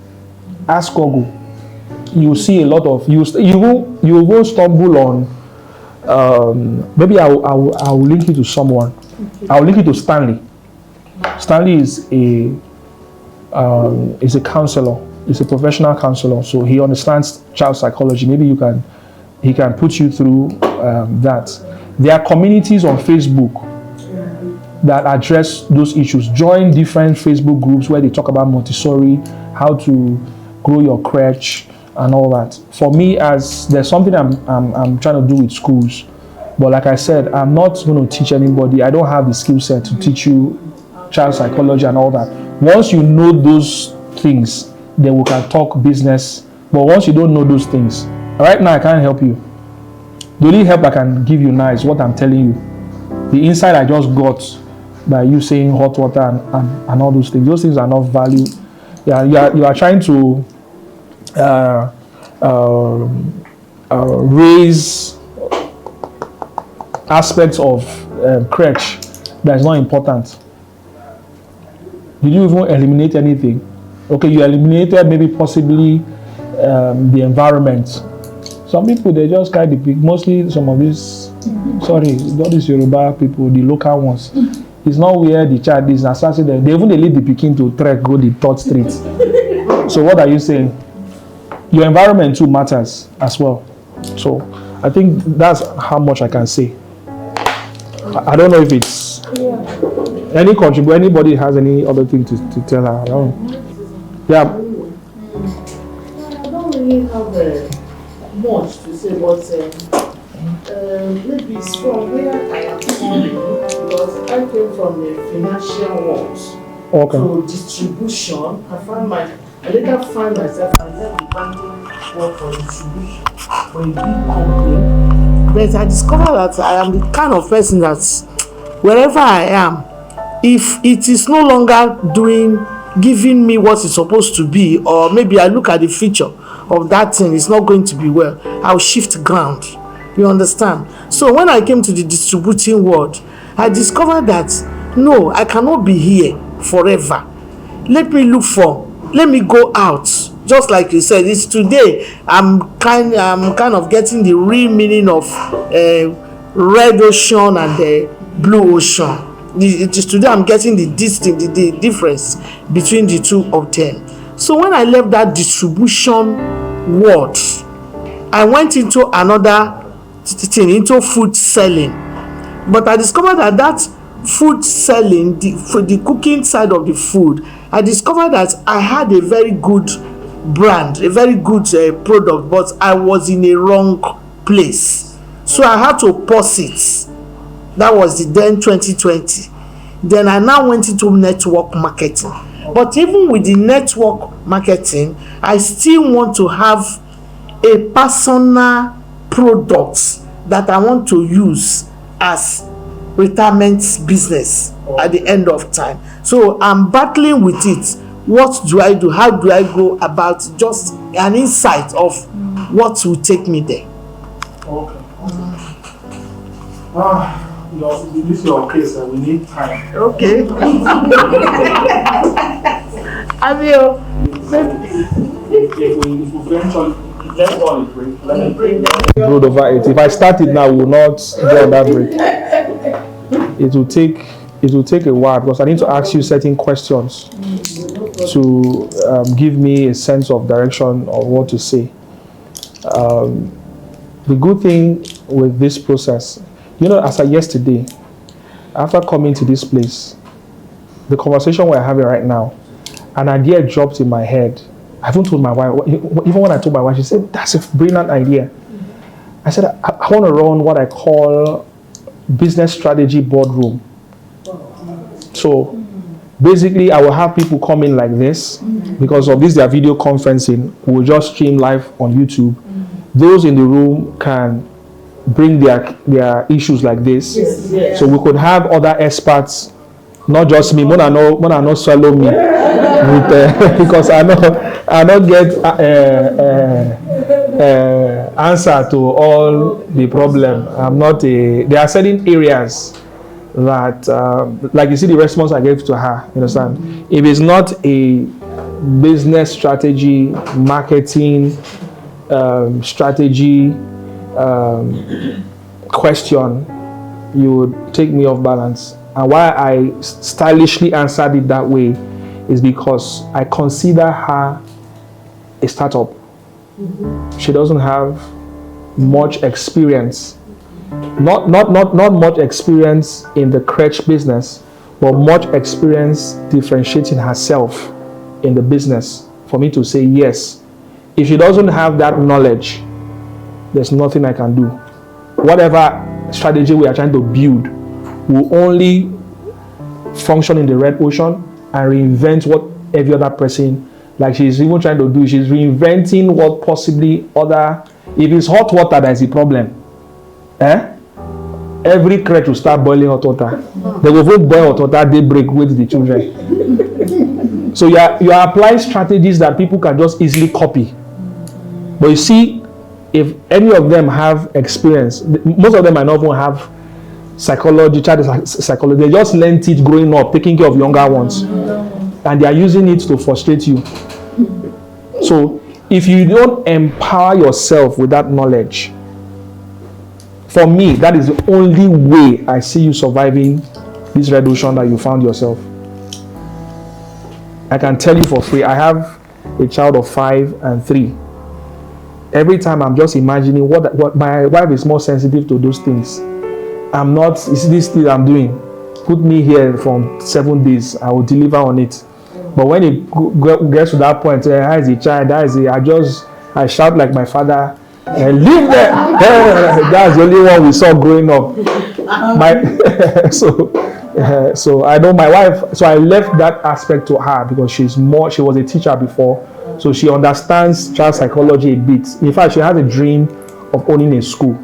Ask Google. You see a lot of, you will stumble on, maybe I will link you to someone. I will link you to Stanley. Stanley is a counselor. He's a professional counselor, so he understands child psychology. Maybe he can put you through that. There are communities on Facebook that address those issues. Join different Facebook groups where they talk about Montessori, how to grow your crèche, and all that. For me, as there's something I'm trying to do with schools, but like I said, I'm not going to teach anybody. I don't have the skill set to teach you child psychology and all that. Once you know those things, then we can talk business. But once you don't know those things, right now I can't help you. The only help I can give you now is what I'm telling you. The insight I just got by you saying hot water and all those things. Those things are not value. Yeah, you are trying to raise aspects of crèche that is not important. Did you even eliminate anything? Okay, you eliminated maybe possibly the environment. Some people, they just carry the pig. Mostly some of these, sorry, all these Yoruba people, the local ones. It's not where the child is. They even lead the Peking to trek, go the third street. So what are you saying? Your environment too matters as well. So I think that's how much I can say. I don't know if it's any contributor. Anybody has any other thing to tell her? I don't know. Yeah. I don't really have much to say, but maybe it's from where I am coming, because I came from the financial world. Okay. So distribution, I later find myself and left the banking work for distribution for a big company. But I discovered that I am the kind of person that wherever I am, if it is no longer giving me what it's supposed to be, or maybe I look at the future of that thing, it's not going to be well, I'll shift ground. You understand? So when I came to the distributing world, I discovered that no, I cannot be here forever. Let me go out. Just like you said, it's today I'm kind of getting the real meaning of red ocean and the blue ocean. It is today I'm getting the difference between the two of them. So when I left that distribution world, I went into another thing, into food selling. But I discovered that food selling, the cooking side of the food, I discovered that I had a very good brand, a very good product, but I was in a wrong place. So I had to pause it. That was the then 2020. Then I now went into network marketing. But even with the network marketing, I still want to have a personal product that I want to use as retirement business at the end of time. So I'm battling with it. What do I do? How do I go about? Just an insight of what will take me there. Okay. This is your case, and we need time. Okay. I will. If we eventually, let's go on a break. Let me break. Broad over it. If I start it now, we will not go on that break. It will take a while because I need to ask you certain questions to give me a sense of direction of what to say. The good thing with this process, as of yesterday, after coming to this place, the conversation we're having right now, an idea dropped in my head. I haven't told my wife. Even when I told my wife, she said, "That's a brilliant idea." I said, I want to run what I call business strategy boardroom. So basically, I will have people come in like this because of this, their video conferencing. We'll just stream live on YouTube. Those in the room can bring their issues like this. So we could have other experts, not just me. Mona no swallow me with, because I don't get answer to all the problem. I'm not there are certain areas that, like you see the response I gave to her, you understand? If it's not a business strategy, marketing strategy question, you would take me off balance. And why I stylishly answered it that way is because I consider her a startup. She doesn't have much experience. Not much experience in the crèche business, but much experience differentiating herself in the business for me to say yes. If she doesn't have that knowledge, there's nothing I can do. Whatever strategy we are trying to build will only function in the red ocean and reinvent what every other person, like she's even trying to do, she's reinventing what possibly other, if it's hot water that is the problem, every crèche will start boiling hot water. They will both boil hot water, they break with the children. So you are applying strategies that people can just easily copy. But you see, if any of them have experience, most of them might not even have psychology, child psychology. They just learned it growing up, taking care of younger ones. And they are using it to frustrate you. So if you don't empower yourself with that knowledge, for me, that is the only way I see you surviving this red ocean that you found yourself. I can tell you for free, I have a child of 5 and 3. Every time I'm just imagining what my wife is more sensitive to those things. I'm not, it's this thing I'm doing. Put me here from 7 days, I will deliver on it. But when it gets to that point, I is a child, I shout like my father, leave there. That's the only one we saw growing up. So I know my wife, so I left that aspect to her because she was a teacher before. So she understands child psychology a bit. In fact, she has a dream of owning a school.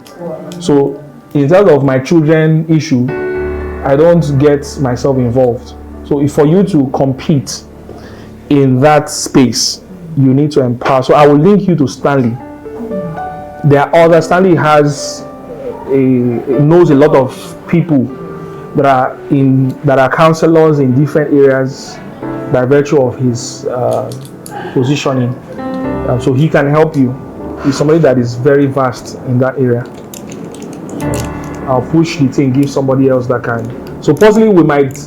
So in terms of my children issue, I don't get myself involved. So if for you to compete in that space, you need to empower. So I will link you to Stanley. There are others. Stanley knows a lot of people that are counselors in different areas by virtue of his positioning. So he can help you. He's somebody that is very vast in that area. I'll push the thing, give somebody else that can. So possibly we might,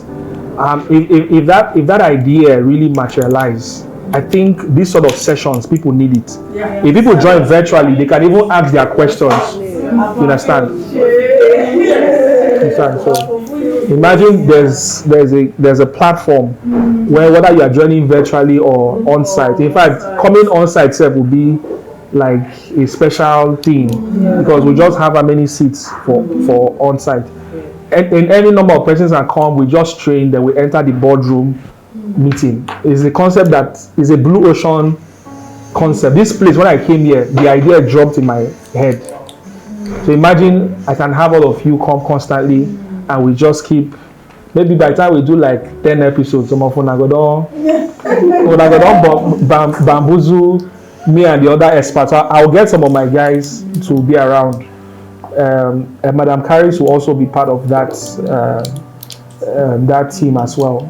if that idea really materialize, I think these sort of sessions, people need it. If people join virtually, they can even ask their questions. You understand? So imagine there's a platform where whether you are joining virtually or on-site. In fact, coming on-site itself will be like a special thing because we just have how many seats for on-site. in any number of persons that come, we just train, then we enter the boardroom meeting. It's a concept that is a blue ocean concept. This place, when I came here, the idea dropped in my head. So imagine I can have all of you come constantly, and we just keep. Maybe by the time we do like 10 episodes, some of them are going to bamboozle me and the other experts. I'll get some of my guys to be around. And Madam Caris will also be part of that that team as well.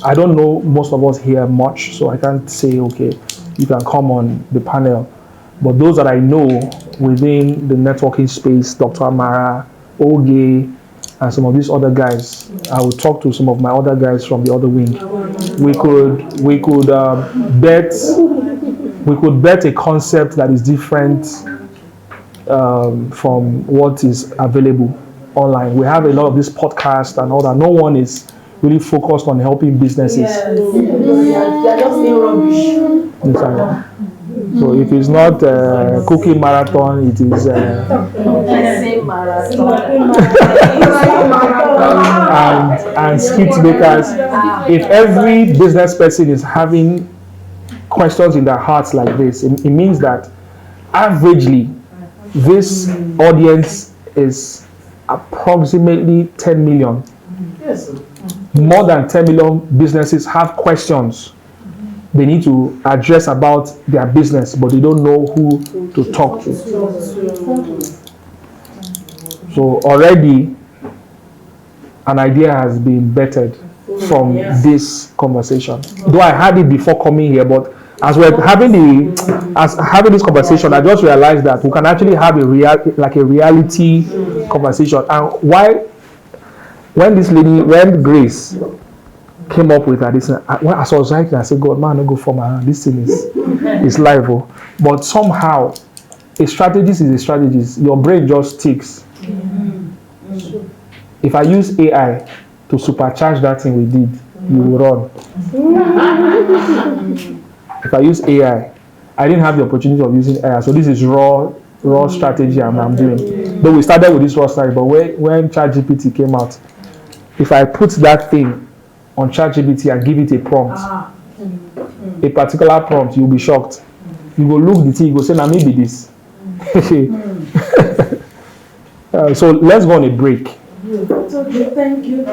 I don't know most of us here much, so I can't say, okay, you can come on the panel. But those that I know within the networking space, Dr. Amara, Oge, and some of these other guys, I will talk to some of my other guys from the other wing. We could bet a concept that is different from what is available online. We have a lot of this podcast and all that. No one is really focused on helping businesses. Yes. They're just saying rubbish. So if it's not cookie marathon, it is and skit makers. If every business person is having questions in their hearts like this, it means that averagely this audience is approximately 10 million. Yes. More than 10 million businesses have questions they need to address about their business, but they don't know who to talk to. So already an idea has been bettered from this conversation. Though I had it before coming here, but as we're having this conversation, I just realized that we can actually have a reality conversation. And when Grace came up with that, when I was writing, I said, God, man, don't go for my hand. This thing is live. But somehow, a strategist is a strategist. Your brain just ticks. If I use AI to supercharge that thing we did, you will run. If I use AI, I didn't have the opportunity of using AI. So this is raw strategy I'm doing. Though we started with this raw strategy, but when ChatGPT came out, if I put that thing on ChatGPT and give it a prompt, a particular prompt, you'll be shocked. You go look the thing, you go say, now maybe this. So let's go on a break. Okay, thank you.